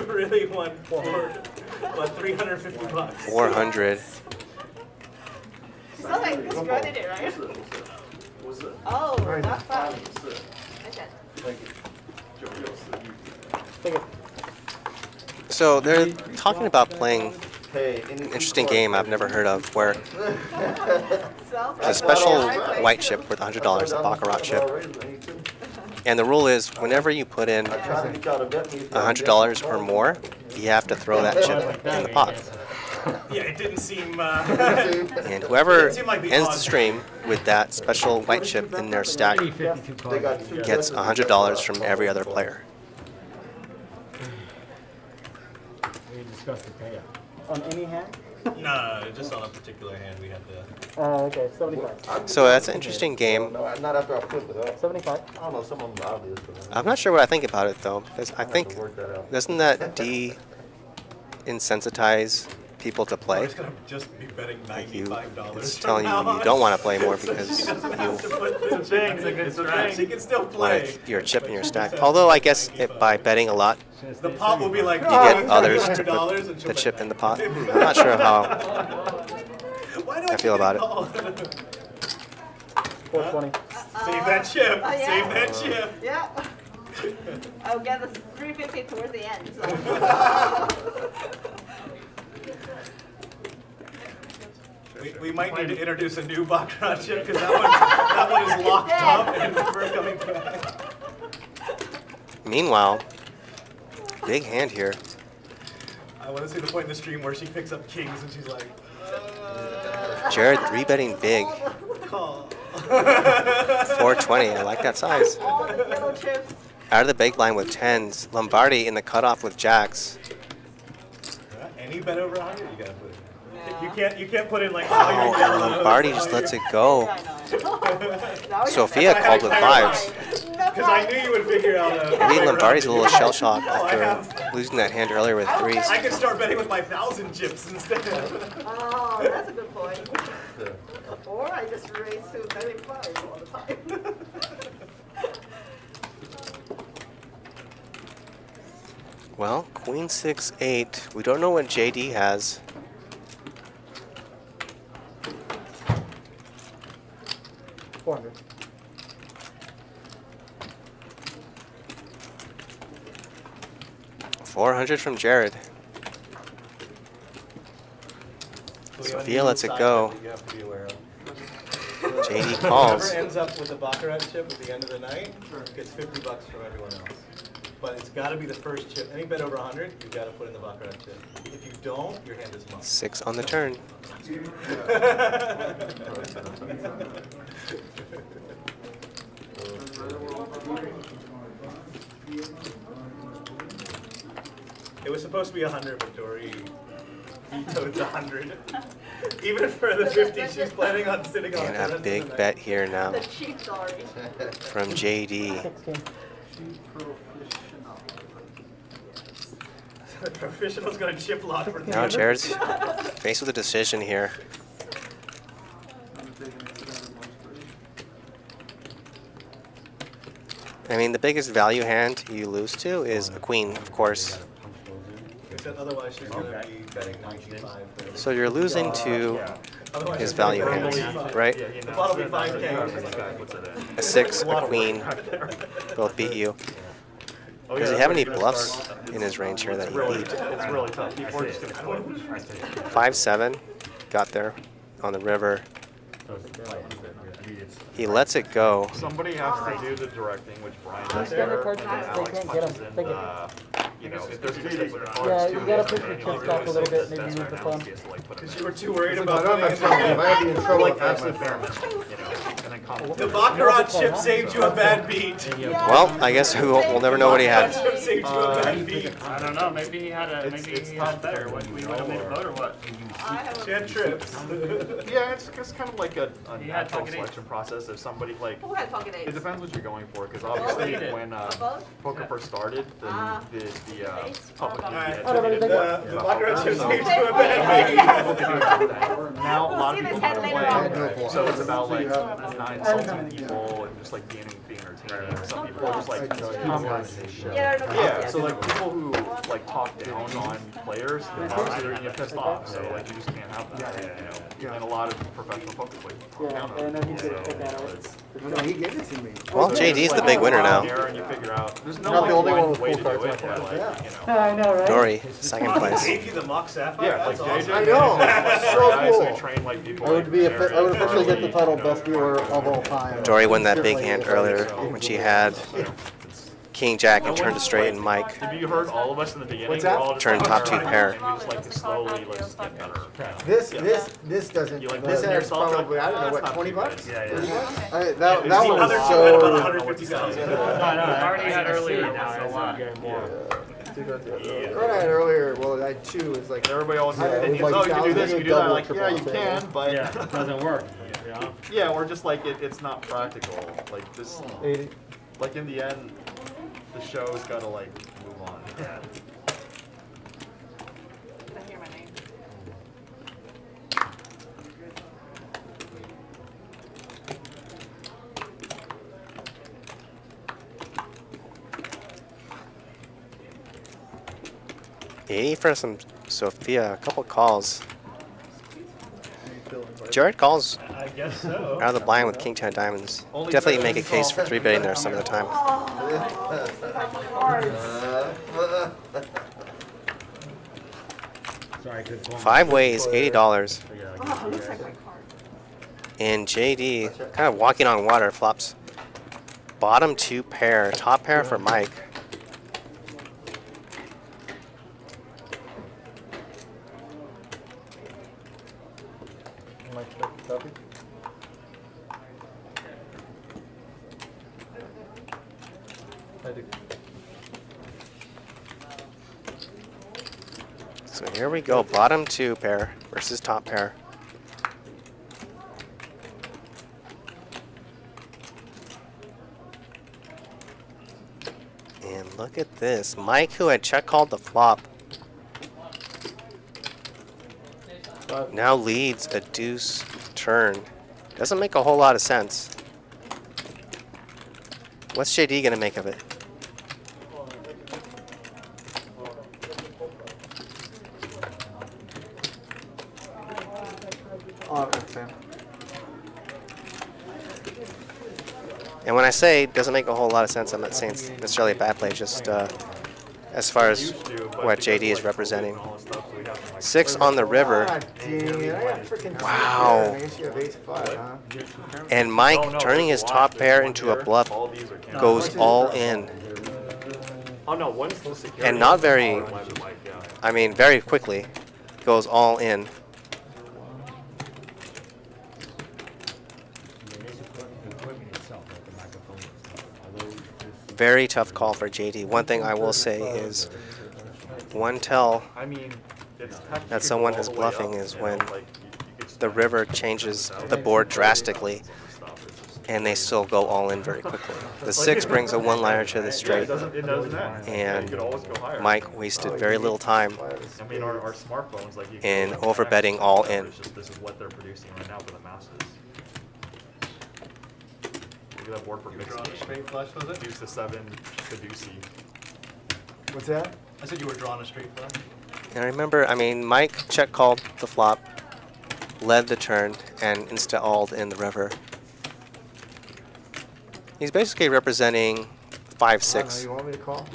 really want what, $350? 400. It's not like this strategy, right? Oh, that's fun. Okay. Take it. So they're talking about playing Hey, an interesting game I've never heard of where So, there's a special white chip worth $100, the Baccarat chip. And the rule is whenever you put in $100 or more, you have to throw that chip in the pot. Yeah, it didn't seem. And whoever Didn't seem like the ends the odds. stream with that special white chip in their stack They got two gets $100 from every other player. We discussed the payout. On any hand? No, just on a particular hand we had to. Okay, 75. So that's an interesting game. No, not after I flip it up. 75. I don't know, some of them are obvious. But I'm not sure what I think about it though, because I think to work that out. doesn't that de-insensitize people to I'm play? just gonna just be betting Like you, $95. it's telling you you don't want to play more because She doesn't you have to put the It's a thing, it's a good string. She can still play. wanted your chip in your stack. Although I guess by betting a lot, The pot will be like you get others to $300 put and she'll the bet chip in the pot. 90. I'm not sure how Why do I feel about it. 420. Save that chip. Oh, yeah. Save that chip. Yeah. I'll get the 350 towards the end. So. We might need to introduce a new baccarat chip because that one is locked up and we're coming back. Meanwhile, big hand here. I want to see the point in the stream where she picks up kings and she's like, Jared 3-betting big. oh. 420. I like that size. All the yellow chips. Out of the big line with 10s. Lombardi in the cutoff with jacks. Any bet over 100, you gotta put it. Yeah. You can't put in like Oh, and Lombardi just lets it go. Sophia called with 5s. Because I knew you would figure out. Maybe Lombardi's a little shell shocked after losing that hand earlier with 3s. I could start betting with my 1,000 chips instead. Oh, that's a good point. Or I just raise to 35 all the time. Well, Queen 6-8. We don't know what JD has. $400. $400 from Jared. Sophia lets it go. You have to be aware of. JD calls. Whoever ends up with the baccarat chip at the end of the night gets $50 from everyone else. But it's got to be the first chip. Any bet over 100, you've got to put in the baccarat chip. If you don't, your hand is muffed. 6 on the turn. It was supposed to be 100, but Dory He totes 100. Even for the 50, she's planning on sitting on And a big bet here now The cheap story. from JD. 16. The professional's gonna chip lot for Now Jared's faced with a decision here. I mean, the biggest value hand you lose to is a queen, of course. Except otherwise she's gonna be betting 95. So you're losing to Otherwise his she's value gonna hands, be- right? The pot will be 5K. A 6, a queen, both beat you. Does he have any bluffs in his range here that he beat? It's really tough. People are just gonna quit. 5-7, got there on the river. He lets it go. Somebody has to do the directing, which Brian does Standard there, cards, and then they Alex can't get punches them. in They get you know, if there's two sticks with the cards, Yeah, two you gotta is push the your manual, chips back a the little bit, six maybe is move the best, thumb. and Alex gets to, like, put 'em Because in. you were too worried Like, about I don't putting have it in trouble. If I had to be in trouble, Like I'd have absolute my bare phone. minimum, you know, and then comment. The Baccarat chip saved you a bad beat. Well, I guess we'll never know what he had. Chip saved you a bad beat. I don't know. Maybe he had a. It's- Maybe it's he tough had better. there What, when we you would have know made a vote or what? I have She had trips. Yeah, it's just kind of like a He had natural pocket eight. selection process. If somebody like, Who had pocket it eights? depends what you're going for, because Both obviously did. when Both? poker first started, the Ace? public Alright. media Oh, no, did they it. The Baccarat chip So- saved you a bad beat. Now a We'll lot see of this people head don't later play, on. so it's about like So you not insulting people and just like being entertaining. Some people are just like commenting. Yeah, no Yeah, problem. so like people who like talk down on players, obviously they're gonna get pissed off. So like you just can't have that, you know. And a lot of professional poker players talk Yeah, down on and then he it. did So it down. it's No, he gave it to me. Well, so JD's it's the like big winner trial and now. error, and you figure out there's no Not like the only one one with way full to do cards, it, my but friend. like you know. I know, right? Dory, second place. Gave you the mock sapphire? Yeah, like That's JJ. awesome. I know. Like, So guys who cool. train like people. I would like be Jared, I would officially get the Charlie, title you know, best viewer of all time. Dory won that big Certainly hand is. earlier when she had King Jack and turned to straight and Mike. If you heard all of us in the beginning, What's we're that? all just Turn like, top two "Alright," pair. and we just like to slowly like just get better. This doesn't, You like this listen to has yourself, probably, like, I don't know, "Oh, what, that's not 20 too bucks? bad." $30 bucks? That The was other two bet about so. 150,000. No, I already had earlier. Now it's a lot. The one I had earlier, well, I had two, it's like, Everybody always has Yeah, opinions. like, Oh, you can do this, you can do that. double, Like, yeah, you triple, can, but Yeah, it doesn't work. Yeah. yeah, we're just like it's not practical. Like this, 80. like in the end, the show's gotta like move on. Yeah. Did I hear my name? $80 for some Sofia, a couple calls. Jared calls I guess so. out of the blind with King 10 of diamonds. Definitely make a case for 3-betting there some of the time. Sorry, I couldn't pull 5 ways, $80. Oh, looks like my card. And JD, kind of walking on water, flops bottom 2 pair, top pair for Mike. Mike, check copy. I do. So here we go, bottom 2 pair versus top pair. And look at this, Mike, who had check called the flop, now leads a deuce turn. Doesn't make a whole lot of sense. What's JD gonna make of it? Oh, that's Sam. And when I say doesn't make a whole lot of sense, I'm not saying it's necessarily a bad play, just as far as what JD is representing. 6 on the river. God dang it, I got freaking. Wow. I guess you have ace five, huh? And Mike, turning his top pair into a bluff, goes all in. Oh no, once the security. And not very, yeah. I mean, very quickly, goes all in. Very tough call for JD. One thing I will say is one tell I mean, that someone is bluffing is when the river changes the board drastically and they still go all in very quickly. The 6 brings a one-liner to the straight, and Mike wasted very little time I mean, our smartphones, like, you can in go like overbetting all in. It's just this is what they're producing right now for the masses. Look at that board for mixing. Drawing a straight flush, was it? Use the 7 Caducey. What's that? I said you were drawing a straight flush. And remember, I mean, Mike check called the flop, led the turn, and insta-alled in the river. He's basically representing 5-6. You want me to call?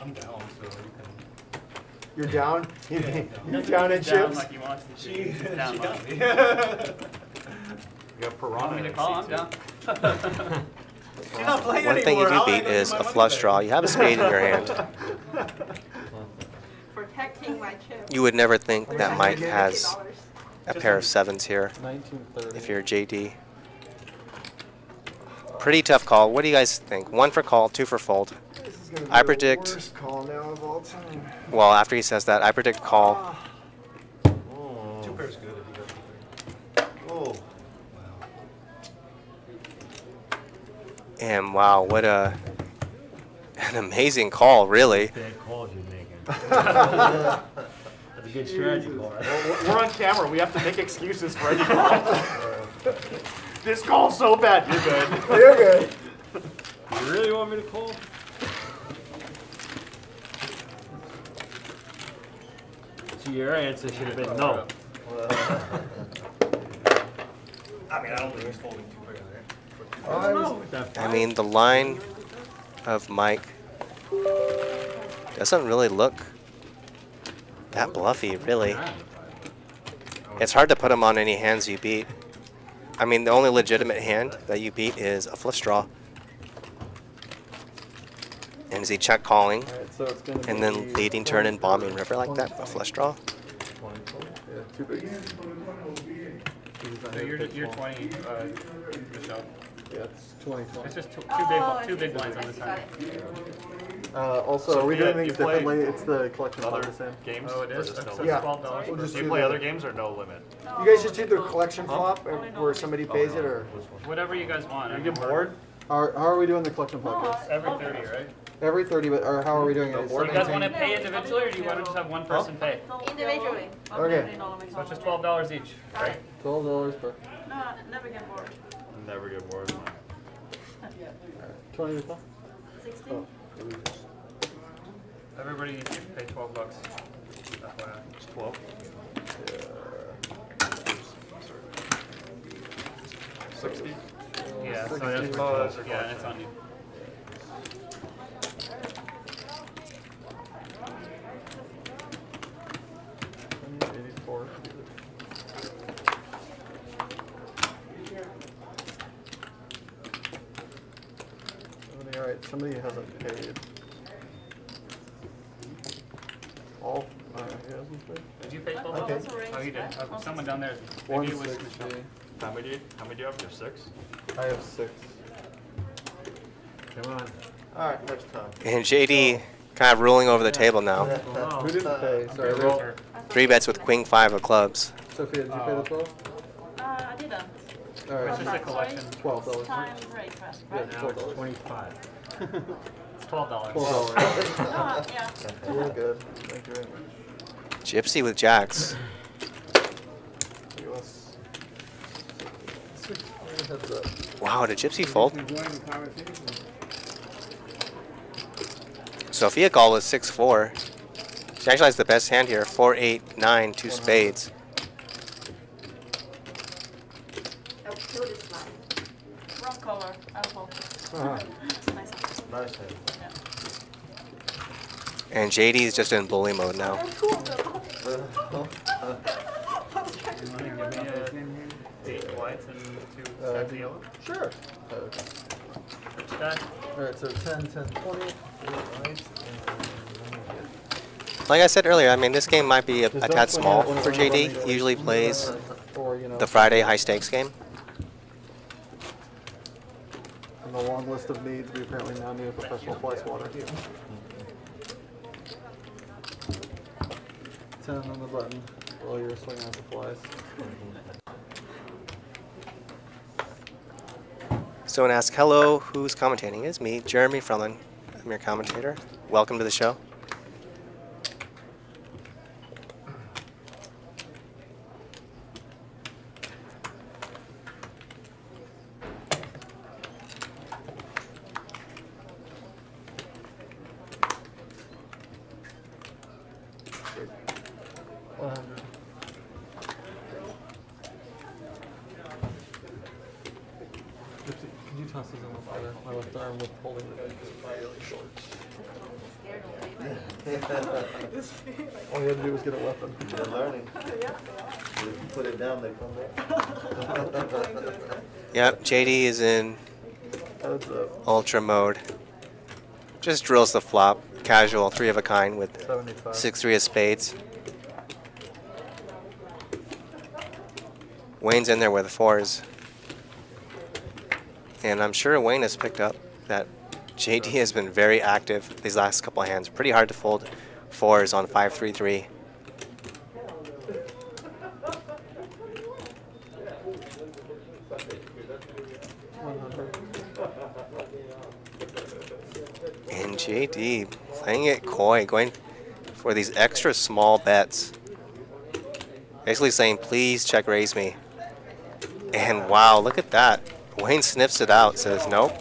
I'm down, so you can. You're down? You're He's down in down chips? like he wants to. She He's down got like. me. You got Want Piranha me to in call? I'm C2. down. You're not playing One thing you anymore. do beat is a flush draw. You have a spade in your hand. Protecting my chip. You would never think that Mike has a pair of 7s here 1930. if you're JD. Pretty tough call. What do you guys think? 1 for call, 2 for fold. This is gonna be I the predict, worst call now of all time. well, after he says that, I predict call. 2 pairs good if you got 2 pairs. Oh, And wow, what an amazing call, really. Bad calls you're making. That's a good strategy, call, right? We're on camera. We have to make excuses for any call. This call's so bad. You're good. You're good. You really want me to call? So your answer should have been no. I mean, I don't think he's folding 2 pairs there. I mean, the line of Mike doesn't really look that bluffy, really. It's hard to put him on any hands you beat. I mean, the only legitimate hand that you beat is a flush draw. And is he check calling Alright, so it's gonna and be then leading turn and bombing river like that, a 20. flush draw? 20. Yeah, 2 bigs. So you're 20, Michelle. Yeah, it's 20. It's just two Oh, big blinds on this side. Also, are we Sophia, doing you things play differently? It's the collection Other flop the same. games? Oh, it Or is? just no So limit? Yeah. $12. We'll just Do do you play the- other games or no limit? You guys just do the collection flop where somebody pays it, or? Whatever you guys want. You get bored? How are we doing the collection flop? guys? Every 30, right? Every 30, but or how are we doing it? Is Do you guys want to 17? pay individually, or do you want to just have one person pay? Individually. Okay. So it's just $12 each, right? $12 per. No, never get bored. Never get bored. 20 to call? 16? Everybody needs to pay $12. FYI. It's 12. 60? Yeah, so 60. that's Oh, that's your yeah, and collection. it's on you. Alright, somebody hasn't paid. All, he hasn't paid. Did you pay $12? Okay. Oh, you did. Oh, someone down there. Maybe it was 160. Michelle. How many do you have? You have 6? I have 6. Come on. all right, next time. And JD kind of ruling over the table now. Who didn't pay? Sorry, Okay, roll. roll. 3 bets with queen 5 of clubs. Sophia, did you pay the 12? I didn't. It's Alright, just a collection. $12. Time request, Yeah, right? Now it's $12. 25. It's $12. $12. Yeah. You're good. Thank you very much. Gypsy with jacks. US. Heads up. Wow, did Gypsy fold? Sophia call was 6-4. She actually has the best hand here. 4-8-9, 2 spades. Wrong color. Apple. Nice. Nice hand. And JD is just in bully mode now. Give me 8 whites and 2 stacks of yellow. Sure. Which stack? Alright, so 10, 10, 20. Alright. Like I said earlier, I mean, this game might be a Just tad don't small swing it for when it's JD. running. He usually plays Or, you know, the Friday high stakes game. on the long list of needs, we apparently now need a professional fly swatter. 10 on the button while you're swinging at the flies. Someone asked, hello, who's commentating? It's me, Jeremy Frelin. I'm your commentator. Welcome to the show. Could you toss these on the fire? My left arm with holding the shorts. All you had to do was get a weapon. They're learning. If you put it down, they come back. Yep, JD is in Heads up. ultra mode. Just drills the flop, casual, 3 of a kind with 75. 6-3 of spades. Wayne's in there with 4s. And I'm sure Wayne has picked up that JD has been very active these last couple of hands. Pretty hard to fold 4s on 5-3-3. And JD playing it coy, going for these extra small bets. Basically saying, please check raise me. And wow, look at that. Wayne sniffs it out, says nope.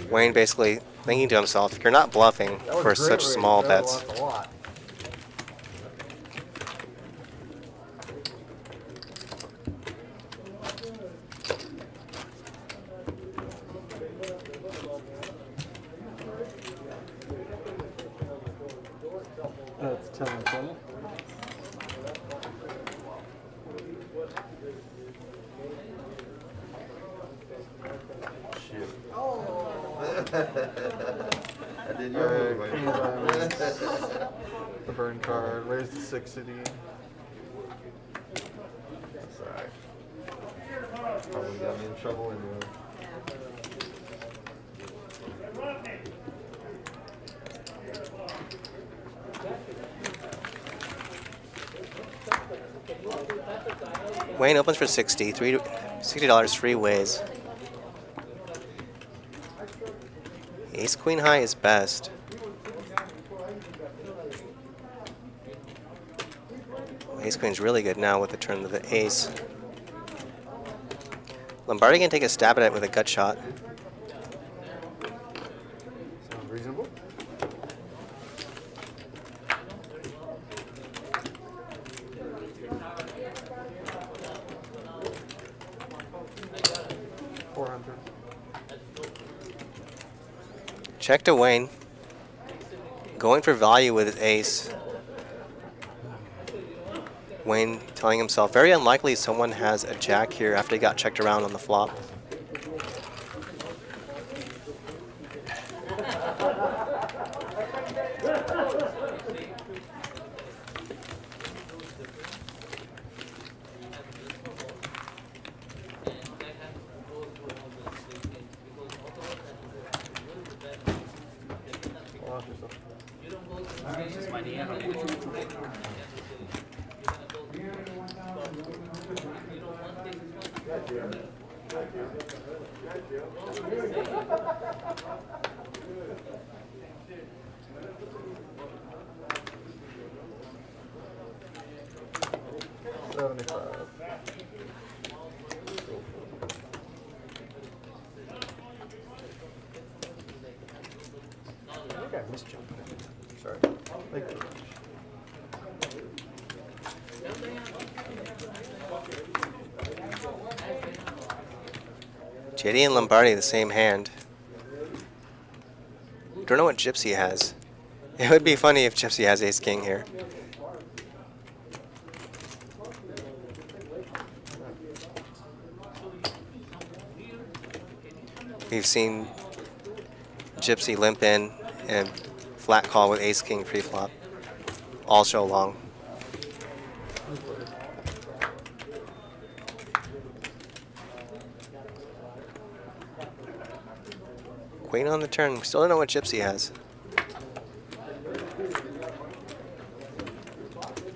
Wayne basically thinking to himself, you're not bluffing for such small bets. That's 10 and 20. I did your move, King of diamonds. The burn card. Raise to 60. That's alright. Probably got me in trouble anyway. Wayne opens for $60 free ways. Ace Queen High is best. Ace Queen's really good now with the turn of the ace. Lombardi can take a stab at it with a gut shot. Sounds reasonable. Check to Wayne. Going for value with his ace. Wayne telling himself, very unlikely someone has a jack here after he got checked around on the flop. Just my knee. I think I missed you. Sorry. Thank you. JD and Lombardi the same hand. Don't know what Gypsy has. It would be funny if Gypsy has ace king here. We've seen Gypsy limp in and flat call with ace king pre-flop all show long. queen on the turn. We still don't know what Gypsy has.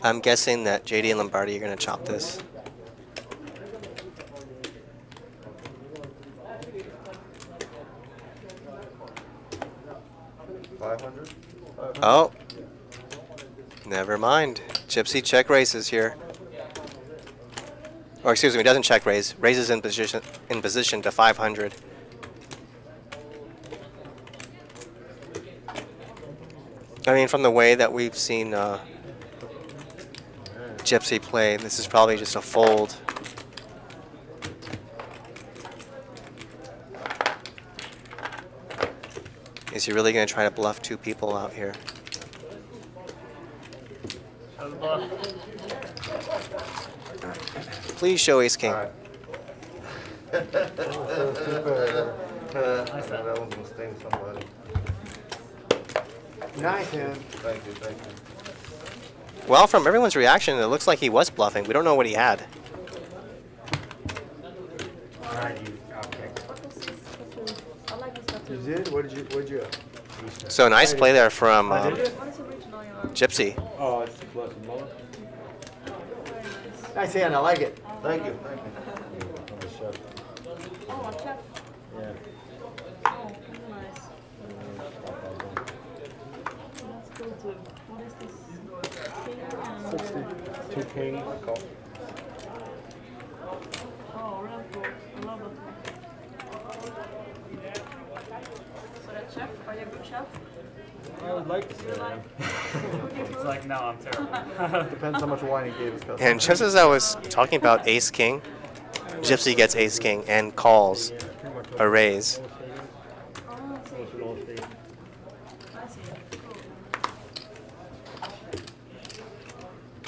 I'm guessing that JD and Lombardi are going to chop this. $500. Oh, never mind. Gypsy check raises here. Or excuse me, doesn't check raise. Raises in position to 500. I mean, from the way that we've seen Gypsy play, this is probably just a fold. Is he really going to try to bluff two people out here? Please show ace king. That one's gonna sting somebody. Nice hand. Thank you, thank you. Well, from everyone's reaction, it looks like he was bluffing. We don't know what he had. You did? What'd you have? So nice play there from Gypsy. Oh, it's close and lower. Nice hand, I like it. Thank you, thank you. Oh, a chef. Yeah. Oh, nice. Let's go to, what is this? King and... 2 king. Oh, real cool. I love it. So that chef, are you a good chef? I would like to say that. It's like, no, I'm terrible. Depends how much wine he gave his customer. And just as I was talking about ace king, Gypsy gets ace king and calls a raise. Oh, I see.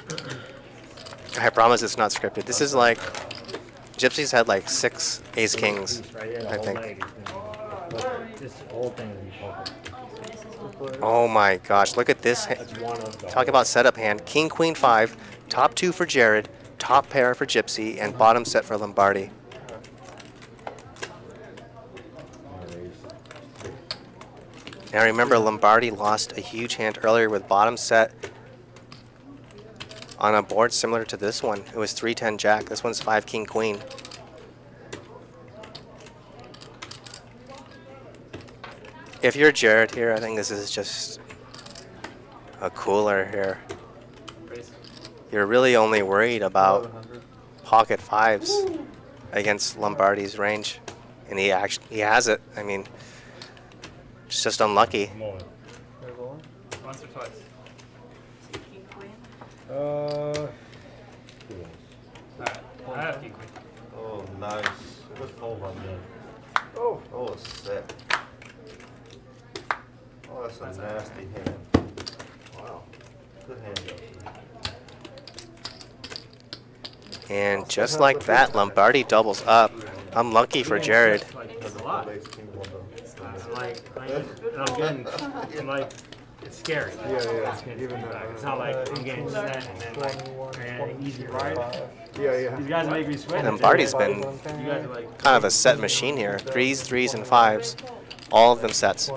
Cool. I promise it's not scripted. This is like, Gypsy's had like 6 ace kings, I think. This whole thing is in poker. Oh my gosh, look at this. Talk about setup hand. King, queen, 5, top 2 for Jared, top pair for Gypsy, and bottom set for Lombardi. Now remember, Lombardi lost a huge hand earlier with bottom set on a board similar to this one. It was 3-10 jack. This one's 5 king queen. If you're Jared here, I think this is just a cooler here. You're really only worried about pocket 5s against Lombardi's range, and he has it. I mean, it's just unlucky. Once or twice. King, queen. Alright, I have king queen. Oh, nice. Good fold by me. Oh. Oh, a set. Oh, that's a nasty hand. Wow. Good hand, And just like that, Lombardi doubles up. Unlucky for Jared. That's a lot. I'm getting, it's scary. Yeah. It's not like I'm getting set and then like easy ride. Yeah. These guys make me sweat. Lombardi's been You guys are like kind of a set machine here. 3s, 3s, and 5s. All of them sets.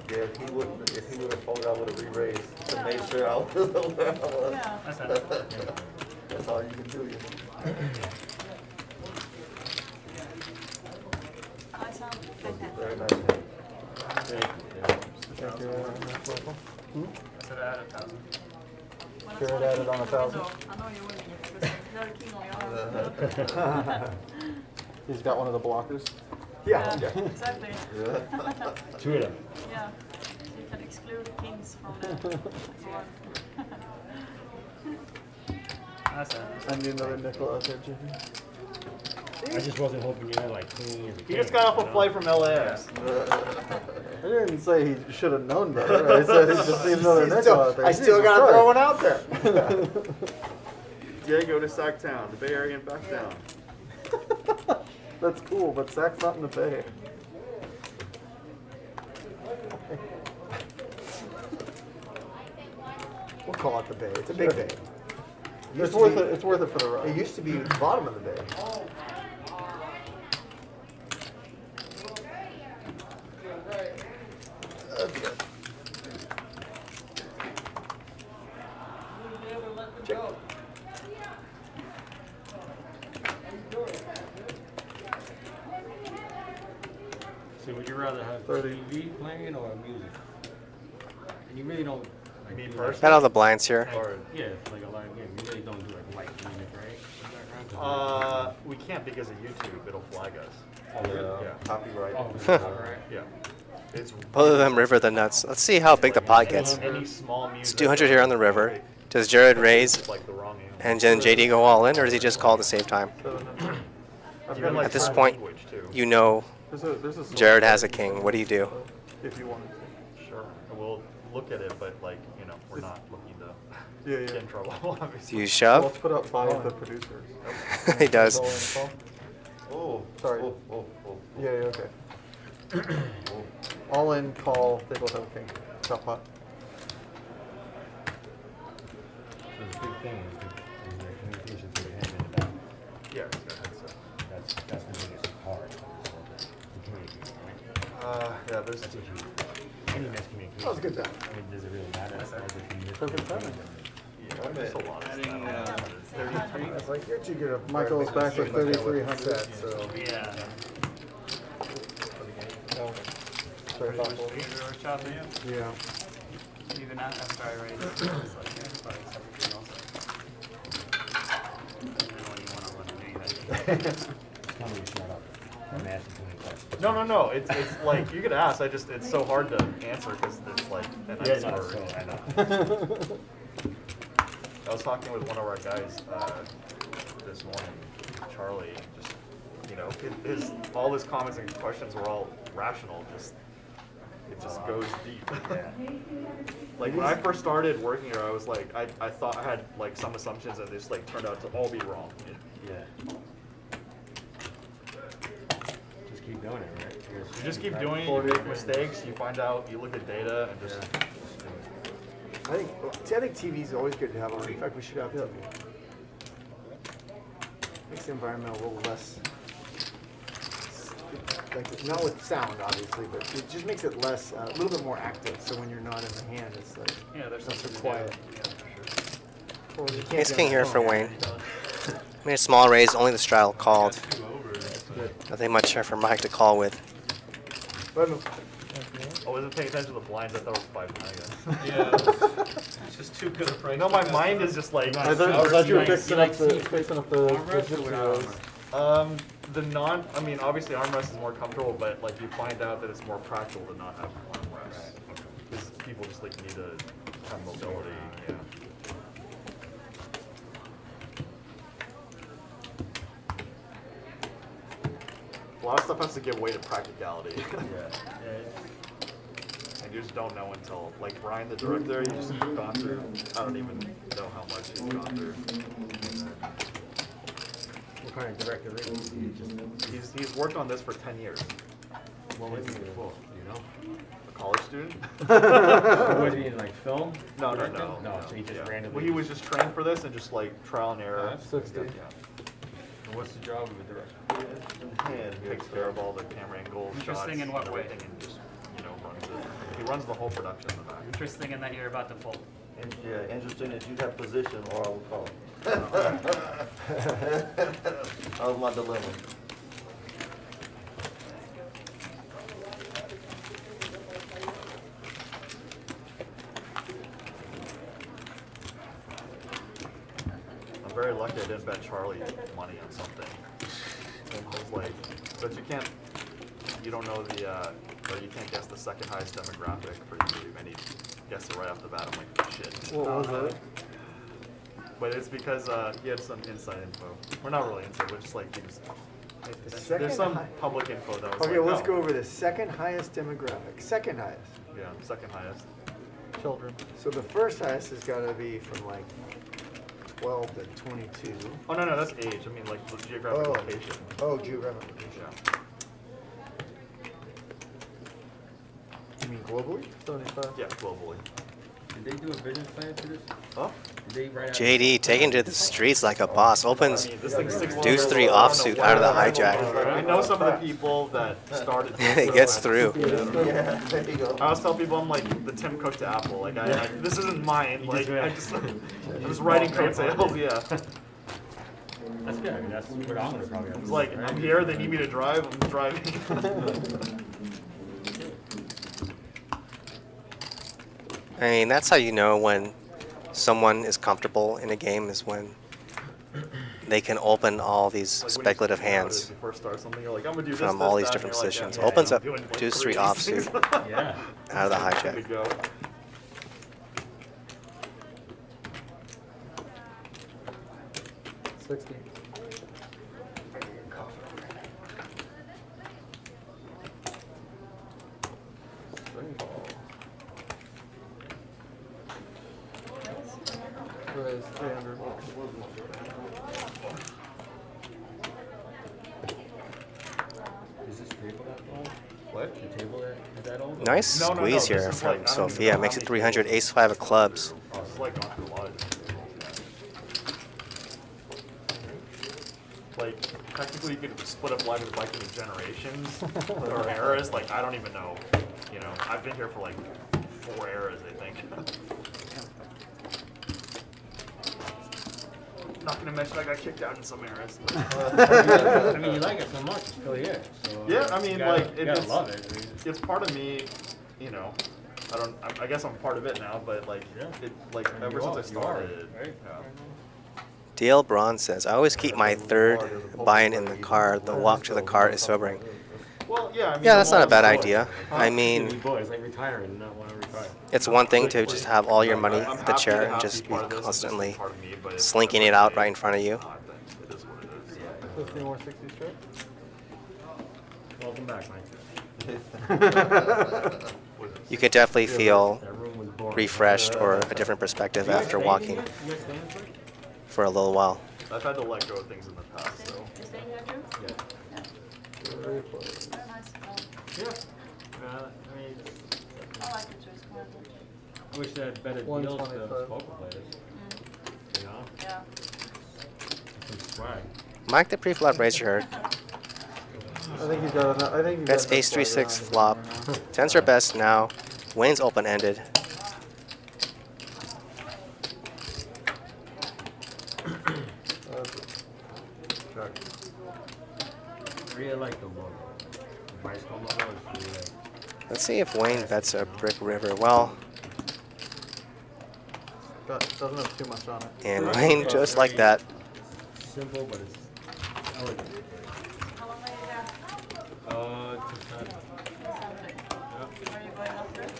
Yeah, if he would have folded, I would have re-raised to make sure I was where I was. Yeah. That's all you can do, you know. Nice hand. Very nice hand. Thank you. I said I had 1,000. Jared added on 1,000. I know you're winning it because they're king on your arm. He's got one of the blockers. Yeah. Exactly. two of them. Yeah. So you can exclude kings from the board. That's it. Send you another nickel out there, Jimmy. I just wasn't hoping you had like queen. He just got off a flight from LAX. I didn't say he should have known better. I said he just needs another nickel out there. I still gotta throw one out there. Diego to Sacktown, the Bay Area and back down. That's cool, but Sack's not in the Bay. We'll call it the Bay. It's a big Bay. It's worth it. It's worth it for the ride. It used to be the bottom of the Bay. Check. So would you rather have 30. TV playing or music? And you really don't. Like, Me do, personally? Got all the blinds here. Or, yeah, it's like a live game. You really don't do like light music, right? In the background? we can't because of YouTube. It'll flag us. Yeah, copyright. Oh, Yeah. It's Both of them river the nuts. Let's see how big the pot gets. any small music. It's 200 here on the river. Does Jared raise Like the wrong angle. and then JD go all in, or does he just call at the same time? I've Even got like At this sign point, language, too. you know there's a Jared has a king. What do you do? if you wanted Sure. And we'll look at it, but like, you know, we're not looking to to. Yeah, get yeah. in trouble, Do obviously. you Well, shove? let's put up 5 the producers. He does. All in call? Oh, Sorry. oh. Yeah, yeah, okay. All in, call, they both have a king. Top pot. So the big thing is the communication to the hand and the back. Yeah, exactly. That's the biggest part. The communication, right? Yeah, there's That's a huge. Any miscommunication. That was a good bet. I mean, does it really matter as if you miss Perfect timing. Yeah, there's a lot of stuff. 33. It's like, you're too good at. Michael's back with 3,300, so. Yeah. No. Very thoughtful. We're chopping you. Yeah. Even not, I'm sorry, right? It's like, yeah, probably something else. And then when you wanna run, I knew you had to. Tell me to shut up. I'm asking too many questions. No. It's like, you could ask, it's so hard to answer because it's like an Yeah, iceberg. no, so I know. I was talking with one of our guys this morning, Charlie, and just, you know, all his comments and questions were all rational, it just goes deep. Yeah. Like when I first started working here, I was like, I thought I had like some assumptions and they just like turned out to all be wrong. Yeah. Just keep doing it, right? You just keep doing it, you make mistakes, you find out, you look at data and just, I think TV is always good to have on. In fact, we should have TV. Makes the environment a little less, like, not with sound, obviously, but it just makes it less, a little bit more active. So when you're not in the hand, it's like, Yeah, there's not so something to quiet. do. Yeah, for sure. Well, you can't Ace do it king on here your for phone. Wayne. Made a small raise, only the straddle called. Nothing much here for Mike to call with. But no, I wasn't paying attention to the blinds, I thought it was 5-9. Yeah, it's just too good a price. No, my mind is just like, I thought you were fixing up the Armrest or without armrest? I mean, obviously armrest is more comfortable, but like you find out that it's more practical to not have armrest. Because people just like need to have mobility, yeah. A lot of stuff has to give way to practicality. And you just don't know until, like Brian, the director, he's just gone through, I don't even know how much he's gone through. What kind of director is he? He's worked on this for 10 years. What was he before? Do you know? A college student? Was he in like film? No. No, so he just randomly. Well, he was just trained for this and just like trial and error. 60. Yeah. And what's the job of a director? Takes care of all the camera angles, shots, Interesting in what way? everything, and just, you know, runs it. He runs the whole production in the back. Interesting in that you're about to fold. Yeah, interesting that you have position or I will call. That was my dilemma. I'm very lucky I didn't bet Charlie money on something. I was like, but you don't know or you can't guess the second highest demographic for YouTube, and he guessed it right off the bat. I'm like, shit. What was that? But it's because he had some inside info. We're not really inside, but just like he was. There's some public info that was okay, like, let's oh. go over the second highest demographic. Second highest. Yeah, second highest. Children. So the first highest has got to be from like 12 to 22. Oh no, that's age. I mean like the geographic location. Oh, geographic location. Yeah. You mean globally? 75. Yeah, globally. Did they do a business plan for this? Huh? Did they write out? JD taking to the streets like a boss. Opens I mean, this thing's 6 deuce months 3 old. I don't offsuit know out of the what hijack. I know some of the people that started. And it gets through. Yeah, there you go. I always tell people I'm like the Tim Cook to Apple. Like this isn't mine. Like I'm just writing coattails. Yeah. That's good. I mean, that's what I'm gonna probably have to It's do, like right? I'm here. They need me to drive. I'm driving. I mean, that's how you know when someone is comfortable in a game is when they can open all these Like, when speculative you, hands You first start something, you're like, I'm gonna do this, from this, all these that, different and you're like, positions. yeah, Opens I'm up doing, like, deuce 3 3 of these things. offsuit Yeah. out of the Good hijack. to go. 60. String ball. Raise 300. Is this table that old? What? The table that is that old? Nice No, no, no, squeeze this here is from like- I don't even Sofia. know Makes how it many 300, ace 5 of clubs. Oh, this is like gone through a lot of different tables, yeah. Like, technically you could split up live with like into generations or eras. Like, I don't even know. You know, I've been here for like 4 eras, I think. Not gonna mention I got kicked out in some eras. But I mean, you like it so much, it's still here. So, yeah, I mean, you gotta, like, you gotta it's, love it. I mean, it's part of me, you know. I guess I'm part of it now, but like, Yeah. it, like, And ever you since I are, started, right? yeah. DL Braun says, I always keep my third buy-in in the car. The walk to the car is sobering. Well, yeah, I mean, Yeah, that's not a bad I'm idea. I mean, it's like retiring and not want to retire. it's one thing to just have all your money I'm at the happy chair to and have just be be part of this and just be constantly part of me, but it's slinking never it out me. right in front of you. No, I think it is what it is. 50 more 60 straight. Welcome back, Mike. You could definitely feel That room was boring. refreshed or a different perspective after walking for a little while. I've had to let go of things in the past, so. You staying here too? Yeah. Yeah. Very close. Very nice. Yeah. I mean, I like it too. It's quite good. I wish they had better deals to 125. poker players. You know? Yeah. Some swag. Mike the pre-flop, raise your heart. I think you've got enough. I think you've That's got enough ace 3 flag 6 around flop. right now. Tens are best now. Wayne's open-ended. Check. I really like the logo. The bicycle logo is really like, Let's see if Wayne bets a brick river. Well, Doesn't have too much on it. and Wayne just like that. simple, but it's elegant. How long are you there? Just kind of, Sunday. yeah. Are you going after it?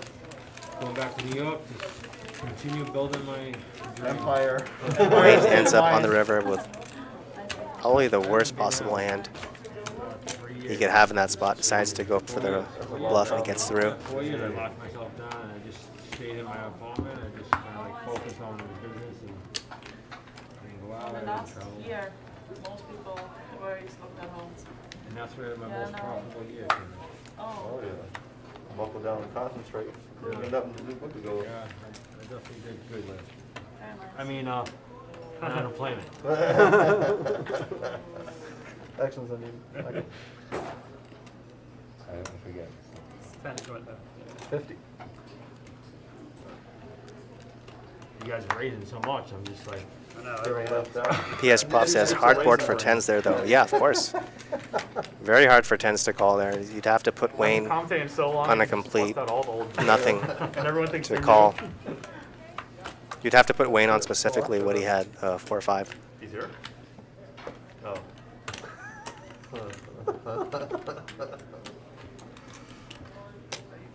Going back to New York to continue building my dream. Empire. Wayne ends up on the river with probably the worst possible hand he could have in that spot. Decides to go for the bluff and he gets through. 4 years I locked myself down and I just stayed in my apartment. I just kind of like focused on the business and go out The and last travel. year, most people were stuck at home. And that's where my Yeah, most no. profitable year came in. Oh. Oh, yeah. Buckle down and concentrate. Yeah. Ain't nothing to do but to go. Yeah, I definitely did good last. Very nice. I mean, on unemployment. Actions I need. Okay. I don't forget. It's 10 short though. 50. You guys are raising so much. I'm just like, I know, Zero everyone. left out. PS Prop says hard board for tens there though. Yeah, of course. Very hard for tens to call there. You'd have to put Wayne Commentating so long, on a I just complete bust out all the old nothing and everyone thinks to they're call. new. You'd have to put Wayne on specifically what he had, 4 or 5. He's here? Oh.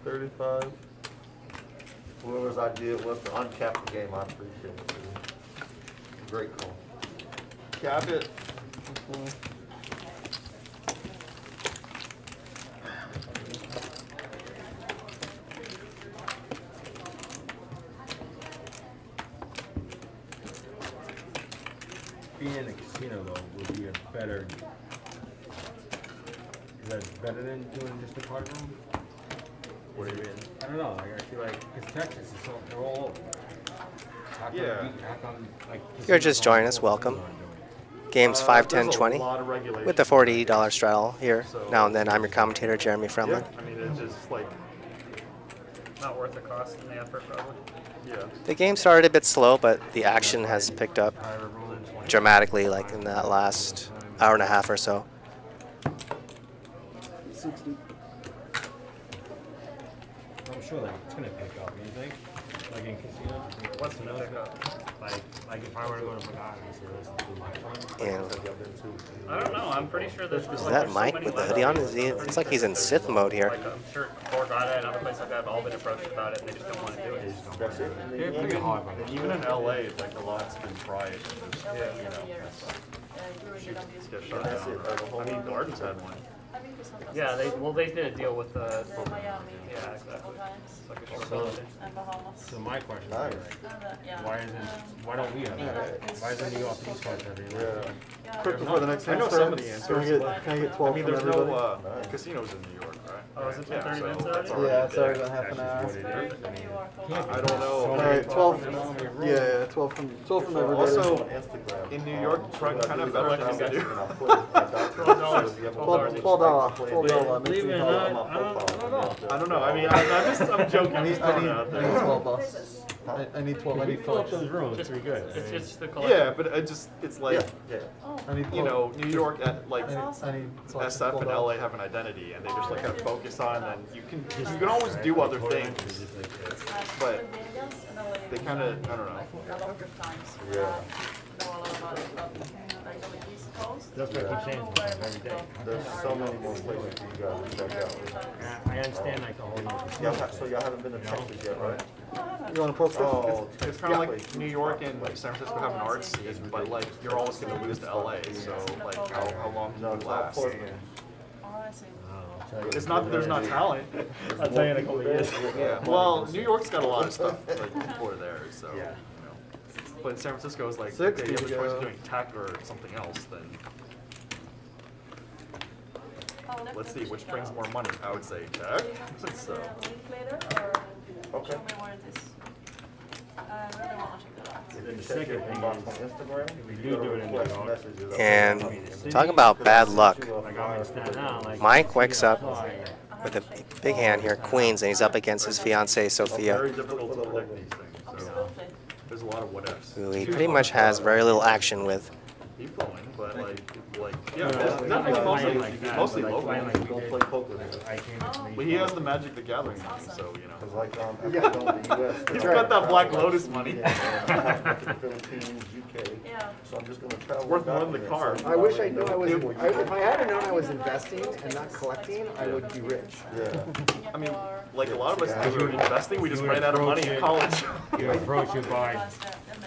35. Whoever's idea it was to uncap the game, I appreciate it. Too. Great call. Cap it. being in a casino though would be a better. Is that better than doing just a card room? What do you mean? I don't know. Like, I feel like because Texas is so they're all over. How come Yeah. how come, like, You're just joining us. Welcome. Games 5, 10, there's 20 a lot of regulation. with the $40 straddle here. So- Now and then, I'm your commentator, Jeremy Yeah, Fremlin. I mean, it's just like, Not worth the cost and the effort, probably. yeah. The game started a bit slow, but the action has picked up dramatically, like in that last hour and a half or so. 60. I'm sure like it's gonna pick up. You think? Like in casinos, you think What's gonna pick up? like if I were to go to Pagani, so this is too much fun. And I don't know. I'm pretty sure there's is like, that there's so Mike many with the levels. hoodie on? Is he? It's like he's in Sith mode here. Like, I'm sure Borgata and other places like that have all been approached about it, and they just don't want to do it. That's it. They're pretty hard, but Even in LA, like a lot's been tried. And just, Yeah, you know, get shut That's down. it. I mean, Gardens had one. Yeah, they did a deal with the. Miami. Yeah, exactly. It's like a short So- holiday. And Bahamas. so my question is Nice. like, why don't we have that? Why isn't New York East Coast having that? Quick before the next I know hand some of starts, the can I answers, get, but can I get I 12 mean, from there's everybody? no casinos in New York, right? Oh, is it Yeah, 30 so minutes that's already? Yeah, it's already big. been half an hour. What it is. I mean, I don't know. Alright, 12. How many Yeah, rules? yeah, 12 from everybody. Also, On Instagram. in New York, Trump kind of better I'll things to do. put it on $12. $12. Believe it or not, I don't know. I don't know. I mean, I'm joking. I need, I'm throwing it out I need there. 12 bucks. I need 12. I need Fill up 12. those rooms, it's pretty good. It's I mean, just the collection. Yeah, but it's like, Yeah. I need 12. you know, New York, like I need SF and LA have an identity, and they just like kind of focus on, and you can always do other things, but they kind of, I don't know. That's what I keep saying to myself every day. There's so many more places for you guys to check out. I understand like the whole So y'all haven't been to Texas yet, right? You want to post this? Oh, It's kind of like New York and San Francisco have an art scene, but like you're always going to lose to LA. So like how long can you last? It's not that there's not talent. I'll tell you in a couple of years. Yeah. Well, New York's got a lot of stuff like people are there. So you know. But San Francisco is like, okay, you have a choice of doing tech or something else. Then let's see which brings more money. I would say tech. So. Okay. And the second thing On is, Instagram. we do it in New York. Messages. And talk about bad luck. Like I'm in Staten Island, like. Mike wakes up with a big hand here, Queens, and he's up against his fiancee, Sofia, Very difficult to predict these things. So there's a lot of what ifs. who he pretty much has very little action with. Keep going, but like yeah, No, it's no, definitely no, mostly like that, mostly like local. playing like we Don't did. play poker. I came to But he has the Magic the Gathering money, so you know. Cause like after going to the US. He's got that Black Lotus money. Yeah, the Philippines, UK. So I'm just gonna travel. Worth more back than the there. car. I wish I knew I was, if I had known I was investing and not collecting, I would be rich. Yeah. I mean, like a lot of us Yeah. do investing, we just You would ran out of money approach in it. college. You approach it by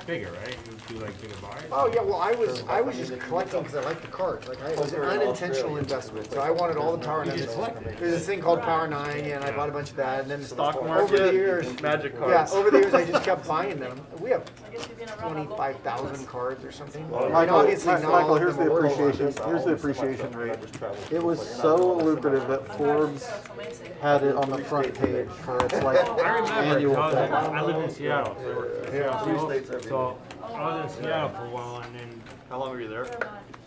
bigger, right? You do like bigger buys. Oh, yeah, well, I was just collecting because I liked the card. Like, it was an unintentional investment. So I wanted all the Power 9s. There's this thing called Power 9, yeah, and I bought a bunch of that. And then Stock over the market, years, Magic yeah, cards. over the years, I just kept buying them. We have 25,000 cards or something. And Michael, obviously, not all Michael, of here's them the are worth appreciation. Here's the appreciation rate. It was so lucrative that Forbes had it on the front page for its like I remember, annual I thing. lived in Seattle. So I worked in Seattle. States every So I was in Seattle for a while and then How long were you there?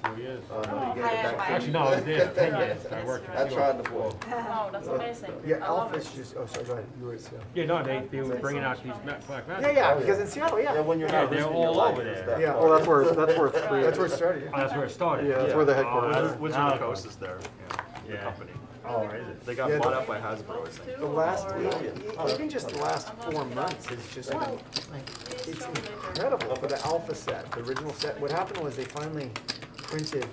4 years. Actually, Actually, no, I was there 10 years. I worked in I Seattle. tried the boy. Oh, that's amazing. Yeah, Alpha's just, oh, sorry, go ahead. You were at Seattle. Yeah, no, they were bringing out these black Yeah, magic. yeah, because in Seattle, Yeah, yeah. when you're Yeah, not they're risking all your life, over it's there. that Yeah. far. Well, that's where it's created. That's where it started. Oh, that's where it started. Yeah, that's where the headquarters Oh, is. Wizard now of I the Coast is there. Yeah, the Yeah. company. Oh, is it? They got Yeah, bought the- out by Hasbro, I think. The last, even just the last 4 months has just been, it's incredible for the Alpha set, the original set. What happened was they finally printed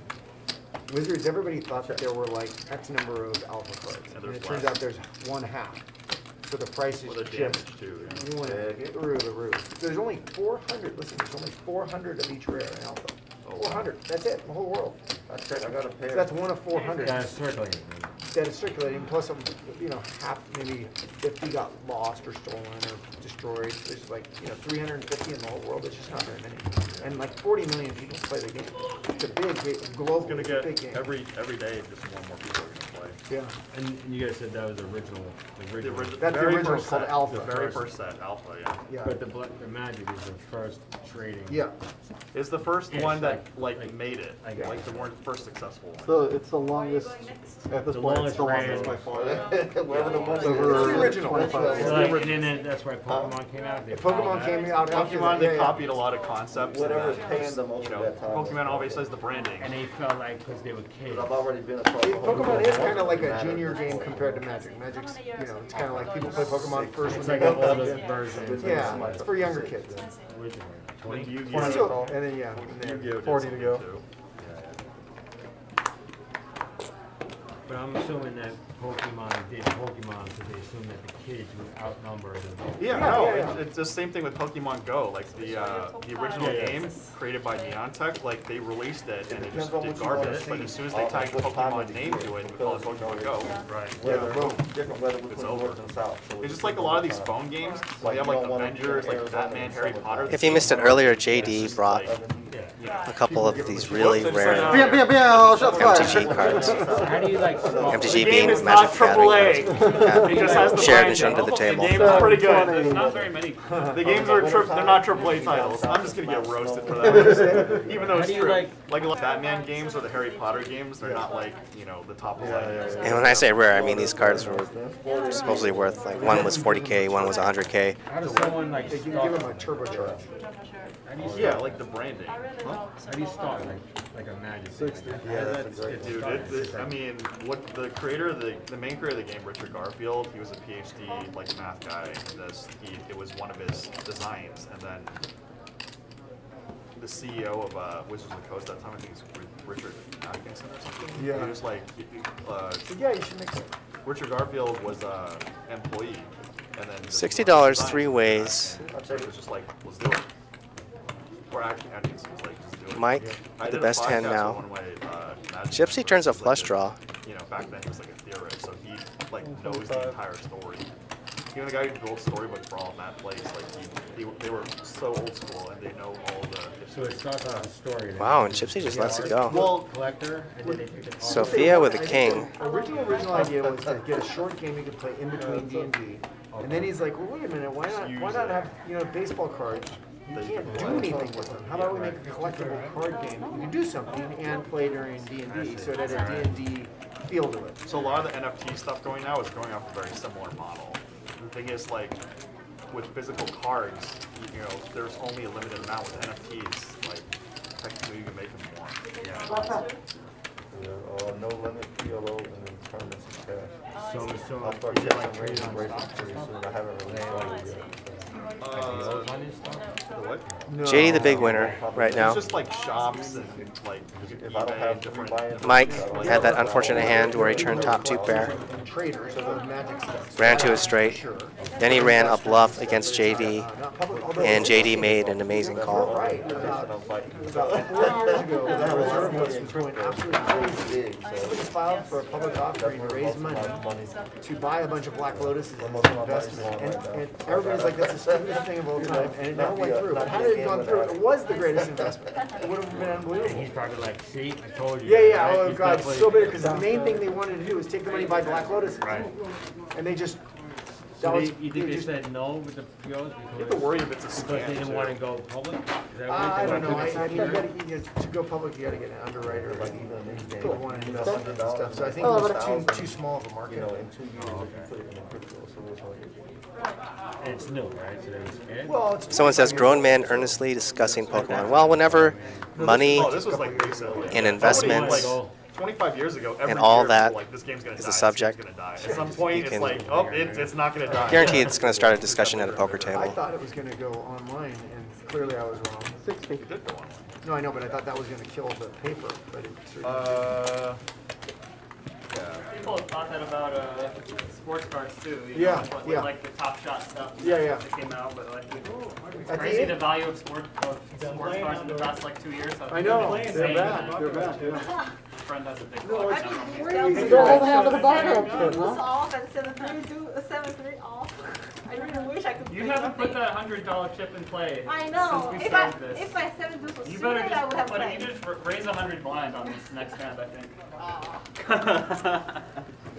Wizards. Everybody thought that there were like X number of Alpha cards, And and there's it turns less. out there's 1/2. So the price is With a just damage too. Yeah. went through the roof. There's only 400. Listen, there's only 400 of each rare in Alpha. Oh, wow. 400. That's it. The whole world. I checked, I got a pair. So that's one of 400. Yeah, it's circulating. That is circulating, plus, half, maybe 50 got lost or stolen or destroyed. There's like, 350 in the whole world. There's just not very many. And like 40 million people play the game. It's a big, It's global, gonna it's a get big game. every day just more and more people are gonna play. Yeah. And you guys said that was the original. The original, That's the very original first called set, Alpha. The very first set, Alpha, yeah. Yeah. But the Magic is the first trading. Yeah. It's the first Ish, one that like made it. I guess. Like the first successful one. So it's the longest, at this The point, it's longest the longest by range. far. Wherever the money So is. we're the original. 25. So like, and then that's why Pokemon came out. They Pokemon followed came that. out after Pokemon, that. they Yeah, yeah. copied a lot of concepts. and Whatever's then paying just, the most you at know, that time. Pokemon obviously has the branding. And they felt like because they were kids. I've already been across the whole Pokemon world. is kind of like a Matter. junior game compared to Magic. Magic's, it's kind of like people play Pokemon first It's when like they an go older older. version. Yeah, it's for younger kids. Originally. Like 20? Yu-Gi-Oh! Still, and then and then Yu-Gi-Oh! did 40 to something go. too. But I'm assuming that Pokemon did Pokemon because they assumed that the kids would outnumber the. Yeah, Yeah, no, yeah, yeah. It's the same thing with Pokemon Go. Like the original Yeah, yeah. game created by Neontech, like they released it and it depends just on did what you wanna garbage. But see. as soon as they tagged the What time Pokemon of the name year, to it, we call it because Pokemon Go. Right. Weather, Yeah. different weather It's between over. north and south. So It's just like a lot of these phone games. So they have like Avengers, like Batman, Harry Potter. If you missed it earlier, JD brought a couple of these really rare MTG cards. How do you like stop? MTG being Magic the Gathering cards. It just has the Shared branding. edition under the The table. game's pretty good. There's not very many. The games are they're not AAA titles. I'm just gonna get roasted for that. Even though How it's do you true. like- Like the Batman games or the Harry Potter games, they're not like, the top of the line. And when I say rare, I mean these cards were supposedly worth, like, one was 40K, one was 100K. How does someone like They stop? give them a turbocharge. How do you Yeah, stop? like the branding. How do you start like a Magic? 60. Yeah, that's a great Dude, I mean, what the creator, the main creator of the game, Richard Garfield, he was a PhD like math guy. And it was one of his designs, and then the CEO of Wizards of the Coast at that time, I think it's Richard Atkinson or something. Yeah. He was like, Yeah, you should mix it. Richard Garfield was an employee, and then $60 three ways. It was just like, let's do it. Or Atkinson was like, just do it. Mike, I the did a best hand podcast now. with one of my, Magic Gypsy members turns a who's flush like draw. back then he was like a theorist, so he like knows the entire story. Even the guy who built storybooks for all of that place, like they were so old school and they know all the So it starts out a story. then. Wow, and Gypsy just lets it go. Well, Collector, and then they take it. Sophia with a king. Original idea was to get a short game you could play in between D&D. And then he's like, well, wait a minute, why not have, baseball cards? You can't do anything with them. How about we make a collectible card game that you can do something and play during D&D, so it had a D&D feel to it. so a lot of the NFT stuff going now is going off a very similar model. The thing is, like, with physical cards, there's only a limited amount. With NFTs, like, technically you can make them more. No limit, PLO, and then tournaments and cash. So I'll start is it getting like some raising trade on bracelets stocks or pretty soon. something? I haven't really started yet. Old money stuff? The what? No. JD the big winner right It's now. just like shops and like If I don't eBay, have different. buy-in, Mike had that unfortunate hand where he turned top two pair. Traders, those magic stuff. Ran to a straight. Sure. Then he ran a bluff against JD, Not public, although and JD made an amazing you're call. right. About 4 years ago, the reserve list was going absolutely crazy. Somebody filed for a public offering to raise money to buy a bunch of Black Lotuses as an investment. And everybody's like, that's the stupidest thing of all time. And it never went through. But had it gone through, it was the greatest investment. It would have been And unbelievable. he's probably like, see, I told you. Yeah, yeah, right? oh He's god, definitely- so bitter, because the main thing they wanted to do was take the money, buy Black Lotuses. Right. And they just, So that was, you think they they just, said no with the POs You have to because worry if it's a scam. they didn't too. want to go public? Is that what I they don't know, wanted to you do? gotta, to go public, you gotta get an underwriter, like like, even these days, people want to invest in $100 stuff, so I think it Oh, was but too small of a market. in 2 years, if you put it in crypto, so it's like, And it's new, right? So they were scared? Well, it's. Someone says, grown man earnestly discussing Pokemon. Well, whenever money Oh, this was like recently. and investments Like 25 years ago, every and all year, that like, this game's gonna is die, a this subject, game's gonna die. At some point, it's can- like, oh, it's not gonna die. guarantee it's going to start a discussion at a poker I table. thought it was gonna go online, and clearly I was wrong. 60. It did go online. No, I know, but I thought that was gonna kill the paper, but it certainly. Yeah. People have thought that about sports cards too. Yeah, with, yeah. like the Top Shot stuff. Yeah, yeah. That came out, but like it's At the crazy end- the value of sports cards in the past like 2 years. I know, It's they're insane. bad, they're bad, yeah. My friend has a big I collection mean, of them. we're You don't have to have the backup kit, It's no? off and 7-3 off. I really wish I could You play haven't put something. that $100 chip in play. I know. Since we If I started this. if my 7-2 was You suited, better I would just have put it. played. You just raise 100 blind on this next hand, I think. Oh.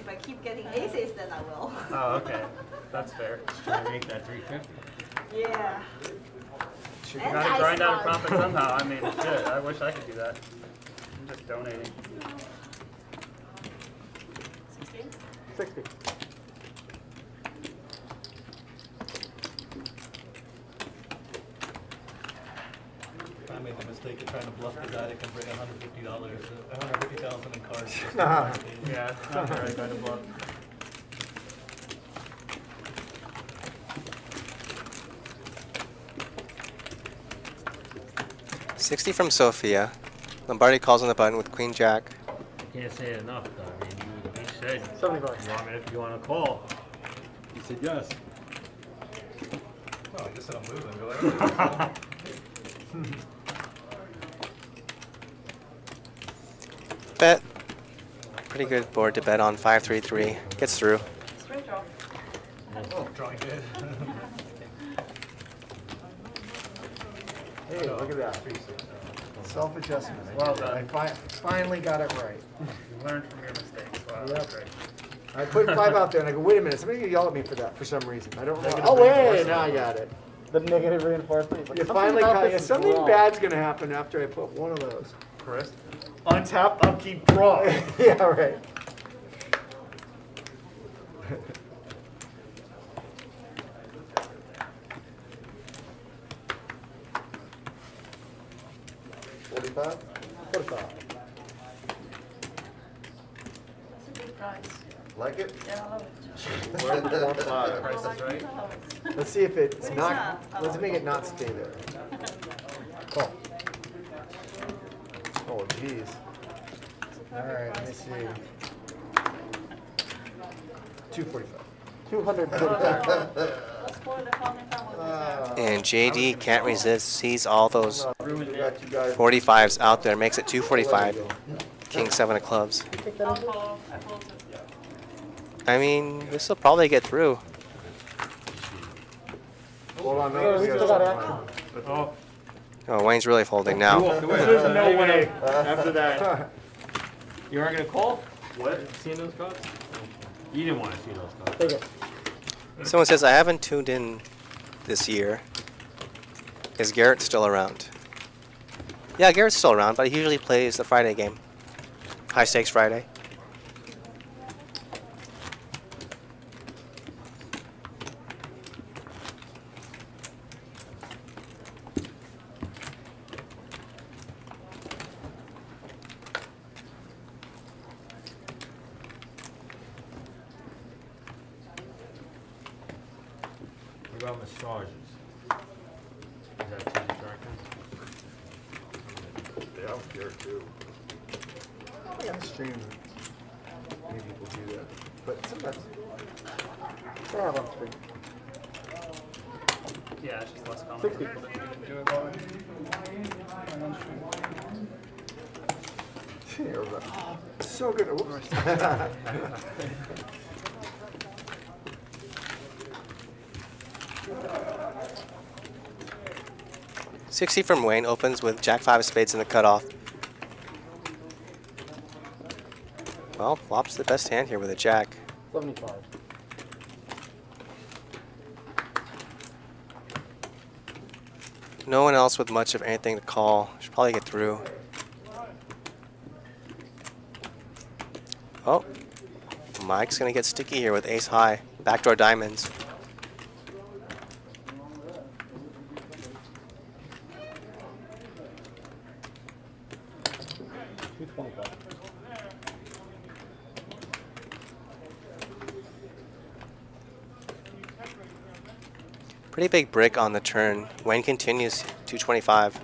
If I keep getting aces, then I will. Oh, okay. That's fair. Try to make that 350. Yeah. You And gotta dice grind out a roll. profit somehow. I mean, shit, I wish I could do that. I'm just donating. 16? 60. I made the mistake of trying to bluff the guy that can bring $150, $150,000 in cards. Yeah, it's not the right guy to bluff. $60 from Sofia. Lombardi calls on the button with Queen Jack. I can't say it enough, though. I mean, you said, 75. you want to call. You said yes. Well, I just said I'm losing. Go ahead. Bet. Pretty good board to bet on. 5-3-3. Gets through. Straight draw. Oh, drawing good. Hey, look at that. Self-adjustment. Well done. I finally got it right. You learn from your mistakes. Wow, Yep. that's great. I put 5 out there and I go, wait a minute, somebody's gonna yell at me for that for some reason. I don't know. Negative Oh, wait, reinforcement. now I got it. The negative reinforcement. Like, You something finally about caught this you. is Something wrong. bad's gonna happen after I put one of those. Chris? Untap, upkeep, draw. Yeah, right. $45? 45. That's a good price. Like it? Yeah, I love it. Price is right. I love it. Let's see if it's What is not, that? I let's love make it. it not stay there. Call. Oh, jeez. All right, let me see. 245. 245. Let's spoil the founding family with that. And JD can't resist. Sees all those We got you guys. 45s out there. Makes it There you 245. go. King 7 of clubs. I'll follow. I follow too. I mean, this will probably get through. Hold on, Yeah, no, we we still gotta got stop. Oh, Oh, Wayne's really folding now. There's no way. After that. You aren't going to call? What? Seeing those cards? You didn't want to see those cards. Take it. Someone says, I haven't tuned in this year. Is Garrett still around? Yeah, Garrett's still around, but he usually plays the Friday game. High stakes Friday. What about massages? Is that too distracting? Yeah, I'm here too. Yeah, on stream. Many people do that. But sometimes. Yeah, on stream. Yeah, it's just less common 60. for people to even do it live. So good. Oops. 60 from Wayne opens with Jack 5 of spades in the cutoff. Well, flop's the best hand here with a Jack. 75. No one else with much of anything to call. Should probably get through. Oh, Mike's gonna get sticky here with ace high. Backdoor diamonds. Pretty big brick on the turn. Wayne continues 225.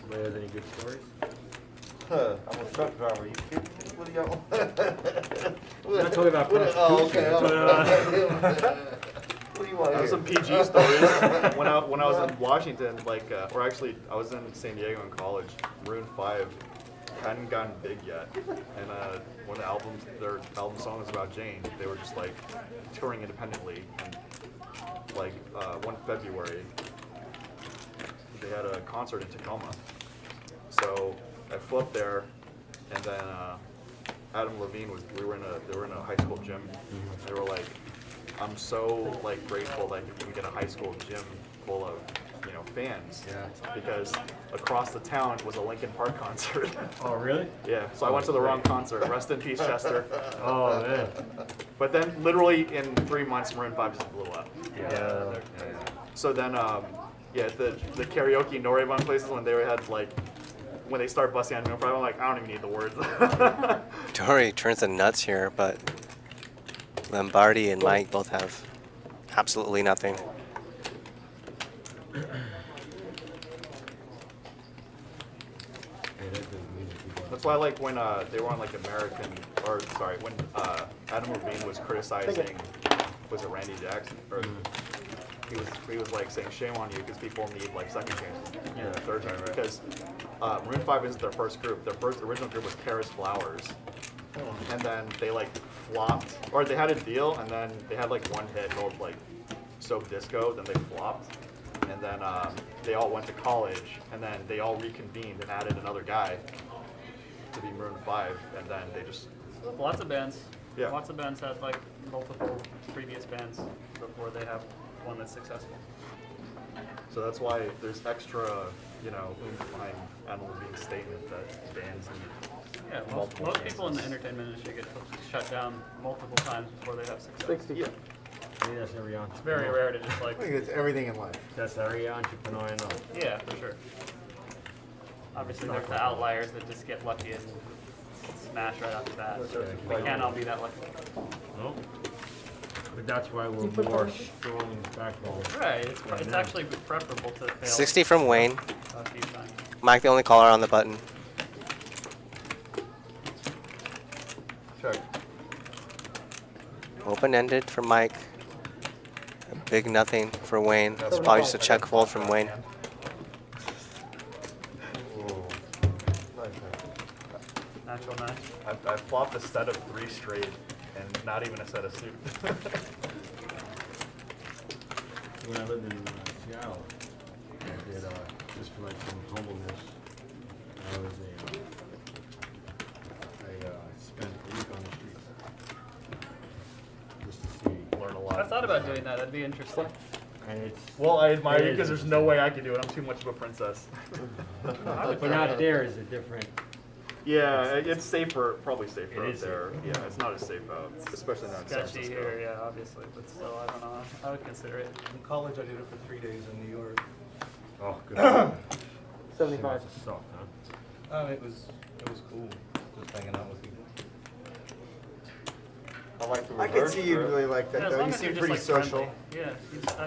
Somebody has any good stories? I'm a truck driver. You kidding me? What do y'all? We're not talking about Oh, prostitution. okay. What do you want I have here? some PG stories. When I was in Washington, like, or actually, I was in San Diego in college. Maroon 5 hadn't gotten big yet, and when their album song was about Jane, they were just like touring independently. And like one February, they had a concert in Tacoma. So I flew up there, and then Adam Levine they were in a high school gym. They were like, I'm so like grateful that you can get a high school gym full of, you know, fans. Yeah. Because across the town was a Linkin Park concert. Oh, really? Yeah. So I went to the wrong concert. Rest in peace, Chester. Oh, man. But then, literally in 3 months, Maroon 5 just blew up. Yeah. So then, yeah, the karaoke Noraebon places when they had like, when they start busting on Maroon 5, I'm like, I don't even need the words. Dory turns the nuts here, but Lombardi and Mike both have absolutely nothing. That's why, like, when they were on like when Adam Levine was criticizing, was it Randy Jackson? Or he was like saying shame on you because people need like second chances, third chances. Because Maroon 5 isn't their first group. Their original group was Paris Flowers, and then they like flopped, or they had a deal, and then they had like one hit called like Soap Disco. Then they flopped, and then they all went to college, and then they all reconvened and added another guy to be Maroon 5, and then they just Lots of bands. Yeah. Lots of bands have like multiple previous bands before they have one that's successful. So that's why there's extra, you know, oomph behind Adam Levine's statement that bands need. Yeah, most people in the entertainment industry get shut down multiple times before they have success. 60. Yeah. I mean, that's every entrepreneur. It's very rare to just like. I think it's everything in life. That's every entrepreneur I know. Yeah, for sure. Obviously, there's the outliers that just get lucky and smash right off the bat. We can't all be that lucky. No. But that's why we're more strong backbone. Right. It's now. actually preferable to fail 60 from Wayne. a few times. Mike, the only caller on the button. Check. Open-ended for Mike. A big nothing for Wayne. It's probably just a check fold from Wayne. Natural nine. I flopped a set of 3 straight, and not even a set of suit. When I lived in Seattle, I did, just for like some humbleness, I was I spent a week on the streets. Just to see. Learn a lot. I thought about doing that. That'd be interesting. And it's, Well, I admire you It because is. there's no way I could do it. I'm too much of a princess. but out there is a different. Yeah, it's safer, probably safer It out is there. Yeah, it's not as safe out, especially not in San Sketchy Francisco. here, yeah, obviously, but still, I don't know. I would consider it. In college, I did it for 3 days in New York. Oh, good. 75. Must have sucked, huh? It was cool, just hanging out with people. I like the I could reverse see you trip. really like Yeah, that as though. long You as you're seem just pretty like social. friendly. Yeah,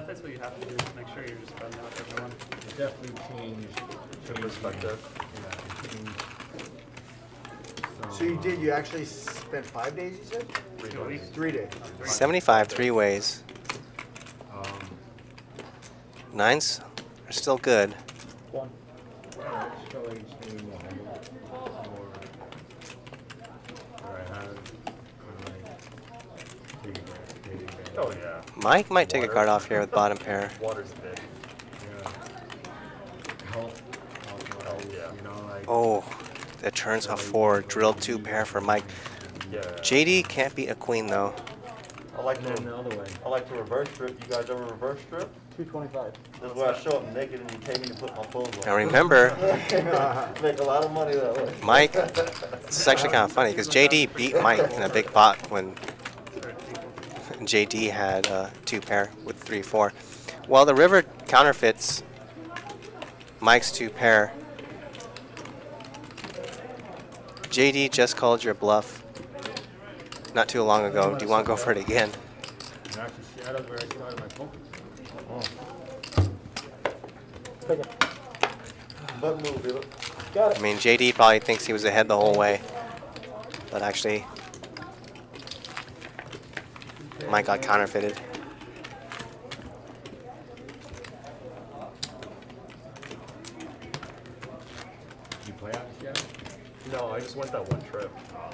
that's what you have to do. Just make sure you're just friendly with everyone. It definitely changed perspective. Yeah, it changed. So you actually spent 5 days, you said? 2 weeks. 3 days. 75 three ways. Um, Nines are still good. One. I just felt like it's maybe more humble, more where I had kind of like take advantage. Oh yeah. Mike might take a card off here with bottom pair. Water's big. Yeah. Health, yeah. you know, like. Oh, that turns off 4. Drilled 2 pair for Mike. Yeah. JD can't beat a queen though. I like And then to the other way. I like to reverse strip. You guys ever reverse strip? 225. This is where I show up naked and you pay me to put my clothes on. Now remember, Make a lot of money that way. Mike, this is actually kind of funny because JD beat Mike in a big pot when JD had 2 pair with 3-4. Well, the river counterfeits Mike's 2 pair. JD just called your bluff not too long ago. Do you want to go for it again? And actually, Seattle's where I started my poker. Take it. Button move, Billy. Got I mean, JD probably thinks he was ahead the whole way. but actually Mike got counterfeited. You play out this year? No, I just went that one trip. Oh,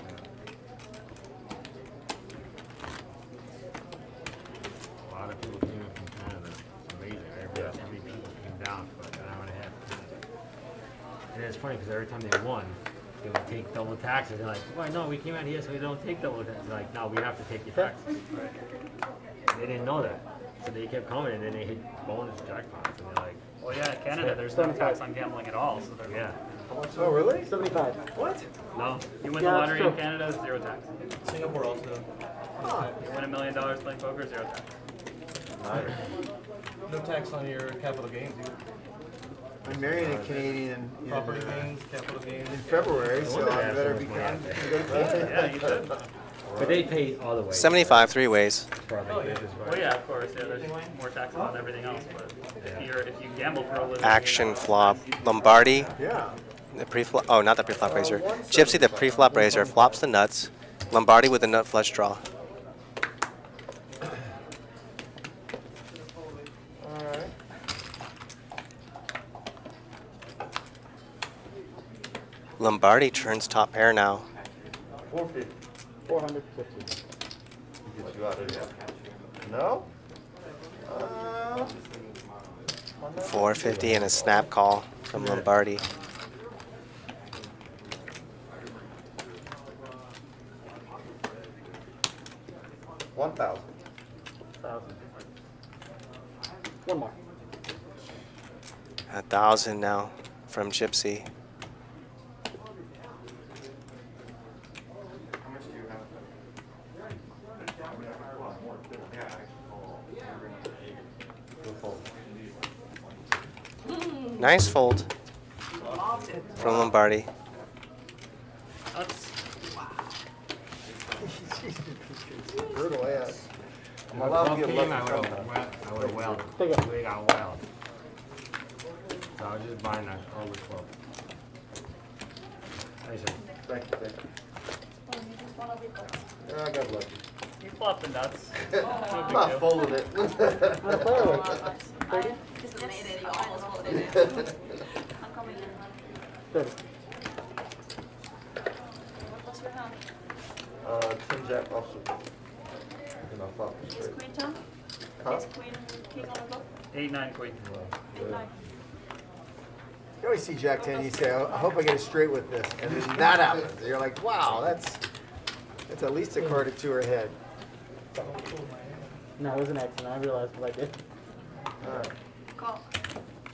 a lot of people came in from Canada. It's amazing. Every people came down for like an hour and a half. And it's funny because every time they won, they would take double taxes. They're like, well, no, we came out here so we don't take double taxes. They're like, no, we have to take your taxes. They didn't know that. So they kept coming and then they hit bonus jackpots. And they're like, Well, yeah, in Canada, there's no tax on gambling at all, so they're yeah. Oh, really? 75. What? No, you win Yeah, the that's lottery true. in Canada, zero tax. Singapore also. You win $1 million playing poker, zero tax. No tax on your capital gains, either. I'm marrying a Canadian Property gains, capital gains. in February, so I better be money. kind to go to Canada. Yeah, you should. But they pay all the way. 75 three ways. For like this is Well, yeah, of course, yeah, there's more taxes on everything else, but if you gamble for a living. Action flop. Lombardi, Yeah. the pre-flop. Oh, not the pre-flop raiser. Gypsy, the pre-flop raiser, flops the nuts. Lombardi with the nut flush draw. Alright. Lombardi turns top pair now. 450. 450. Get you out of here. No? 450 and a snap call from Lombardi. $1,000. 1,000. One more. 1,000 now from Gypsy. Nice fold from Lombardi. That's Brutal ass. I'm allowed to get Came, lucky I sometimes. would have welled. Take it. We got welled. So I was just buying that all the club. Nice. Thank you, thank you. Oh, you just wanna be good. Yeah, I got lucky. you flop the nuts. I'm not folding it. Oh, nice. I just An yes, 880, you I almost know. folded it. I'm coming in. 30. What was your hand? 10 jack offsuit. And I flop it Ace straight. queen ten? Huh? Ace queen king on the top? 8-9 queen. Eight nine. You always see Jack 10, you say, I hope I get it straight with this. And then that happens. And you're like, wow, that's at least a card or two ahead. No, it was an accident. I realized what I did. Alright. Call.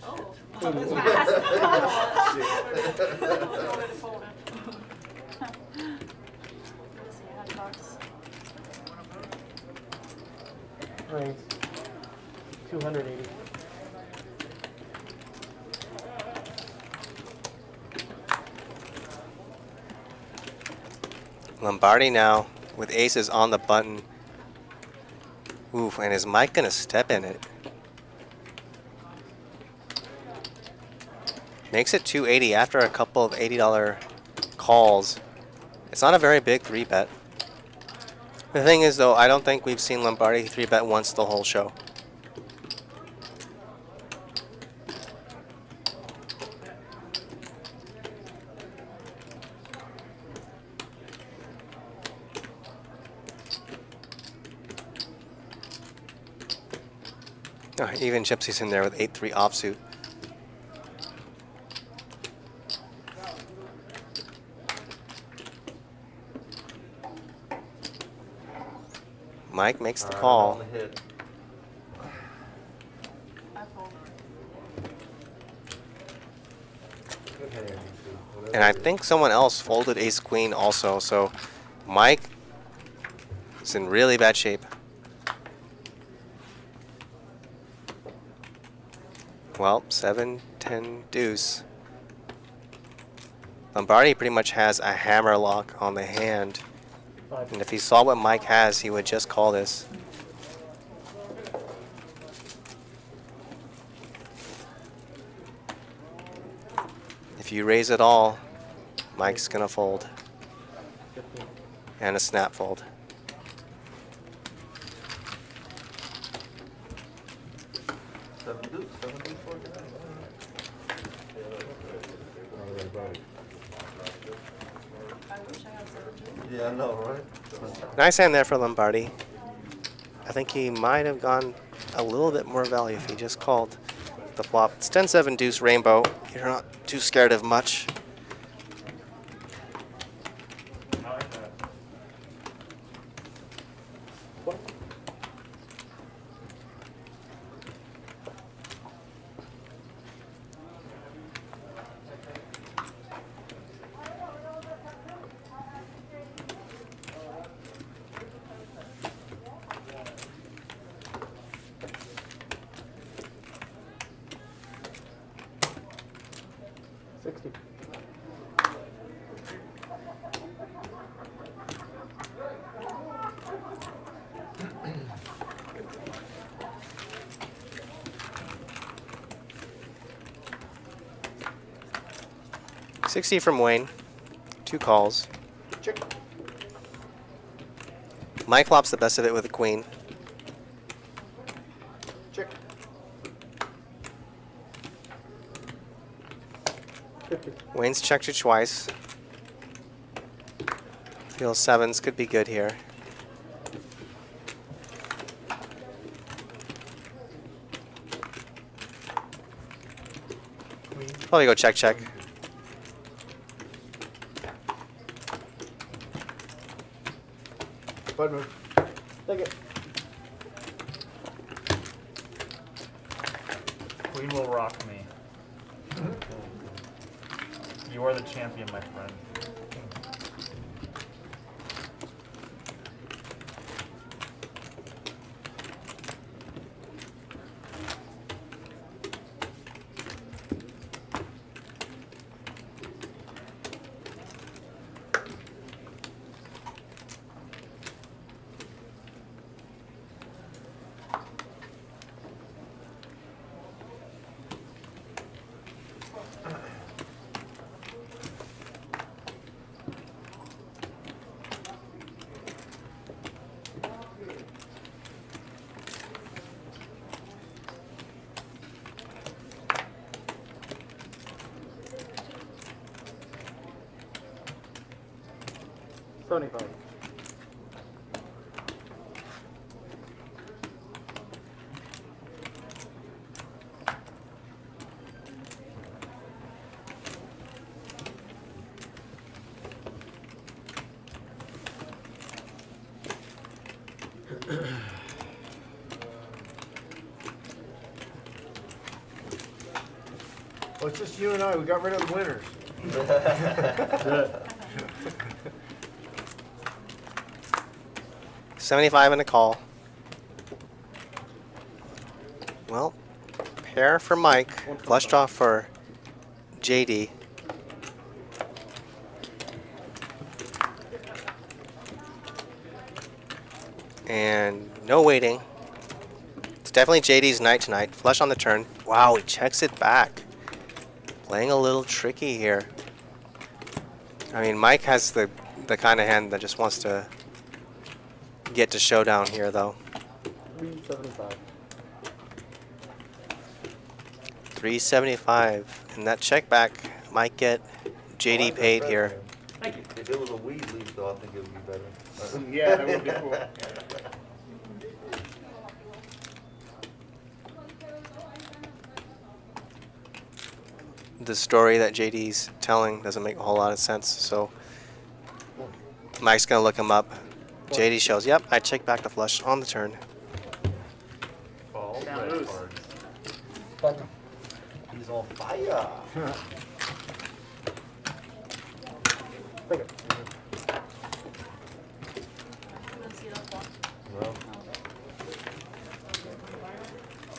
Oh. King. That's fast. Already folded. Let's see, I had cards. Raise. 280. Lombardi now with aces on the button. Oof, and is Mike gonna step in it? Makes it 280 after a couple of $80 calls. It's not a very big 3-bet. The thing is though, I don't think we've seen Lombardi 3-bet once the whole show. Oh, even Gypsy's in there with 8-3 offsuit. Mike makes the call. On the hit. I fold. Good hand, you two. Whatever And I it is. think someone else folded ace queen also, so Mike is in really bad shape. Well, 7-10 deuce. Lombardi pretty much has a hammer lock on the hand. 5. And if he saw what Mike has, he would just call this. If you raise it all, Mike's gonna fold. 15. and a snap fold. Seven deuce for a guy. I wish I had 17. Yeah, I know, right? Nice hand there for Lombardi. I think he might have gone a little bit more value if he just called the flop. It's 10-7 deuce rainbow. You're not too scared of much. I like that. $60 from Wayne. 2 calls. Check. Mike flops the best of it with a queen. Check. 50. Wayne's checked you twice. Feels sevens could be good here. Probably go check, check. Bud move. Take it. Queen will rock me. You are the champion, my friend. $75. Well, it's just you and I. We got rid of the winners. $75 and a call. Well, pair for Mike, flush draw for JD. And no waiting. It's definitely JD's night tonight. Flush on the turn. Wow, he checks it back. Playing a little tricky here. I mean, Mike has the kind of hand that just wants to get to showdown here, though. 375. 375, and that check back might get JD paid here. Thank you. If it was a weed leaf, though, I think it would be better. Yeah, that would be cool. The story that JD's telling doesn't make a whole lot of sense, so Mike's gonna look him up. JD shows, yep, I check back the flush on the turn. All Down red loose. cards. He's on fire. Take it. Couldn't see that one. Well,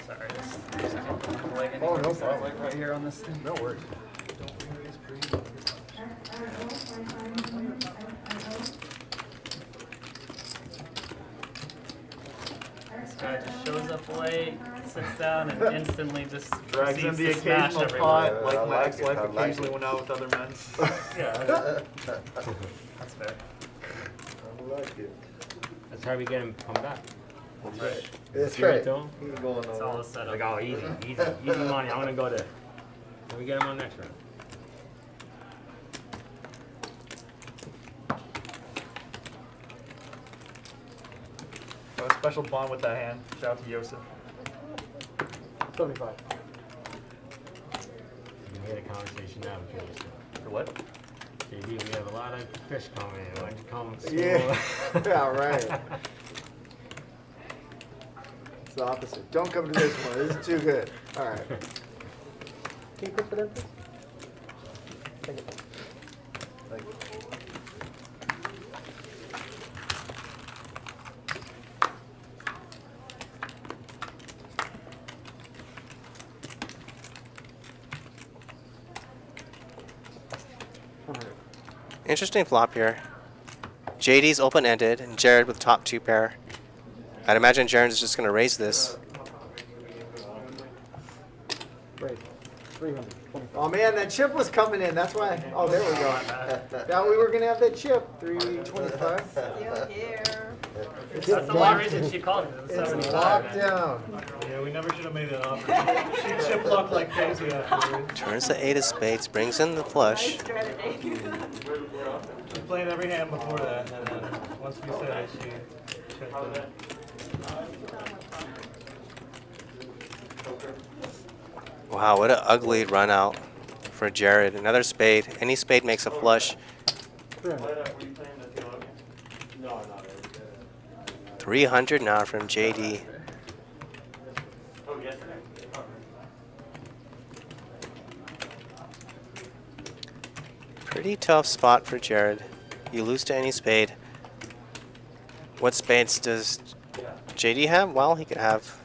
Sorry, just like Oh, no sounds problem. like right here on this thing. No worries. This guy just shows up late, sits down, and instantly just Drags in proceeds the to smash occasional everyone. pot, Yeah, I like like Mac's it, wife I like occasionally it. went out with other men. Yeah, that's fair. like it. That's how we get him to come back. Right. That's Give it right. to him. He ain't going It's all nowhere. a setup. Like, oh, easy money. I'm gonna go there. Then we get him on next round. So a special bond with that hand. Shout out to Yosef. 75. We had a conversation now between us. For what? JD, we have a lot of fish coming in. Why don't you come slow? Yeah. Yeah, right. It's the opposite. Don't come to this one. This is too good. All right. Can you put that in, please? Thank you. Thank you. Interesting flop here. JD's open-ended, and Jared with top 2 pair. I'd imagine Jared's just going to raise this. Great. 300. 25. Oh man, that chip was coming in. That's why. Oh, there we go. Now we were gonna have that chip. 325. Still here. It's That's the only reason she called it. It's locked down. Yeah, we never should have made that offer. She chip locked like crazy afterwards. Turns the 8 of spades, brings in the flush. Nice strategy. She played every hand before that, and then once we said it, she checked it. Wow, what an ugly run out for Jared. Another spade. Any spade makes a flush. 300 now from JD. Pretty tough spot for Jared. You lose to any spade. What spades does JD have? Well, he could have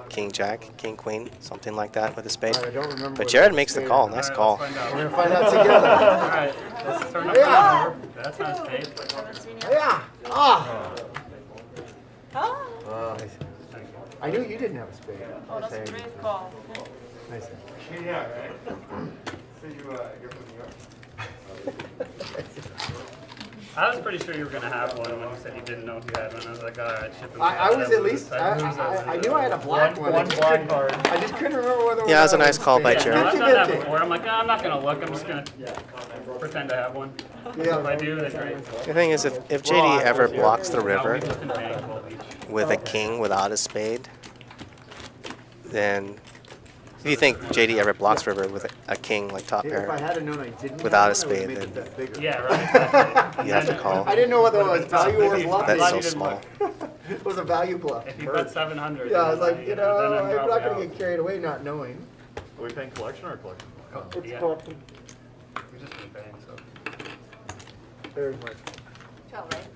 King Jack, King Queen, something like that with a spade. I don't remember. But Jared makes the call. Nice call. We're gonna find out together. Alright, let's turn up Yeah. the number. That's not a spade. Haven't seen it. Yeah. Ah. Oh, I knew you didn't have a spade. Oh, that's a great call. Nice. Yeah, right. So you're from New York? I was pretty sure you were gonna have one when you said you didn't know if you had one. I was like, alright, ship him. I was at least. I knew I had a black one. One black card. I just couldn't remember whether. Yeah, it was a nice call by Yeah, no, Jared. I've done that before. I'm like, oh, I'm not gonna look. I'm just gonna pretend to have one. Yeah. If I do, then great. The thing is, if JD ever blocks the river We've just been paying 12 each. with a king without a spade, then if you think JD ever blocks river with a king like top If I pair, had known I didn't. Without have a one, I would've spade, made then- the bet bigger. Yeah, right. Exactly. you have to call. I didn't know whether it was value or Maybe bluff. That's glad so you didn't small. It was a value bluff. If you bet 700. Yeah, I was then, like, then I'm probably not gonna out. get carried away not knowing. Are we paying collection or collection? It's Yeah. collection. We've just been paying, so. Very much. tell, right?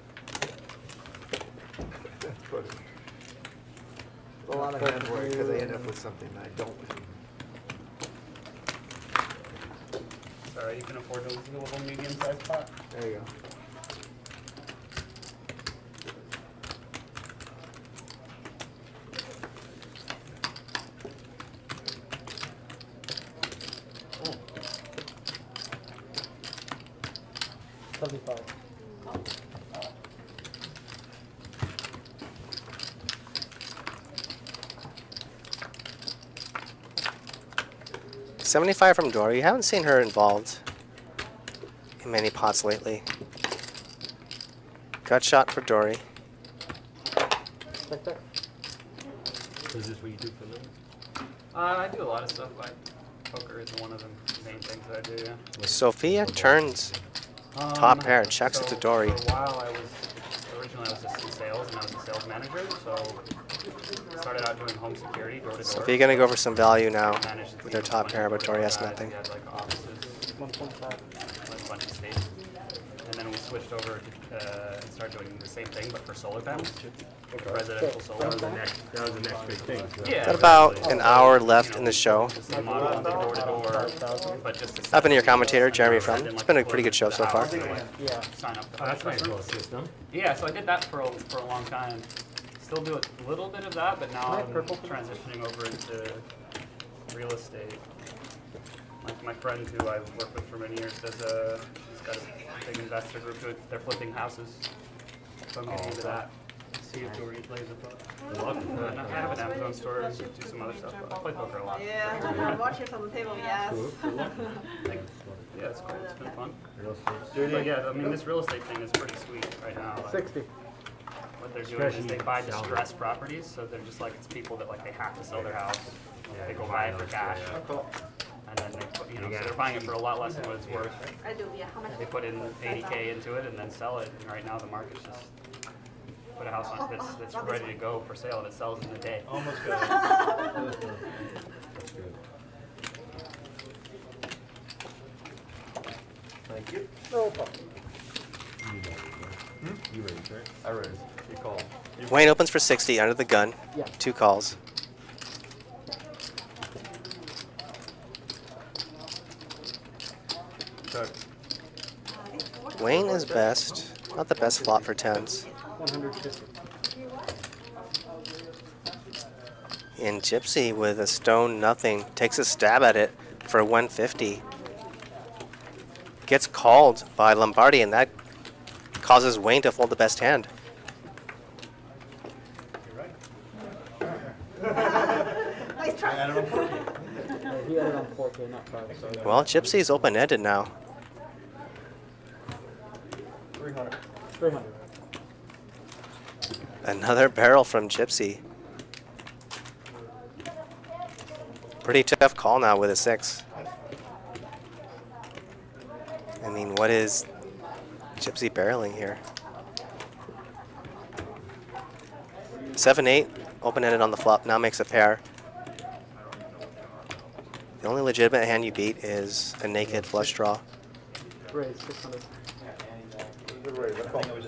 A lot of hand work because I end up with something I don't. Sorry, you can afford a little medium-sized pot. There you go. Oh. 75. 75 from Dory. You haven't seen her involved in many pots lately. Gut shot for Dory. Check, check. Is this what you do for a living? I do a lot of stuff. Like poker is one of the main things that I do. Yeah. Sophia turns top pair, checks so it to Dory. For a while, originally I was just in sales, and I was a sales manager. So I started out doing home security, door to door. Sophia gonna go for some value now Managed the with her team, top bunch pair, of but Dory has guys. nothing. We had like offices, 1.5. like a bunch of states. And then we switched over to and started doing the same thing, but for solar panels, residential solar. That was the next big thing. So. Yeah. Got about an hour left in the show. Just the model on the door to door, but just to Up into your commentator, Jeremy From. It's been a pretty good show so far. Yeah. Sign up. Oh, that's a nice little system. Yeah, so I did that for a long time. Still do a little bit of that, but now I'm transitioning over into real estate. Like my friend who I've worked with for many years he's got a big investor group. They're flipping houses. So I'm getting into that. See if Dory plays with it. I have an Amazon store and do some other stuff, but I play poker a lot. Yeah, I'm watching from the table, yes. Yeah, it's cool. It's been fun. But yeah, I mean, this real estate thing is pretty sweet right now. Like, 60. what they're doing is they buy distressed properties, so they're just like, it's people that like, they have to sell their house. They go buy it for cash. And then they put, you know, so they're buying it for a lot less than what it's worth. I do, yeah, how much? They put in 80K into it and then sell it, and right now the market's just, put a house on that's ready to go for sale and it sells in a day. Almost got it. Thank you. No problem. You raised, right? I raised. You call. Wayne opens for 60 under the gun. Yeah. 2 calls. Check. Wayne is best. Not the best flop for 10s. 150. And Gypsy with a stone nothing takes a stab at it for 150. Gets called by Lombardi, and that causes Wayne to fold the best hand. Nice try. He had it on 4K, not 5. So Well, Gypsy's open-ended now. 300. 300. Another barrel from Gypsy. Pretty tough call now with a 6. I mean, what is Gypsy barreling here? 7-8, open-ended on the flop, now makes a pair. The only legitimate hand you beat is a naked flush draw. Raise 600.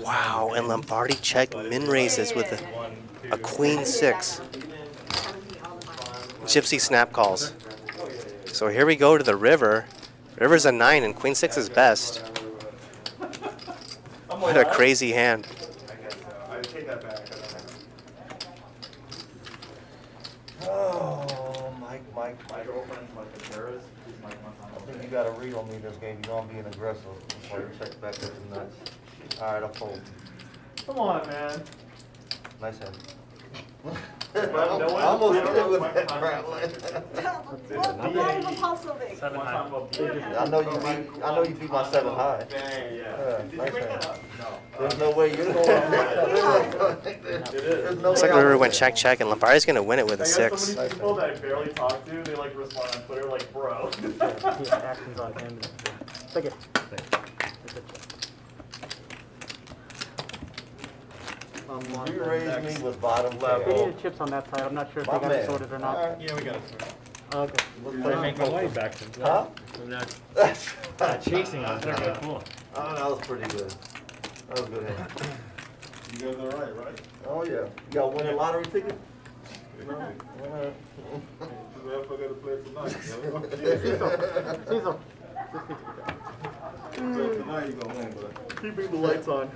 Wow, and Lombardi check min raises with a queen 6. Gypsy snap calls. So here we go to the river. River's a 9 and queen 6 is best. What a crazy hand. I take that back. Oh, Mike. My girlfriend, like the Paris, is my I think you got to read on me this game. You're going to be an aggressive. Before you check back there the nuts. All right, I'll fold. Come on, man. Nice hand. No I almost hit it with one that time. crap. Not even pulse so big. 7 high. I know you beat my 7 high. Dang, yeah. Did you Nice bring hand. that up? No. There's no way you're going Looks like River went check check and Lombardi's gonna win it with a I got 6. so many people that I barely talk to, they like respond on Twitter like, bro. Yeah, actions on him. Take it. You raised me with bottom They level. needed chips on that side. I'm not sure if My they got it man. sorted or not. All right. Yeah, we got it. Okay. Let's play Make some my way poker. back to Huh? So not chasing on that. Cool. Oh, that was pretty good. That was a good hand. You guys all right, right? Oh, yeah. You got one lottery ticket? No. I forgot to play tonight. Cecil. So tonight you gonna win, but. Keeping the lights on.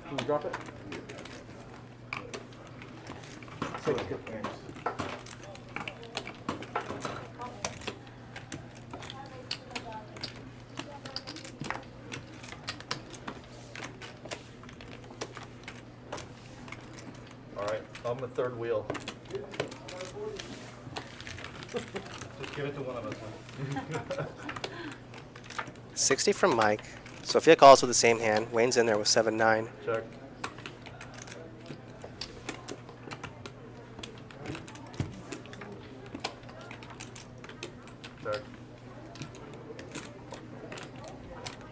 Can you drop it? All right, I'm the third wheel. Just give it to one of us, man. 60 from Mike. Sofia calls with the same hand. Wayne's in there with 7-9. Check. Check.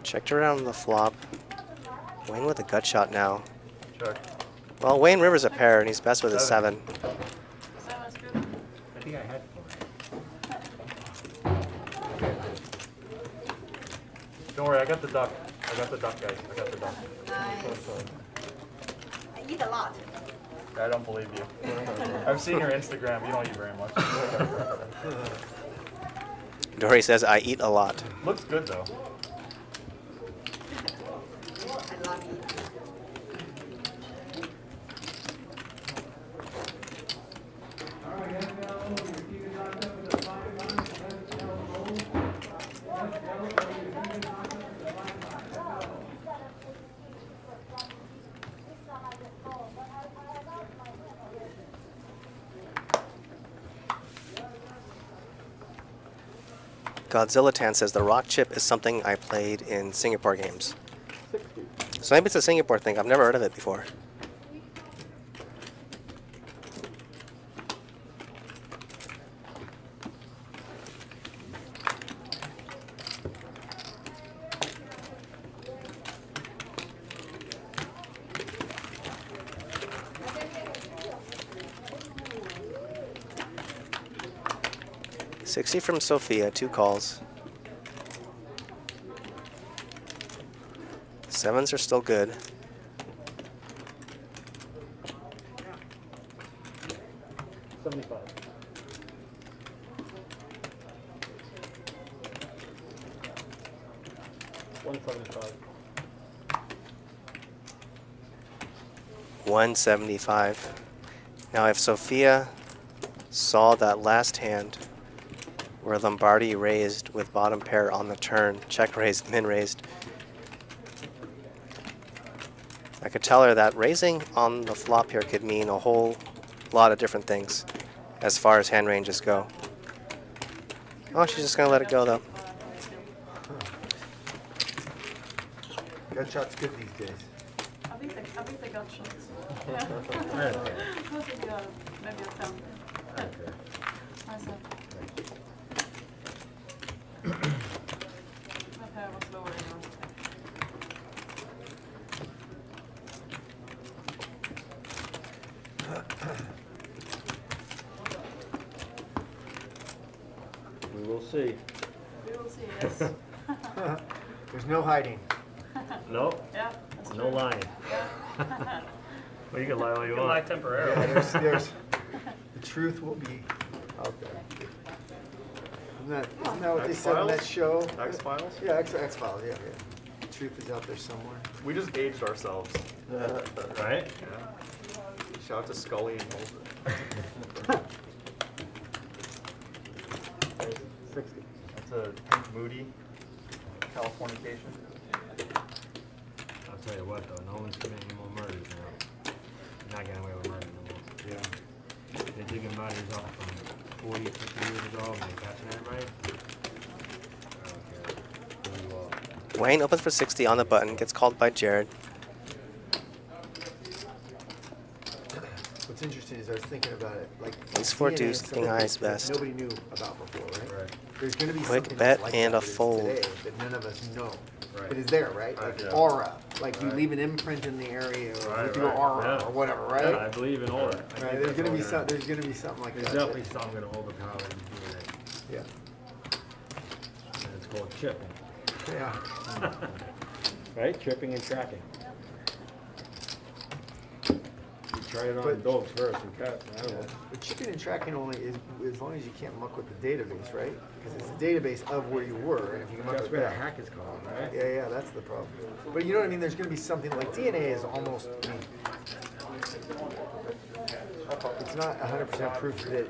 Checked around the flop. Wayne with a gut shot now. Check. Well, Wayne River's a pair and he's best with a 7. 7's good. I think I had 4. Don't worry, I got the duck. I got the duck, guys. I got the duck. Nice. I eat a lot. I don't believe you. I've seen your Instagram. You don't eat very much. Dory says, I eat a lot. Looks good, though. I love eating. Godzilla Tan says the rock chip is something I played in Singapore games. 60. So maybe it's a Singapore thing. I've never heard of it before. $60 from Sofia, 2 calls. 7s are still good. $75. $175. 175. Now if Sofia saw that last hand where Lombardi raised with bottom pair on the turn, check raised, min raised, I could tell her that raising on the flop here could mean a whole lot of different things as far as hand ranges go. Oh, she's just gonna let it go though. Gut shot's good these days. I think they got shots. Yeah. I think you are maybe a 10. Myself. My pair was lower anyway. We will see. We will see, yes. There's no hiding. Nope. Yeah, that's No true. lying. Yeah. Well, you can lie all you You can want. lie temporarily. Yeah, there's the truth will be out there. Isn't that what they said in that show? X-Files? Yeah, X-Files, yeah. The truth is out there somewhere. We just aged ourselves. Right? Yeah. Shout out to Scully and Mulder. 60. That's a Pink Moody Californication. I'll tell you what though, no one's committing any more murders now. You're not getting away with murder no more. Yeah. They're digging bodies off from 40, 50 years ago and they're catching everybody. I don't care who you are. Wayne opens for 60 on the button, gets called by Jared. What's interesting is I was thinking about it, like Ace four DNA deuce, and king stuff high that is best. nobody knew about before, right? Right. There's going to be Quick something bet like and that a that is fold. today that none of us know. Right. But it's there, right? Like Yeah. aura, like you Right. leave an imprint in the area or Right, with your right. aura Yeah. or whatever, right? Yeah, I believe in aura. I think Right. There's that's going to all be gonna- some. There's going to be something like There's that. definitely something going to overpower the DNA. Yeah. And it's called chipping. Yeah. Right? Chipping and tracking. You try it on But- dogs first and cats. I don't know. But chipping and tracking only is as long as you can't muck with the database, right? Because it's a database of where you were, and if you can muck That's with where the that. hack is called, right? Yeah, yeah, that's the problem. But you know what I mean? There's going to be something like DNA is almost. I mean, it's not 100% proof that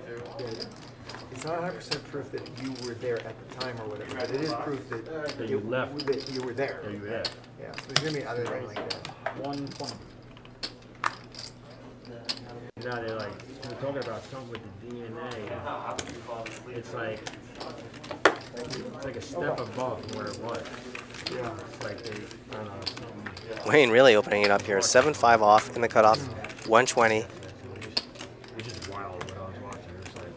it's not 100% proof that you were there at the time or whatever, but it is proof that you left. that you were there. Yeah, you were there. Yeah, so there's going to be other things like that. 120. Now they're like, we're talking about something with the DNA. It's like a step above where it was. Yeah. It's like they, I don't know, something. Wayne really opening it up here. 7-5 off in the cutoff. 120. It's just wild what I was watching. It's like,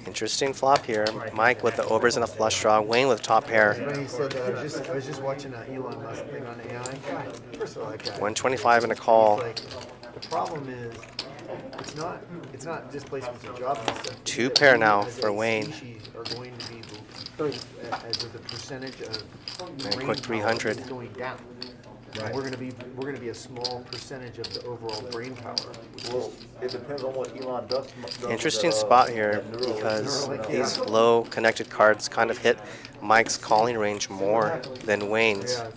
Interesting flop here. Mike with the overs and a flush draw. Wayne with top pair. When he said that, I was just watching an Elon Musk thing on AI. God, first of all, that guy. 125 and a call. He's like, the problem is, it's not displacements of jobs and stuff. Two It's that pair we now as for a Wayne. species are going to be as the percentage of And brain quick power 300. is going down. Right. We're gonna be a small percentage of the overall brain power. Well, it depends on what Elon does. Interesting spot here because these low connected cards kind of hit Mike's calling range more than Wayne's. Yeah.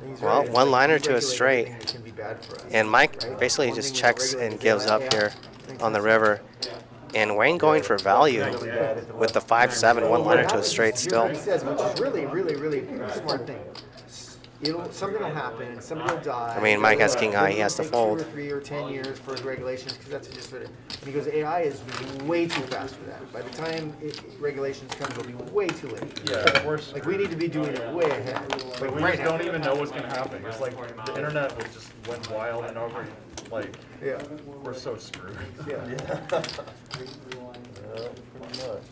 He's Well, right. It's one like liner we to a regulate straight. everything that can be bad for us, And Mike right? basically One just thing we checks regulate and is gives that, up yeah, here makes on the sense. river. And Wayne going for value with the 5-7 one liner to a straight still. He says, which is really, really, really a smart thing. something will happen, and somebody will die. I mean, Mike has king high, he has to It'll take fold. 2 or 3 or 10 years for regulations, because that's just what it. And he goes, AI is way too fast for that. By the time regulations come, it'll be way too late. Yeah, worse. Like we need to be doing it way ahead. Like Like we right just now. don't even know what's gonna happen. It's like the internet was just went wild and over. Like, Yeah. we're so screwed. Yeah. Pretty much.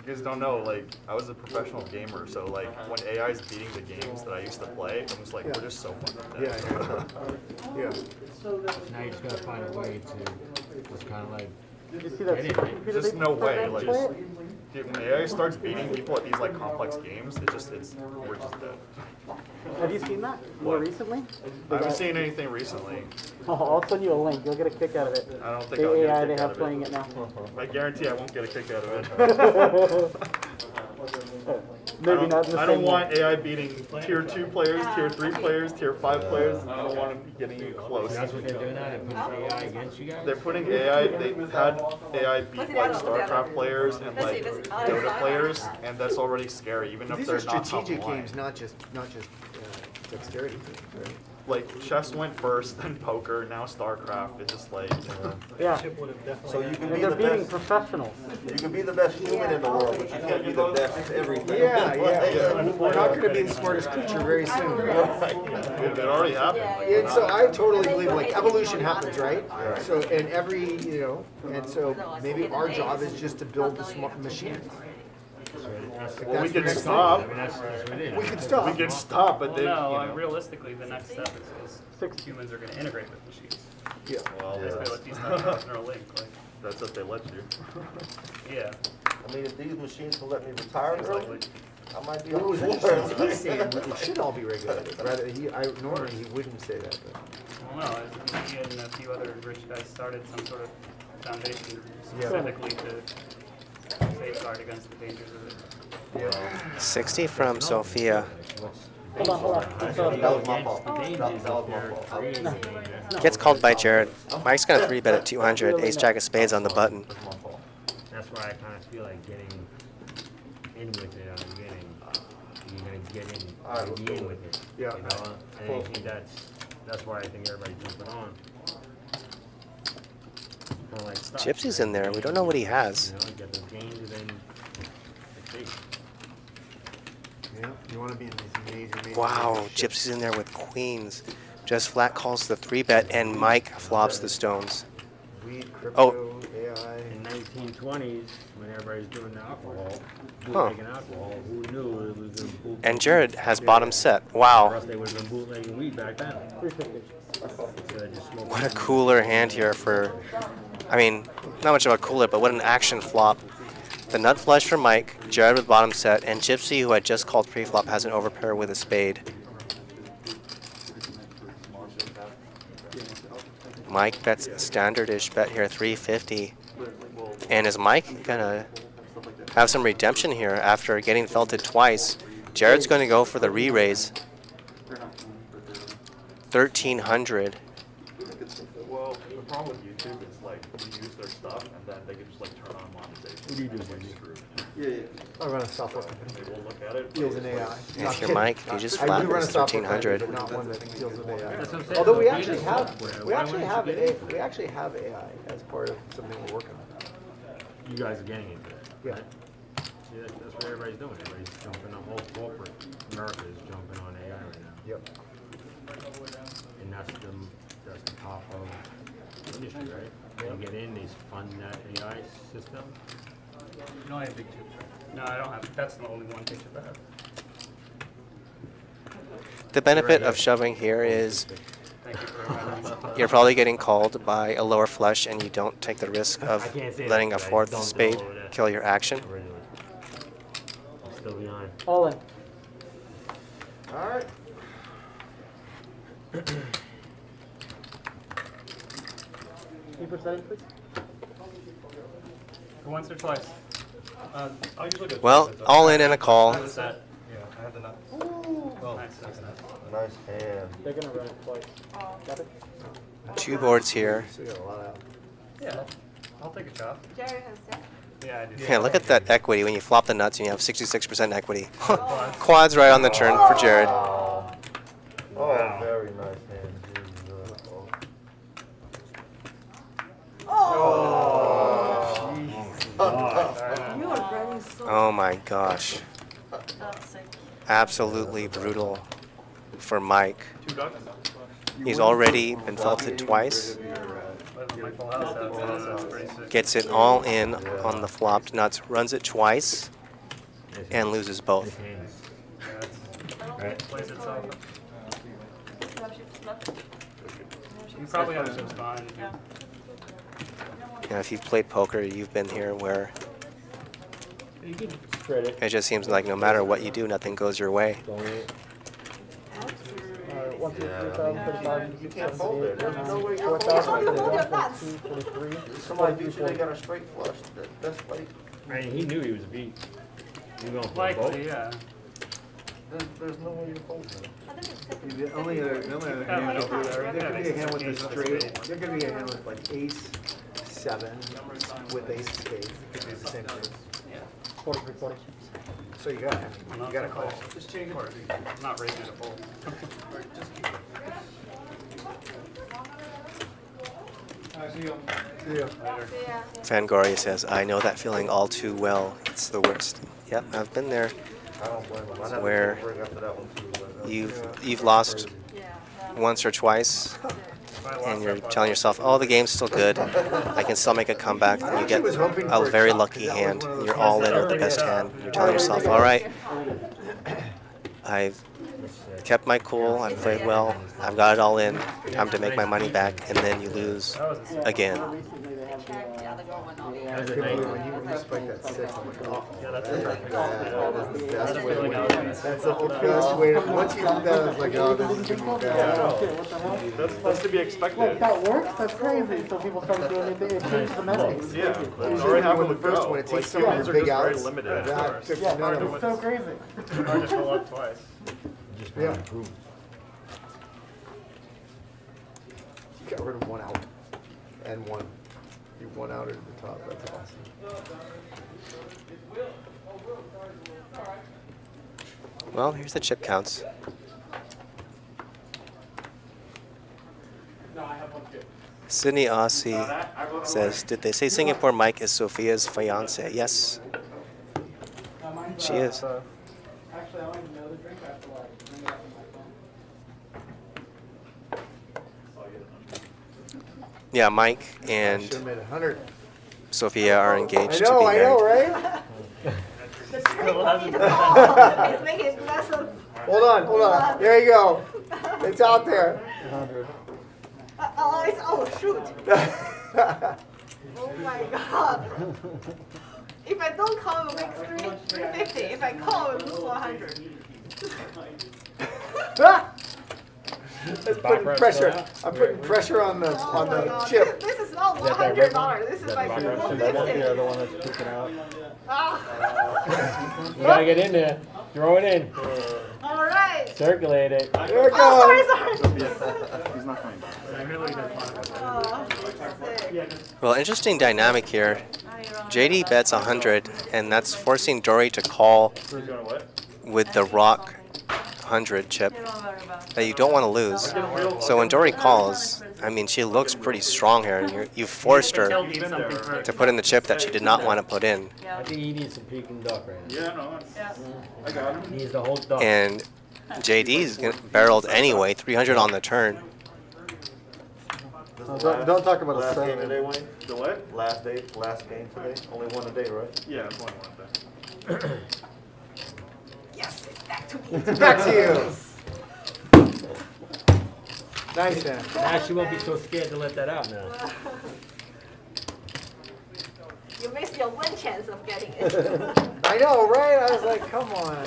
You guys don't know, like, I was a professional gamer, so like when AI is beating the games that I used to play, I'm just like, we're just so fucking dead. Yeah. Yeah. Now you just gotta find a way to just kind of like Did you see that get in, super right? computer There's they no way, programmed like, to play it? dude, when AI starts beating people at these like complex games, we're just dead. Have you seen that more What? recently? I haven't seen anything recently. Oh, I'll send you a link. You'll get a kick out of it. I don't think The I'll get a AI kick they out have of playing it. it now. I guarantee I won't get a kick out of it. Maybe not in the I same don't way. want AI beating tier 2 players, tier 3 players, tier 5 players. I don't want them getting even close. That's what they're doing now. They're putting AI against you guys. They're putting AI, they had AI beat like StarCraft players and like Dota players, and that's already scary, even if These they're are not top strategic line. games, not just dexterity games, right? Like chess went first, then poker, now StarCraft. It's just like, Yeah. So you can And be they're the beating best. professionals. You can be the best human in the world, but you can't be the best at everything. Yeah. We're not going to be the smartest creature very soon. Right? it already happened. Like, And so I totally believe like evolution happens, right? So and every and so maybe our job is just to build the smart machines. Like, well, we that's the could next stop. I mean, that's what it is. We could stop. We could stop, but then, No, you know. realistically, the next step is humans are going to integrate with machines. Yeah. Well, Basically, like these technologies are a link. Like, that's what they let you. yeah. I mean, if these machines can let me retire Exactly. early, I might be Well, on it was interesting. He's saying it should all be regulated. Rather, normally he wouldn't say that. But. Well, no, he and a few other rich guys started some sort of foundation specifically to safeguard against the dangers of it. 60 from Sofia. Hold on. That was my fault. That was my fault. Gets called by Jared. Mike's got a 3-bet at 200. Ace jack of spades on the button. That's my fault. That's why I kind of feel like getting in with it on the beginning. You're gonna get in, Alright, let's be go in with with it. Yeah. You know, and I think that's why I think everybody's jumping on. Kinda like stocks, Gypsy's right? in there. We don't know what he has. You know, get those gains and then fixate. Yeah. You want to be in these amazing. Wow, Gypsy's in there with queens. Just flat calls the 3-bet, and Mike flops the stones. Weed, Oh. crypto, AI. In 1920s, when everybody's doing the alcohol, Huh. bootlegging alcohol, who knew it was going to bootleg? And Jared has bottom set. Or Wow. else they would have been bootlegging weed back then. 350. Instead of just smoking What a weed. cooler hand here for, I mean, not much of a cooler, but what an action flop. The nut flush for Mike, Jared with bottom set, and Gypsy, who had just called pre-flop, has an overpair with a spade. Mike bets a standard-ish bet here, 350. And is Mike gonna have some redemption here after getting felted twice? Jared's gonna go for the re-raise. 1300. Well, the problem with YouTube is like you use their stuff and then they can just like turn on monetization. What do you do, It's like Jimmy? screwed. I run a software And company. they will look at it. Deals in AI. And Not if you're kidding. Mike, you just I flat do run a this software company, 1300. but not one that deals with AI. That's what I'm saying. Although we Beat actually is have software. we Why actually wouldn't have you get we actually have AI as part of something we're working on. You guys are getting into it. Yeah. Right? See, that's what everybody's doing. Everybody's jumping on, all corporate America is jumping on AI right now. Yep. And that's the top of the industry, right? You get in, they fund that AI system. You don't have big chips, right? No, I don't have. That's the only one big chip I have. The benefit of shoving here is Thank you for remembering. you're probably getting called by a lower flush, and you don't take the risk of I can't say letting that, a but I fourth dumped it spade all over there. kill your action. Originally. I'm still behind. All in. All right. Can you percentage, please? Once or twice. I'll usually go. Well, all in and a call. I have the set. Yeah, I have the nuts. Well, Nice, nice, nice. Nice hand. They're gonna run it twice. Got it? 2 boards here. Still got a lot out. Yeah, I'll take a shot. Jared has that. Yeah, I do. Yeah, look at that equity. When you flop the nuts, and you have 66% equity. Quads right on the turn for Jared. my gosh. That's sick. Absolutely brutal for Mike. 2 ducks. He's already been faulted twice. My full house that's pretty sick. Gets it all in on the flopped nuts, runs it twice, and loses both. Right. Plays itself. You probably have chips fine. Yeah. And if you've played poker, you've been here where You can spread it. it just seems like no matter what you do, nothing goes your way. Don't eat. One, two, Yeah. 3,000, You can't fold it. There's no way. 4,000, Hold your nuts. 43. Somebody beat you, they got a straight flush. That's like, I mean, he knew he was beat. You going for a vote? Likely, yeah. there's no way you fold it. The only other hand, there could be a hand with a straight, there could be a hand with like ace, 7, with ace of spades. It could be the same thing. 43 quarters. So you gotta call. Just change it. I'm not raising it a fold. Yeah. Yeah. Fangoria says, I know that feeling all too well. It's the worst. Yep, I've been there. I don't blame them. I'd have to Where take a break after that one too. But, You've lost Yeah. once or twice, and you're telling yourself, oh, the game's still good. I can still make a comeback. And you get a very lucky hand. And you're all in with the best hand. You're telling yourself, all right, I've kept my cool. I've played well. I've got it all in. Time to make my money back. And then you lose again. Yeah, the girl went on. That was a When night. you spike that 6, I'm like, oh. Yeah, that's the perfect That is the best way to win. That's That's the best way to, once you do that, it's like, oh, this is gonna be bad. What the hell? That's to be expected. Look, that works? That's crazy. So people started doing it, it changed the metrics. Yeah, that's Usually already when happened the with first Go. one, it Like, takes some of humans your are big just very outs. limited at That first. took Yeah, none of it's them. so crazy. Hard to fill up twice. Just Yeah. want to improve. You got rid of 1 out and 1. You 1 out at the top, that's awesome. Well, here's the chip counts. Sydney Aussie says, did they say Singapore Mike is Sofia's fiance? Yes, she is. Actually, I wanted another drink after like, bring it up on my phone. Yeah, Mike Should've and made 100. Sophia are I engaged know, to be I know, married. right? The trick will be the ball. It's making it less of. Hold on. There you go. It's out there. 100. Oh, shoot. Oh my god. If I don't call, it will make 350. If I call, it will lose 100. That's putting pressure. I'm putting pressure on the Oh my God. chip. This is not Is that that red one? $100. This is Is like that the red one? That won't be the 150. other one that's peeking out. Ah. You gotta get in there. Throw it in. All right. Circulate it. There it Oh, goes. sorry. He's not coming back. I really did want to Oh, sick. Well, interesting dynamic here. JD bets 100, and that's forcing Dory to call He's going to what? with the rock 100 chip that you don't want to lose. So when Dory calls, I mean, she looks pretty strong here, and you forced her to put in the chip that she did not want to put in. I think he needs some Peking duck right now. Yeah, no, that's, I got him. He needs the whole duck. And JD's barreled anyway, 300 on the turn. This is Don't talk about a last game 7. today, Wayne? The what? Last game today? Only one a day, right? Yeah, it's one day. Yes, it's back to me. Back to you. Nice, man. Now she won't be so scared to let that out now. You missed your one chance of getting it. I know, right? I was like, come on.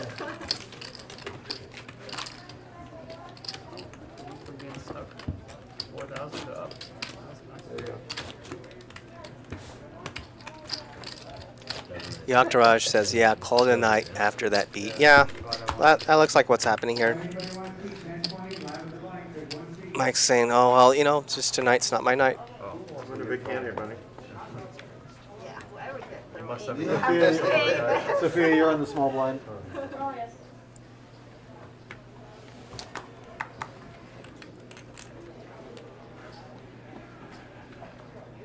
for being stuck. 4,000 to up. There you go. Yaktaraj says, yeah, call it a night after that beat. Yeah, that looks like what's happening here. Mike's saying, oh, well, you know, just tonight's not my night. We're in a big hand here, buddy. Yeah, whoever did. You must have. You have to stay. Sophia, you're on the small blind. Oh, yes.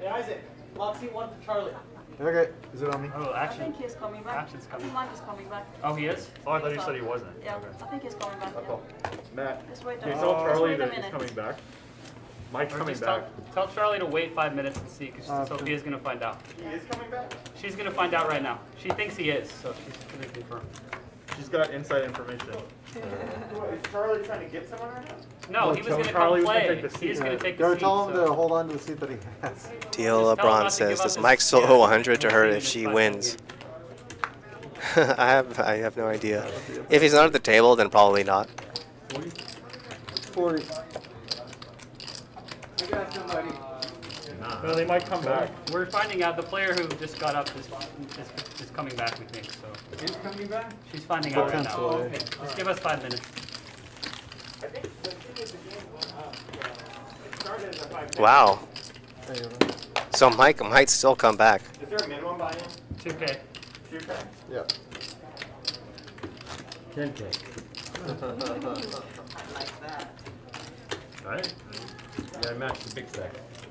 Hey, Isaac, Loxy 1 for Charlie. Okay, is it on me? Oh, I action. think he's coming back. Action's coming. Mike is coming back. Oh, he is? Oh, I thought you said he wasn't. Yeah, Okay. I think he's coming back. Oh, Matt, Just wait a can you minute. tell Just Charlie wait a that he's minute. coming back? Mike's Or coming just back. tell Charlie to wait 5 minutes and see, because Okay. Sophia's gonna find out. He is coming back? She's gonna find out right now. She thinks he is, so she's gonna confirm. She's got inside information. What, is Charlie trying to get someone right now? No, No, he was gonna Charlie come was gonna play. take the He's seat. gonna take Go the seat. tell him so- to hold on to the seat that he has. Teal Just tell him LeBron not to says, give up does his Mike still seat. owe 100 to her He's if she fine. wins? I have no idea. If he's not at the table, then probably not. 40. I got somebody. Well, they might come back. We're finding out the player who just got up is coming back, we think, so. He's coming back? She's finding out right now. Potentially. Okay, just give us 5 minutes. I think the thing is the game went up. It started as a 5 Wow. There you go. So Mike might still come back. Is there a minimum buy-in? 2K. 2K? Yeah. 10K. I like that. Right? You gotta match the big stack.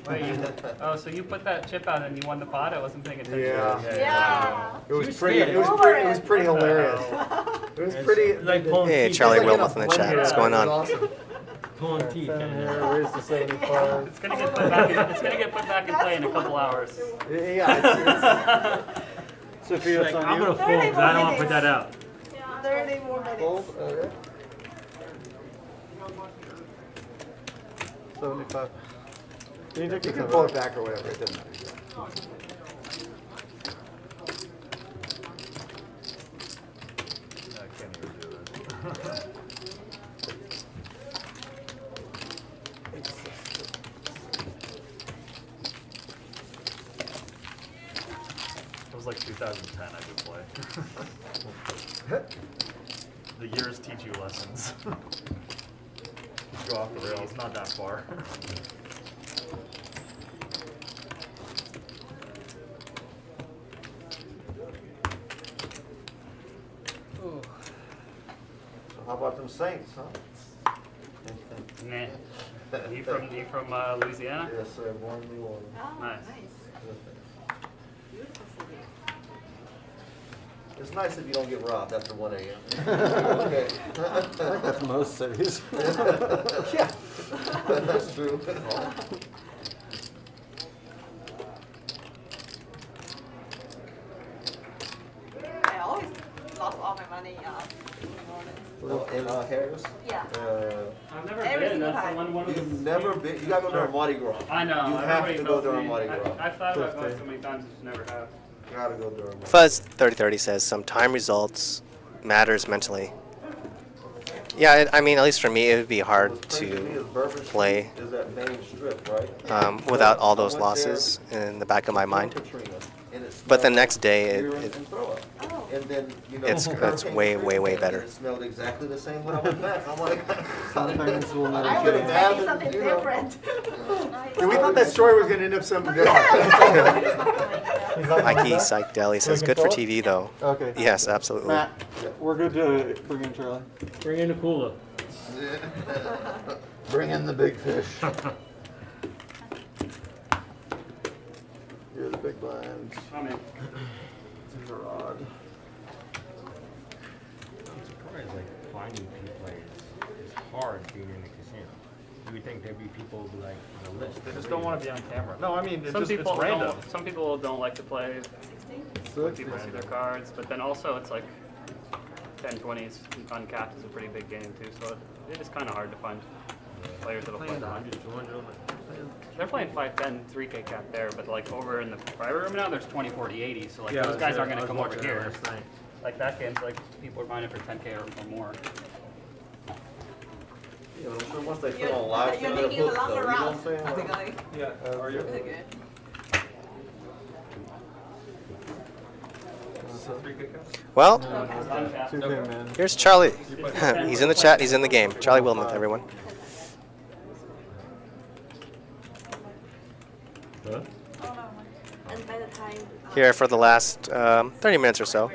Wait, oh, so you put that chip out and you won the pot? I wasn't paying attention. Yeah. Yeah. It was was pretty. It scared. was pretty. It was pretty What the hilarious. hell? It was pretty. Like pulling Hey, teeth. Charlie It was Wilmoth in the like chat. a What's blender. going It on? was awesome. Pulling teeth. 10 here, raise to 75. It's gonna get put back. It's gonna get put back in play in a couple hours. Yeah. Sophia, Like, it's on I'm you. gonna fold because I don't want to put that out. 30 more minutes. Fold, okay. 75. You You can pull it back or whatever. It doesn't matter. I can't even do this. It was like 2010 I could play. The years teach you lessons. Just go off the rails, not that far. How about them Saints, huh? Nah. You from Louisiana? Yes, sir, born in New Orleans. Oh, Nice. Beautiful city. It's nice if you don't get robbed after 1 a.m. Okay. I think that's most cities. Yeah, that's true. I always lost all my money in New Orleans. Well, in Harris? Yeah. I've never Every been. single That's time. one of You've those. never been, you gotta go during Mardi Gras. I know. You have everybody to go tells during me. Mardi Gras. I've thought about going so many times, just never have. You gotta go during Mardi Gras. Fuzz 3030 says some time results matters mentally. Yeah, I mean, at least for me, it would be hard What's crazy me is to Bourbon Street play is that main strip, right? without all I those went losses in the back of my there mind. before Katrina, and it But the smelled next like day, urine it and throw up. Oh. And then, you know, It's hurricane way, Katrina way, way came, better. and it smelled exactly the same when I went back. I'm like, Some things will never I I could was change. expecting imagine, something you know. different. Yeah, we thought that story was gonna end up something good. He's not Mikey coming back? Psych Deli says can good for throw it? TV though. Okay. Yes, absolutely. Matt, we're good to bring in Charlie. Bring in the cooler. bring in the big fish. You're the big blind. I'm in. Gerard. I'm surprised, like, finding people is hard being in the casino. You would think there'd be people who, like, on a list. They just don't want to be on camera. No, I mean, it's Some just, people it's random. don't. Some people don't like to play. When people see their cards, but then also it's like 10-20s uncapped is a pretty big game too. So it is kind of hard to find players that'll play Playing that. 100, 200, like, They're playing 5-10, 3K cap there, but like over in the private room now, there's 20, 40, 80. So like Yeah, those guys aren't I going to was come over watching that here. last night. Like that game's like people are buying it for 10K or more. You know, I'm sure once they put You're- on live you're stream, they're making the booked though, longer you know what I'm route, saying? basically. Yeah, are you? Really good. Well, Uncapped. 2K, man. here's Charlie. He's in the chat. He's in the game. Charlie Wilmoth, everyone. Huh? And by the time Here for the last 30 minutes or so.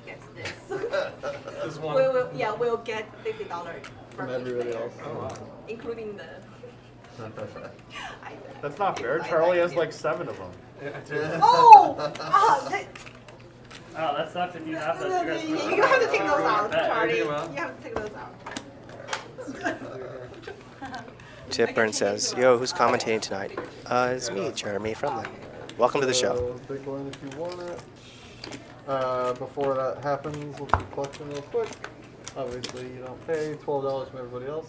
gets this, we'll get $50 From everybody else. including the. That's not fair. Charlie has like 7 of them. Oh! Oh, that sucks if you have You that. have to take those out, Bet. Charlie. You Everything well? have to take those out. Tipburn says, "Yo, who's commentating tonight?" It's me, Jeremy from there. Welcome to the show. So, big blind if you want it. Before that happens, we'll do collection real quick. Obviously, you don't pay $12 from everybody else.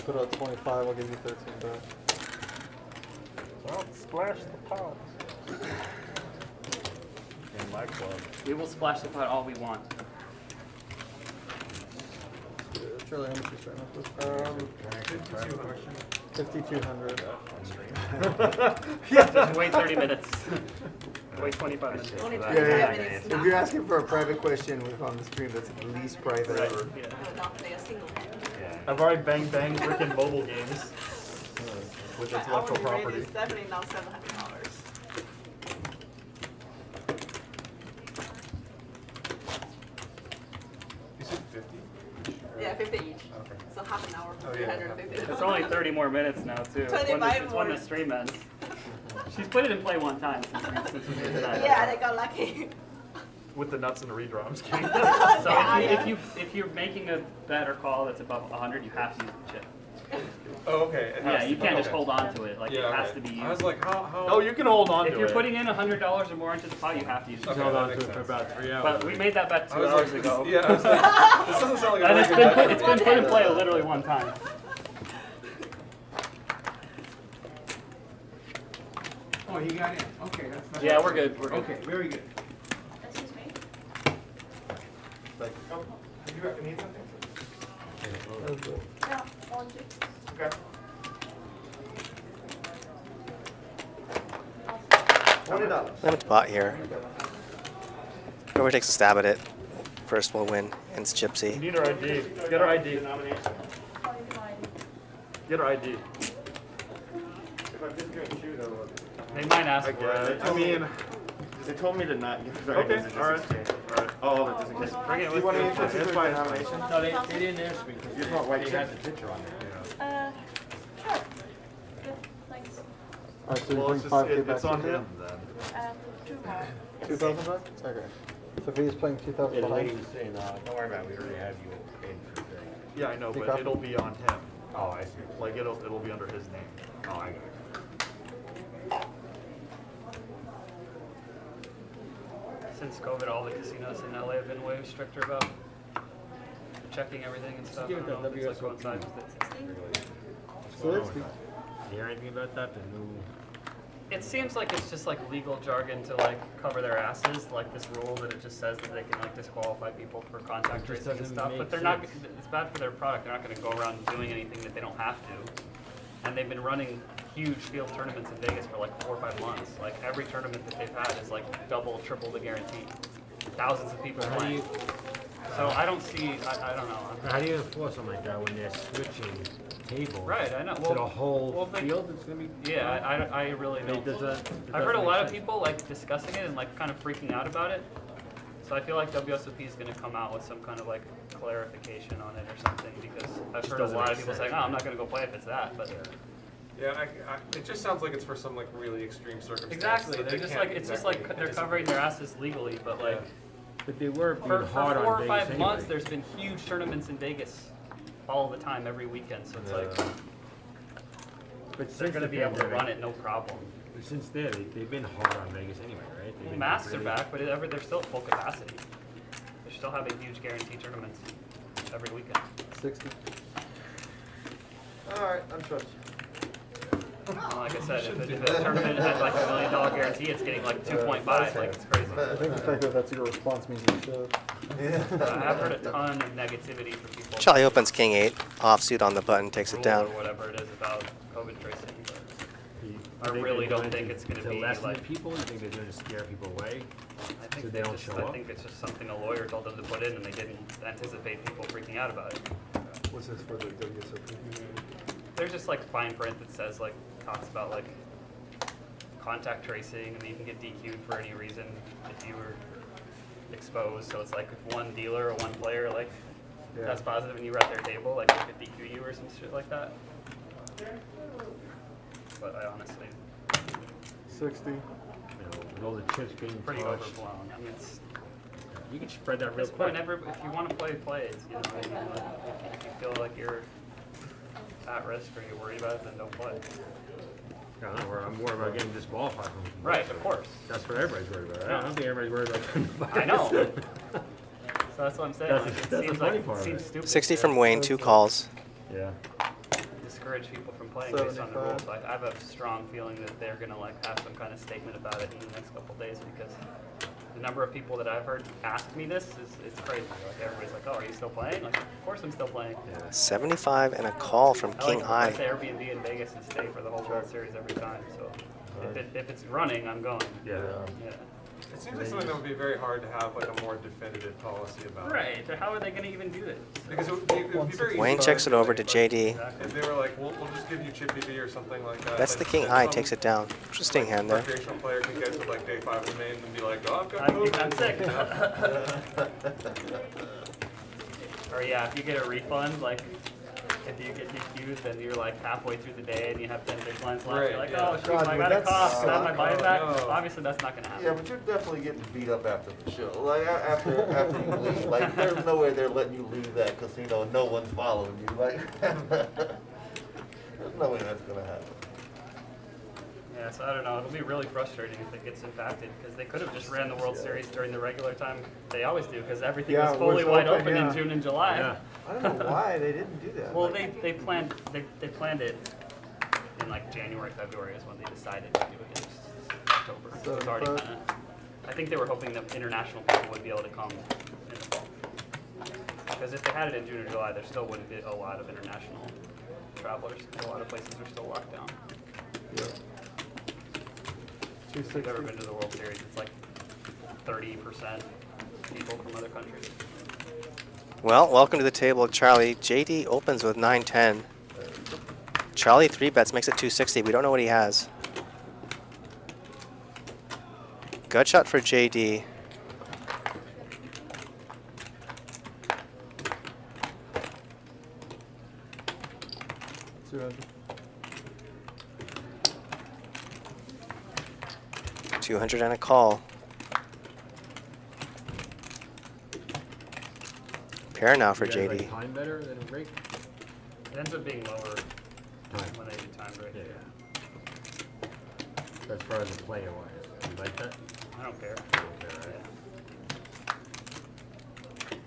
Put out 25, I'll give you 13 back. Don't splash the pot. In my club. We will splash the pot all we want. Charlie, how much you starting off with? 5,200. Yeah, just wait 30 minutes. Wait 25 minutes. Only Yeah, 25 yeah. minutes If now. you're asking for a private question on the stream, that's the least private Right. ever. Yeah. I will not play a single game. I've already banged freaking mobile games with My intellectual hourly rate property. is definitely not $700. You said 50? Yeah, 50 each. Okay. So half an hour for Oh, yeah. 350. It's only 30 more minutes now, too. It's when the- 25 it's when the more. stream ends. She's put it in play one time since we did that. Yeah, they got lucky. With the nuts and redrums. So Yeah, if you're making a bet or call that's above 100, you have to use the chip. Oh, okay. It has Yeah, to you be- can't just okay. hold on to it. Like Yeah, it has okay. to be used. I was like, how? Oh, you can hold on If to you're it. putting in $100 or more into the pot, you have to use the Okay, chip. Held on that to makes it for sense. about 3 hours. But we made that bet I 2 was hours like, ago. Yeah, I was like, this doesn't sound like a And very it's good been bet put, for it's me. been put in play literally one time. Oh, he got in. Okay, that's not. Yeah, we're good. We're good. Okay, very good. Excuse me? Oh, you need something? Yeah, orange. Okay. $20. Limit bot here. Whoever takes a stab at it first will win. And it's We Gypsy. need our ID. Get our ID. How you doing? Get our ID. If I'm just gonna shoot, They might ask I for get it. it. I mean, they told me to not use it. okay, alright. Alright. Oh, just in case. Bring it Do with you want you. any particular It's fine. denomination? No, they didn't ask me because You want white they chip? had the picture on there. Sure. Good, thanks. Alright, so you Well, bring it's just, 5K back it's on to him then. 2 more. 2,000 back? Okay. So if he's playing 2,000 Yeah, the lady behind, was saying, don't worry about it, we already have you paid for the thing. Yeah, I know, Pick but up. it'll be on him. Oh, I see. Like it'll be under his name. Oh, I got it. Since COVID, all the casinos in LA have been way stricter about checking everything and stuff. I give it don't know that if it's like WSOP. coincides with it. What's going on with that? You hear anything about that? The new... It seems like it's just like legal jargon to like cover their asses, like this rule that it just says that they can like disqualify people for contact Just tracing and doesn't stuff. make But they're not. sense. It's bad for their product. They're not going to go around doing anything that they don't have to. And they've been running huge field tournaments in Vegas for like 4 or 5 months. Like every tournament that they've had is like double, triple the guarantee. Thousands of people How do playing. you, So I don't see. I don't know. how do you enforce something like that when they're switching tables? Right, I know. To Well- the whole well, they- field, it's gonna be. Yeah, I really don't. I've heard a lot of people like discussing it and like kind of freaking out about it. So I feel like WSOP is going to come out with some kind of like clarification on it or something because I've Just heard a doesn't lot make of people sense. saying, "Oh, I'm not going to go play if it's that." But Yeah, it just sounds like it's for some like really extreme circumstances. exactly, that they're they just can't like it's just exactly like they're anticipate. covering their asses legally, but like But they were being for hard 4 on or Vegas 5 anyway. months, there's been huge tournaments in Vegas all the time, every weekend. So it's like But they're since going to the be able to pandemic- run it no problem. Since then, they've been hard on Vegas anyway, right? They've been Masks are really- back, but they're still at full capacity. They're still having huge guaranteed tournaments every weekend. 60. Alright, I'm trust. Like I said, if the tournament had like $1 million guarantee, it's getting like 2.5. Like it's crazy. I think the fact that that's your response means you should. I've heard a ton of negativity from people. Charlie opens King 8, offsuit on the button, takes it rule down. Or whatever it is about COVID tracing. But I think really they're don't doing think it it's going to to be lessen like. people? You think they're doing it to scare people away? I think so they don't just, show I up? think it's just something a lawyer told them to put in, and they didn't anticipate people freaking out about it. What's this for the WSOP? There's just like fine print that says like talks about like contact tracing, and you can get DQ'd for any reason if you were exposed. So it's like if one dealer or one player like that's positive and you were at their table, like they could DQ you or some shit like that. But I honestly, 260. You know, with all the chips being Pretty touched. overblown. I mean, it's You can spread that at real this point, quick. if you want to play, play it. You know, what I mean? Like, if you feel like you're at risk or you're worried about it, then don't play. Yeah, I'm worried about getting disqualified from the Right, of course. That's what everybody's worried about. Yeah. I don't think everybody's worried about I know. So that's what I'm saying. That's Like, the- it that's seems the funny like part it of seems it. stupid. 60 to from Wayne, 2 calls. Yeah. discourage people from playing based on the 75. rules. Like, I have a strong feeling that they're gonna like have some kind of statement about it in the next couple of days, because the number of people that I've heard ask me this is crazy. Like, everybody's like, "Oh, are you still playing?" Like, of course I'm still playing. Yeah, 75 and a call from I King like High. to Airbnb in Vegas and stay for the whole World Series every time. So if it's running, I'm going. Yeah. Yeah. It seems like something that would be very hard to have like a more definitive policy about. Right. So how are they gonna even do this? Because it would be very easy Wayne to checks it over to manipulate, JD. but If they were like, we'll just give you Chippy V or something like that. That's the like, King that High, some, takes it down. Interesting like, hand there. Recreational player can get to like day 5 of the main and be like, oh, I've got COVID. I'm sick. Or yeah, if you get a refund, like if you get DQ'd, then you're like halfway through the day and you have 10 big blinds left. Right, You're like, yeah. oh shoot, God, I would got a that cough. Can I have my suck? buy back? No. Obviously, that's not gonna happen. Yeah, but you're definitely getting beat up after the show. Like after you leave, like there's no way they're letting you leave that casino. No one's following you. Like there's no way that's gonna happen. Yeah, so I don't know. It'll be really frustrating if it gets impacted, because they could have just ran the World Series during the regular time. They always do, because everything Yeah, was it fully was wide open, open yeah. in June and July. Yeah. I don't know why they didn't do that. Well, Like, they planned it in like January, February is when they decided to do it. It was October. So it was already kind of. I think they were hoping that international people would be able to come in the fall. Because if they had it in June or July, there still wouldn't be a lot of international travelers. A lot of places are still locked down. Yeah. If you've ever 260. been to the World Series, it's like 30% people from other countries. Well, welcome to the table, Charlie. JD opens with 9-10. Charlie 3-bets, makes it 260. We don't know what he has. Gut shot for JD. $200. 200 and a call. Pair now for You guys JD. like time better than a break? It ends up being lower Time. when they do time break. Yeah, yeah. As far as the player wise, you like that? I don't care. Okay,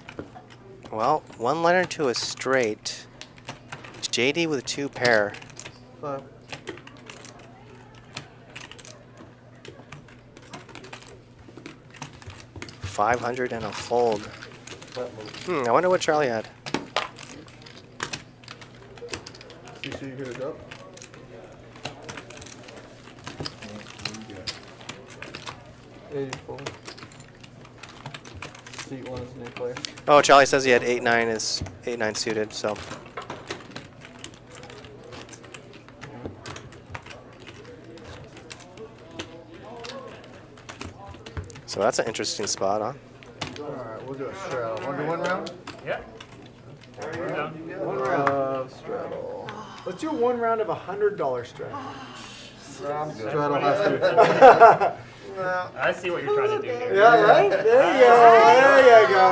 right. Well, one liner to a straight. It's JD with a 2 pair. 5. $500 and a fold. That move. I wonder what Charlie had. You see you hit it up? $80. Seat 1 is a new player. Oh, Charlie says he had 8-9 is 8-9 suited, so. So that's an interesting spot, huh? Alright, we'll do a straddle. Want to do one round? Yeah. One round. Straddle. Let's do one round of $100 straddle. Straddle has to. I see what you're trying to do here. Yeah, right? There you go. There you go.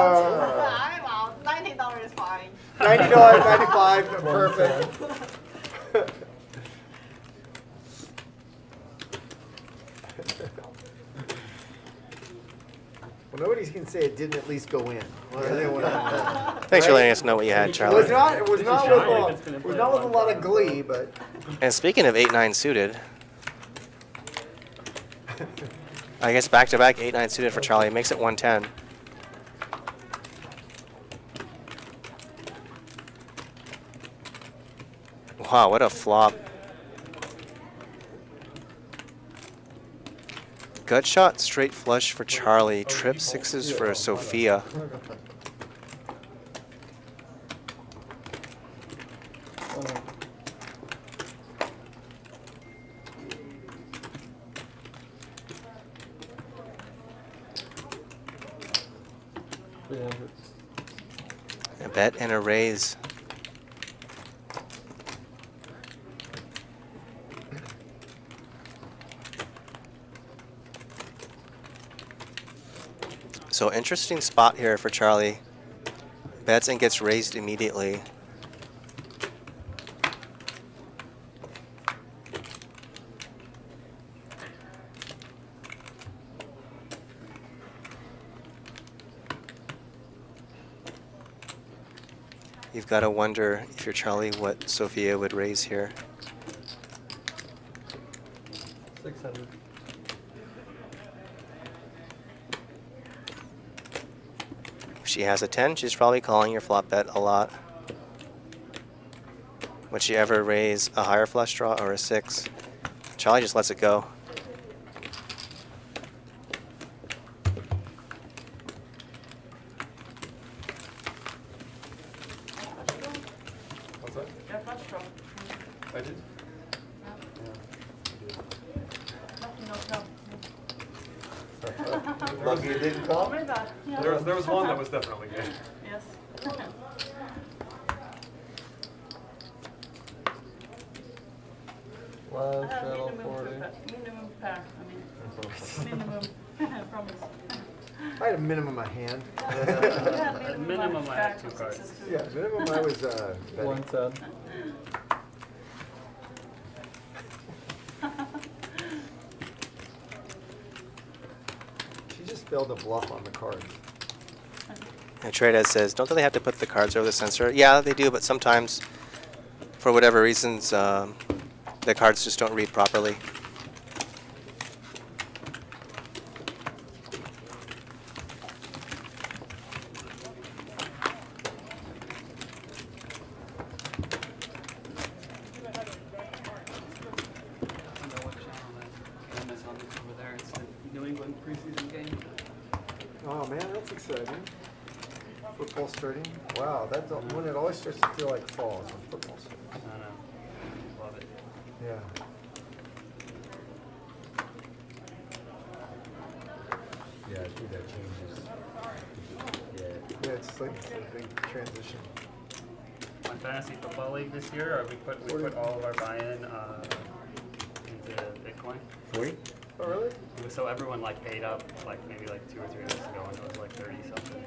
I'm out. $90 is fine. $90, $95, perfect. Well, nobody can say it didn't at least go in. Well, they wanna- Thanks for letting us know what you had, It was Charlie. not. It was not Charlie with. that's gonna It was play not a with a long lot of time. glee, but And speaking of 8-9 suited, I guess back-to-back 8-9 suited for Charlie makes it 110. Wow, what a flop. Gut shot, straight flush for Charlie. Trip 6s for Sofia. A bet and a raise. So interesting spot here for Charlie. Bets and gets raised immediately. You've got to wonder, if you're Charlie, what Sofia would raise here. 600. If she has a 10, she's probably calling your flop bet a lot. Would she ever raise a higher flush draw or a 6? Charlie just lets it go. What's that? Yeah, flush draw. I did. No. Lucky it didn't come. Very bad. Yeah. There was one that was definitely good. Yes. Last channel 40. Minimum pair, I mean. Minimum, promise. I had a minimum a hand. At minimum, I have 2 cards. Yeah, minimum I was betting. 110. She just failed to bluff on the cards. And Tradez says, don't they have to put the cards over the sensor? Yeah, they do, but sometimes, for whatever reasons, the cards just don't read properly. I don't know what channel that game is on over there. It's the New England preseason game. Oh man, that's exciting. Football starting. Wow, that's when it always starts to feel like fall is when football starts. I don't know. Love it. Yeah. Yeah, I think that changes. Yeah. Yeah, it's like a big transition. My fantasy football league this year, we put all of our buy-in into Bitcoin. 40? Oh really? So everyone like paid up like maybe like 2 or 3 weeks ago, and it was like 30 something.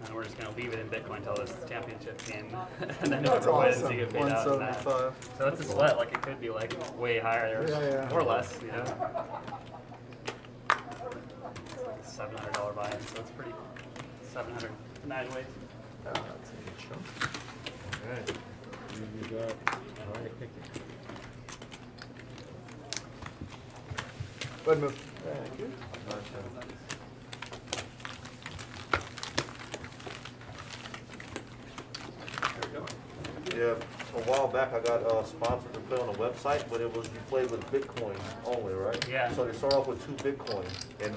And we're just gonna leave it in Bitcoin until this championship game, and then That's whoever wins, awesome. you get paid out on that. 175. So it's a split. Like it could be like way higher Yeah. or less, you know. It's like $700 buy-in, so it's pretty. 700 9 ways. Ah, that's a good chunk. Alright. You got how I pick it. Good move. Thank you. Yeah, a while back I got sponsored to play on a website, but it was you play with Bitcoin only, right? Yeah. So they start off with 2 Bitcoin, and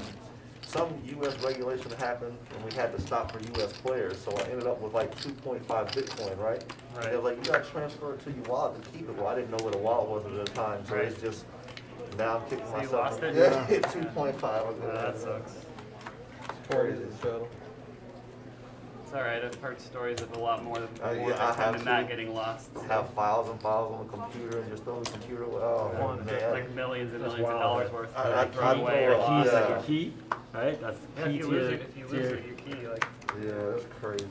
some U.S. regulation happened, and we had to stop for U.S. players. So I ended up with like 2.5 Bitcoin, right? And they were like, you got to transfer it to your wallet to keep it. Well, I didn't know what a wallet was at the time, so Right. it's just now I'm kicking So you myself. lost it? Yeah, 2.5. That sucks. 40 is the channel. It's alright, I've heard stories of a lot more than Yeah, more I have than that too. getting lost. Have files and files on the computer and just throw the computer. Oh man. Like millions and That's millions of wild. dollars worth I thrown keep away. all Or the lost. Key's like Yeah. a key, right? That's Yeah, key if you to lose your, it, if you to lose your- it, your key, like, Yeah, that's crazy.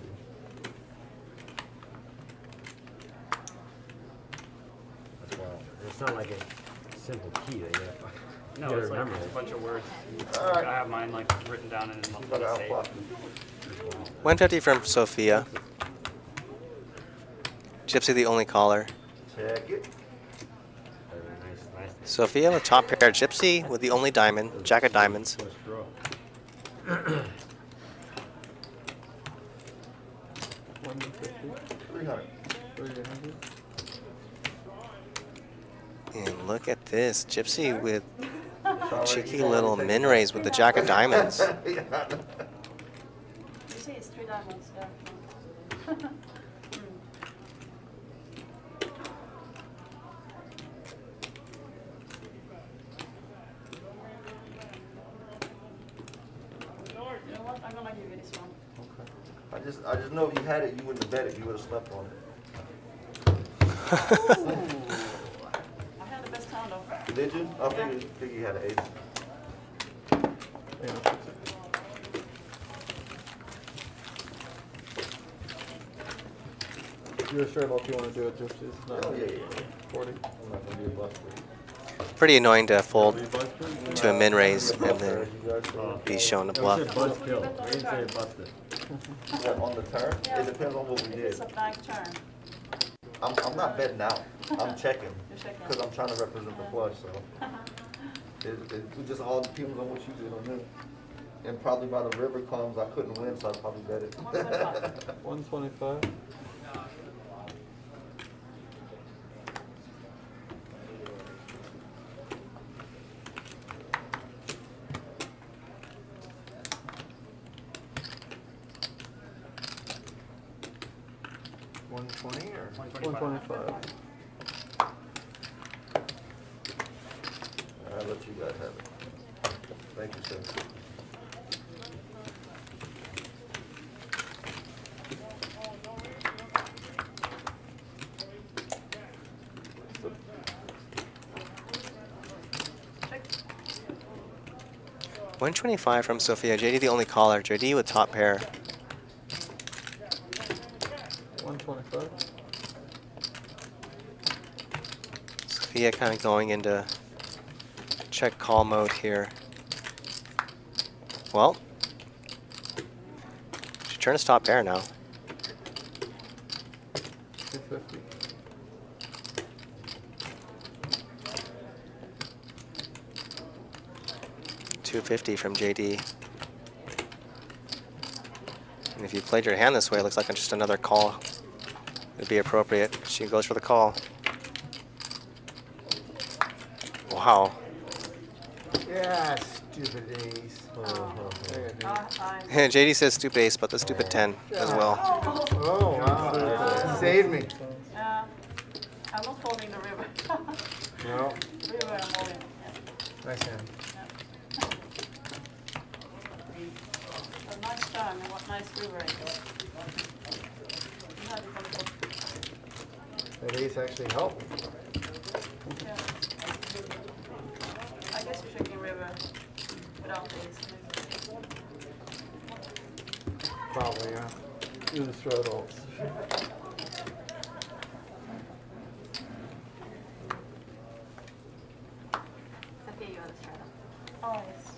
That's wild. It's not like a simple key that you have to no, you gotta it's like remember a it. bunch of words. All right. I have mine like written down in You a better safe. outfly. 150 from Sofia. Gypsy the only caller. Check it. Nice. Sofia with top pair. Gypsy with the only diamond. Jack of diamonds. First draw. 150. 300. 300. And look at this. Gypsy with Sorry, cheeky you little already min raise with the Jack of diamonds. Yeah. You see, it's 3 diamonds, yeah. You know what? I'm gonna give you this one. I just know if you had it, you wouldn't have bet it. You would have slept on it. I had the best hand though. Did you? I figured you had an ace. Yeah. You're straight up if you want to do it, just not Oh, yeah. 40. I'm not gonna be a buster. Pretty annoying to fold Busted? to a min raise Be a and buster, then as you guys say. be shown a No, we bluff. said buzz kill. We didn't say busted. What, on the turn? It depends on what we It's did. a blank turn. I'm not betting out. I'm checking. You're checking. Because I'm trying to represent the flush, so. It just all depends on what you did on me. And probably by the river comes, I couldn't win, so I probably bet it. 125. or 125. I'll let you guys have it. Thank you, sir. Check. 125 from Sofia. JD the only caller. JD with top pair. 125. Sofia kind of going into check call mode here. Well, she turned to top pair now. 250. $250 from JD. And if you played your hand this way, it looks like just another call would be appropriate. She goes for the call. Wow. Yeah, stupid ace. JD says stupid ace, but the stupid 10 as well. Oh, wow. Saved me. Yeah. I'm not folding the river. No. River I'm folding. Yeah. Nice hand. A nice turn and what nice river it is. You have it on the- That ace actually helped. Yeah. I guess you're checking river without ace. Probably, yeah. Do the straddles. Sofia, you want to start up? Oh, yes.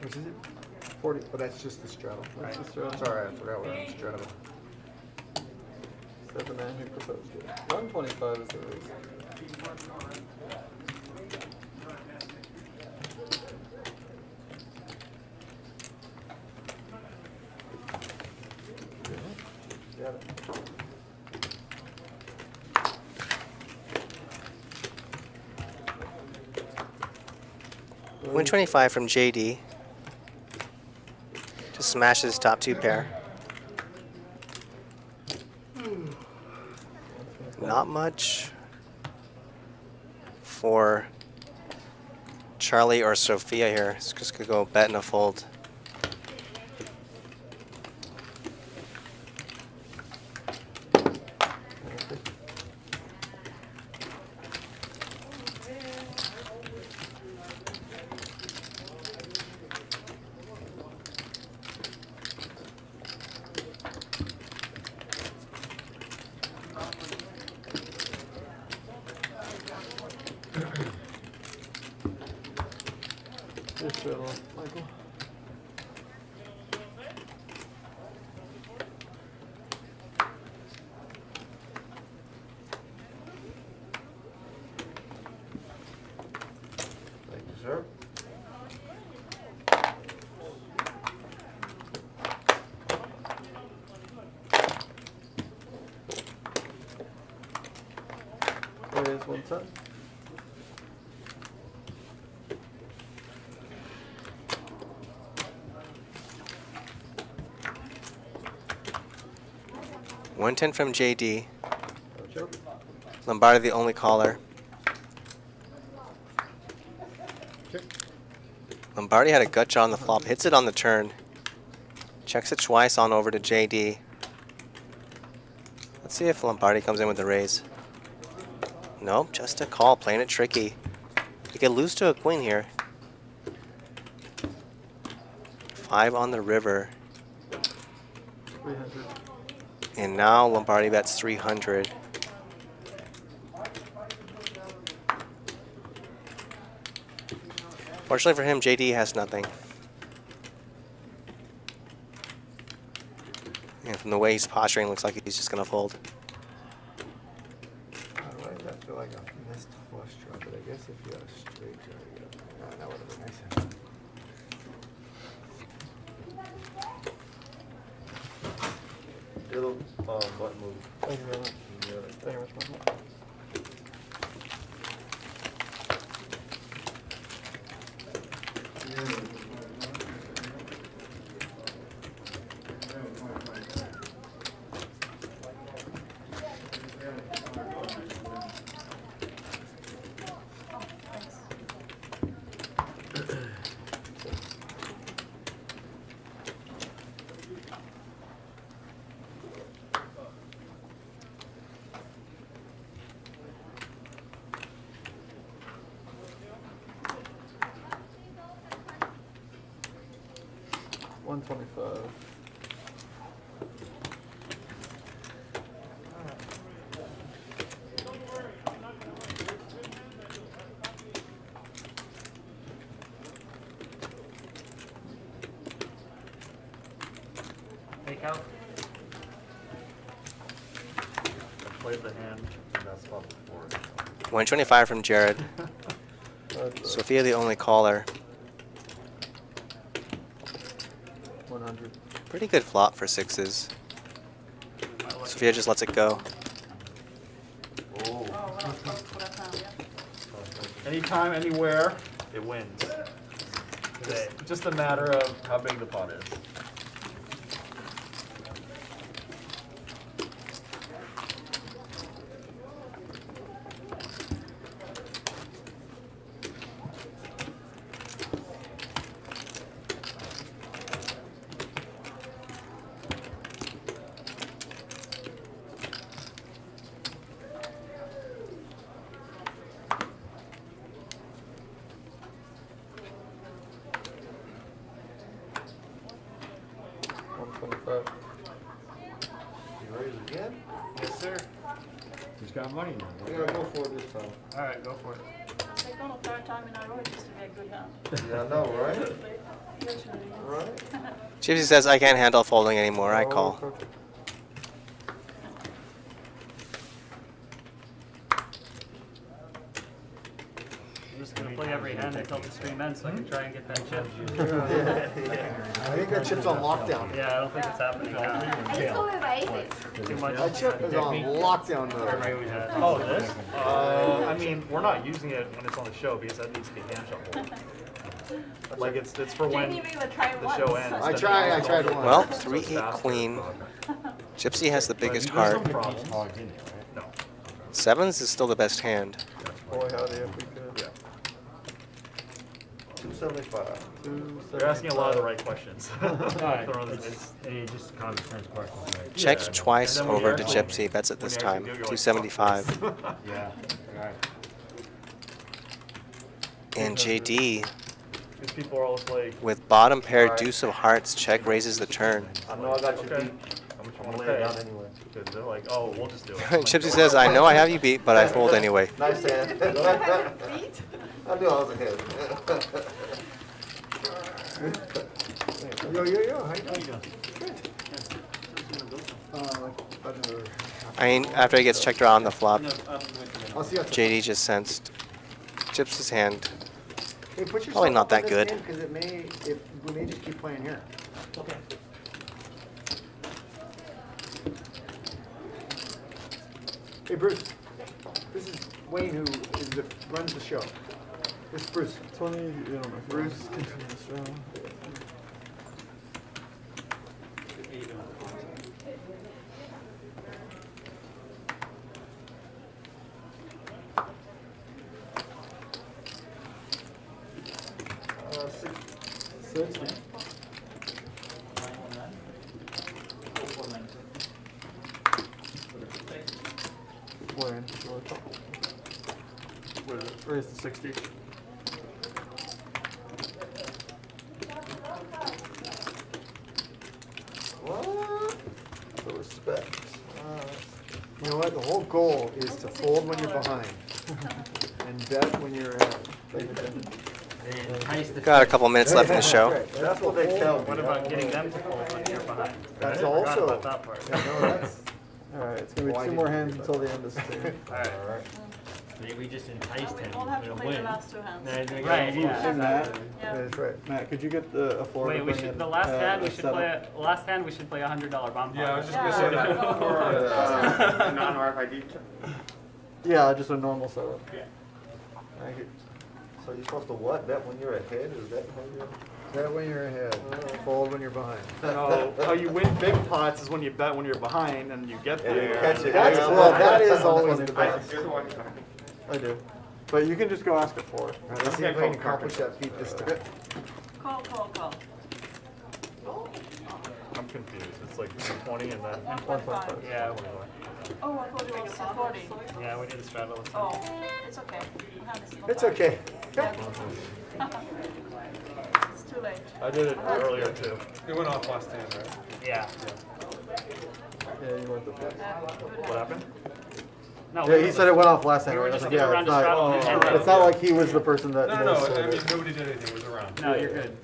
Which is it? 40. Oh, that's just the straddle. That's the straddle. Sorry, I forgot what I'm straddle. Said the man who proposed it. 125 is the raise. Got it. Go 125 from JD. Just smashes top two pair. Not much for Charlie or Sofia here. It's just gonna go bet and a fold. Just straddle, Michael. Thank you, sir. Raise 110. $110 from JD. Check. Lombardi the only caller. Check. Lombardi had a gut shot on the flop, hits it on the turn. Checks it twice on over to JD. Let's see if Lombardi comes in with the raise. Nope, just a call, playing it tricky. You could lose to a queen here. 5 on the river. 300. And now Lombardi bets 300. Fortunately for him, JD has nothing. And from the way he's posturing, looks like he's just gonna fold. Why does that feel like a missed flush draw? But I guess if you had a straight draw, you got, that would have been nice. It'll, button move. Thank you very much. Yeah. Thank you very much. $125. Take out. I played the hand, and that's about before. 125 from Jared. Sofia the only caller. 100. Pretty good flop for 6s. Sofia just lets it go. Oh. Yeah. Anytime, anywhere, it wins. Just a matter of how big the pot is. You raise again? Yes, sir. He's got money now. I gotta go for it this time. All right, go for it. They go on third time in a row, it used to be a good hand. Yeah, I know, right? Usually. Right? Gypsy says, I can't handle folding anymore, I call. Okay. I'm just gonna play every hand until the stream ends, so I can try and get that chip. I think that chip's on lockdown. Yeah, I don't think it's happening now. Too much. That chip is on lockdown mode. Oh, this? I mean, we're not using it when it's on the show because that needs to be hand shuffled. Like it's for when Jamie maybe try the show once. ends. I tried once. Well, So it's 3-8 faster. queen. Gypsy has the biggest There's no heart. problems. Cards in there, right? No. 7s is still the best hand. Boy, howdy, if we could. Yeah. 275. You're asking a lot of the right questions. Alright, Throwing this- it's just common sense questions, right? Checks Yeah, twice and then when over you to actually- Gypsy, bets it when this you time. actually do, you're like, 275. "Fuck this." Yeah, right. And JD, These people are always like, with bottom pair deuce of hearts, check raises the turn. I know I got you Okay. beat. I'm gonna lay it okay. down anyway. Because they're like, oh, we'll just do it. Gypsy says, I know I have you beat, but I fold anyway. Nice hand. Beat? I knew I was ahead. Yo, how you doing? Good. I mean, after he gets checked around the flop, I'll see you. JD just sensed Gypsy's hand. Hey, put yourself Probably not up on that this good. game, 'cause we may just keep playing here. Okay. Hey, Bruce. This is Wayne, who runs the show. This is Bruce. 20, you don't know. Bruce. Continuous draw. Six. 60. Where in? Your top. What is it? Raise to 60. What? The respect. You know what? The whole goal is to fold when you're behind and bet when you're ahead. Got a couple minutes left in the show. That's what they tell me. What about getting them to fold when you're behind? That's I forgot also. about that part. Yeah, no, that's. Alright, it's gonna be 2 more hands until the end of the stream. Alright. Maybe we just enticed him. We'll have to to play win. the last 2 hands. Then we Right, gotta yeah. Hey, Matt. Yeah. That's right. Matt, could you get a floor? Wait, to we bring should. in, The last hand we a should setup? play. Last hand we should play $100 bomb pot. Yeah, I was just Yeah. gonna say that. Or non-RFID. Yeah, just a normal setup. Yeah. Thank you. So you're supposed to what? Bet when you're ahead? Is that how you're? Bet when you're ahead. Fold when you're behind. No, how you win big pots is when you bet when you're behind and you get And you there. catch it. That's, well, that is always the best. You're the one. I do. But you can just go ask it for it. All right, let's see if we can accomplish that feat this time. Call, call, call. I'm confused. It's like 220 and then 1.5. Yeah. Oh, I thought it was 40. Yeah, we didn't straddle this. Oh, it's okay. We'll have this It's okay. It's too late. I did it earlier too. It went off last hand, right? Yeah. Yeah, you went the first. What happened? No. Yeah, he said it went off last time. We were I was just like, getting yeah, around it's to straddle not, and then- it's not like he was the person that. No, sold I mean, it. nobody did anything, it was around. No, you're good.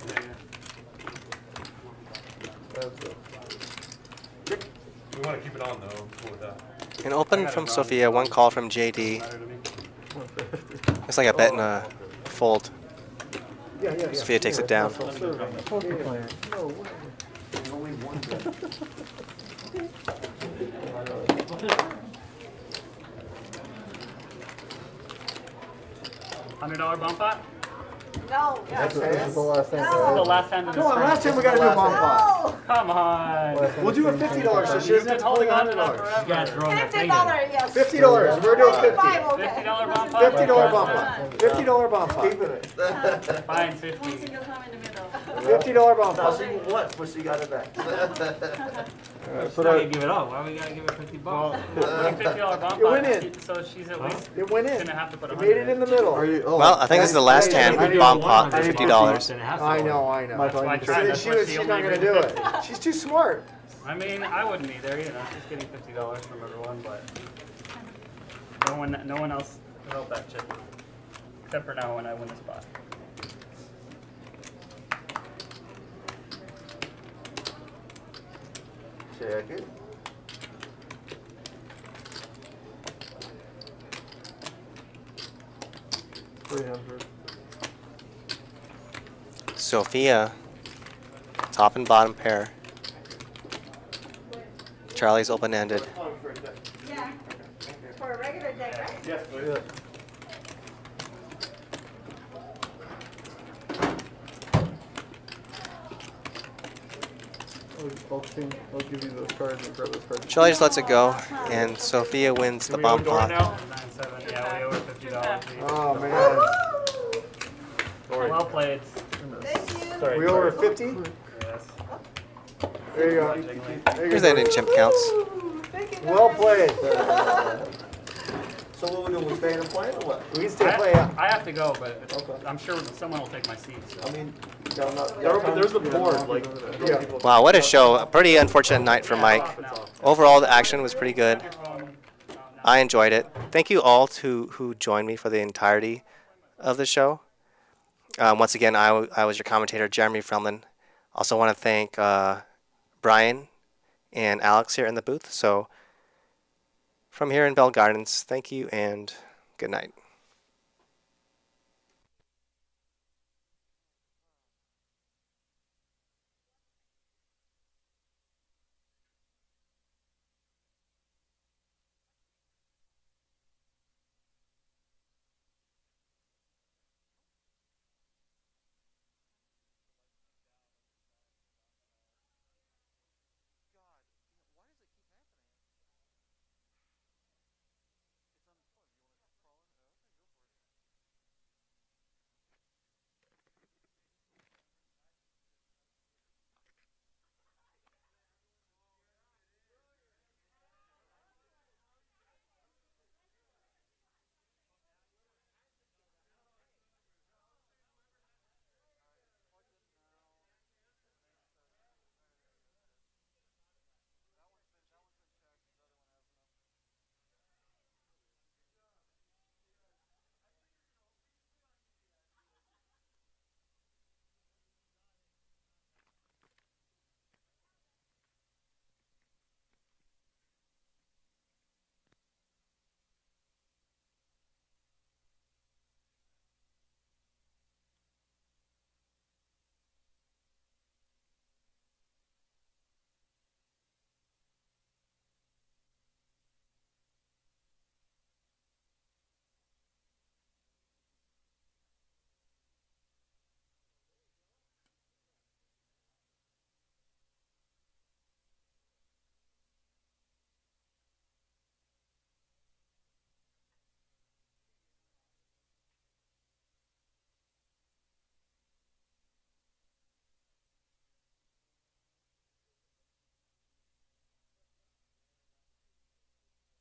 That's it. We wanna keep it on though, I'm cool with that. An open from Sofia, 1 call from JD. It's like a bet and a fold. Yeah, yeah, yeah. Sofia takes it down. Poker player. No way. Only one bet. $100 bomb pot? No. This is the last thing. This is the last hand of the Come on, stream. last time we gotta do a bomb pot. No. Come on. We'll do a $50 so she You've doesn't been have to holding play on to that $100. You gotta forever. throw that thing in. $50, yes. $50. We're doing 50. $5, okay. $50 bomb pot? $50 bomb pot. $50 bomb pot. Keeping it. Fine, One 50. single time in the middle. $50 bomb Now pot. she once, but she got it back. Alright, So put now out. you give it up. Why we gotta give her $50? Putting $50 bomb It pot, went in. so she's at least It went in. gonna have to put You 100 made it in the middle. Are you? Oh, Well, I think this is the last hand I need bomb one pot for hundred. $50. Then it has to I go in. know, I know. Mike, That's why I you tried. said That's She why was, she she's only not gonna really- do it. She's too smart. I mean, I wouldn't either, you know, she's getting $50 from everyone, but no one else wrote that shit. Except for now when I win the spot. Check it. $300. Sofia, top and bottom pair. Charlie's open-ended. Yeah. For a regular day, right? Yes, please. Yeah. I'll give you those cards and grab those cards. Charlie just lets it go, and Sofia wins the bomb pot. 9-7, yeah, we owe her $50 each. Oh, man. Well played. Thank you. Sorry. We over 50? Yes. There you go. There you Here's go. that in chimp counts. Well played. So what we doing? We staying and playing or what? We can still play. I have to go, but Okay. I'm sure someone will take my seat. So. I mean, y'all not. There's the board. Like, Yeah. Wow, what a show. A pretty unfortunate night for Mike. Overall, the action was pretty good. I enjoyed it. Thank you all who joined me for the entirety of the show. Once again, I was your commentator, Jeremy Fromlin. Also want to thank Brian and Alex here in the booth. So from here in Bell Gardens, thank you and good night.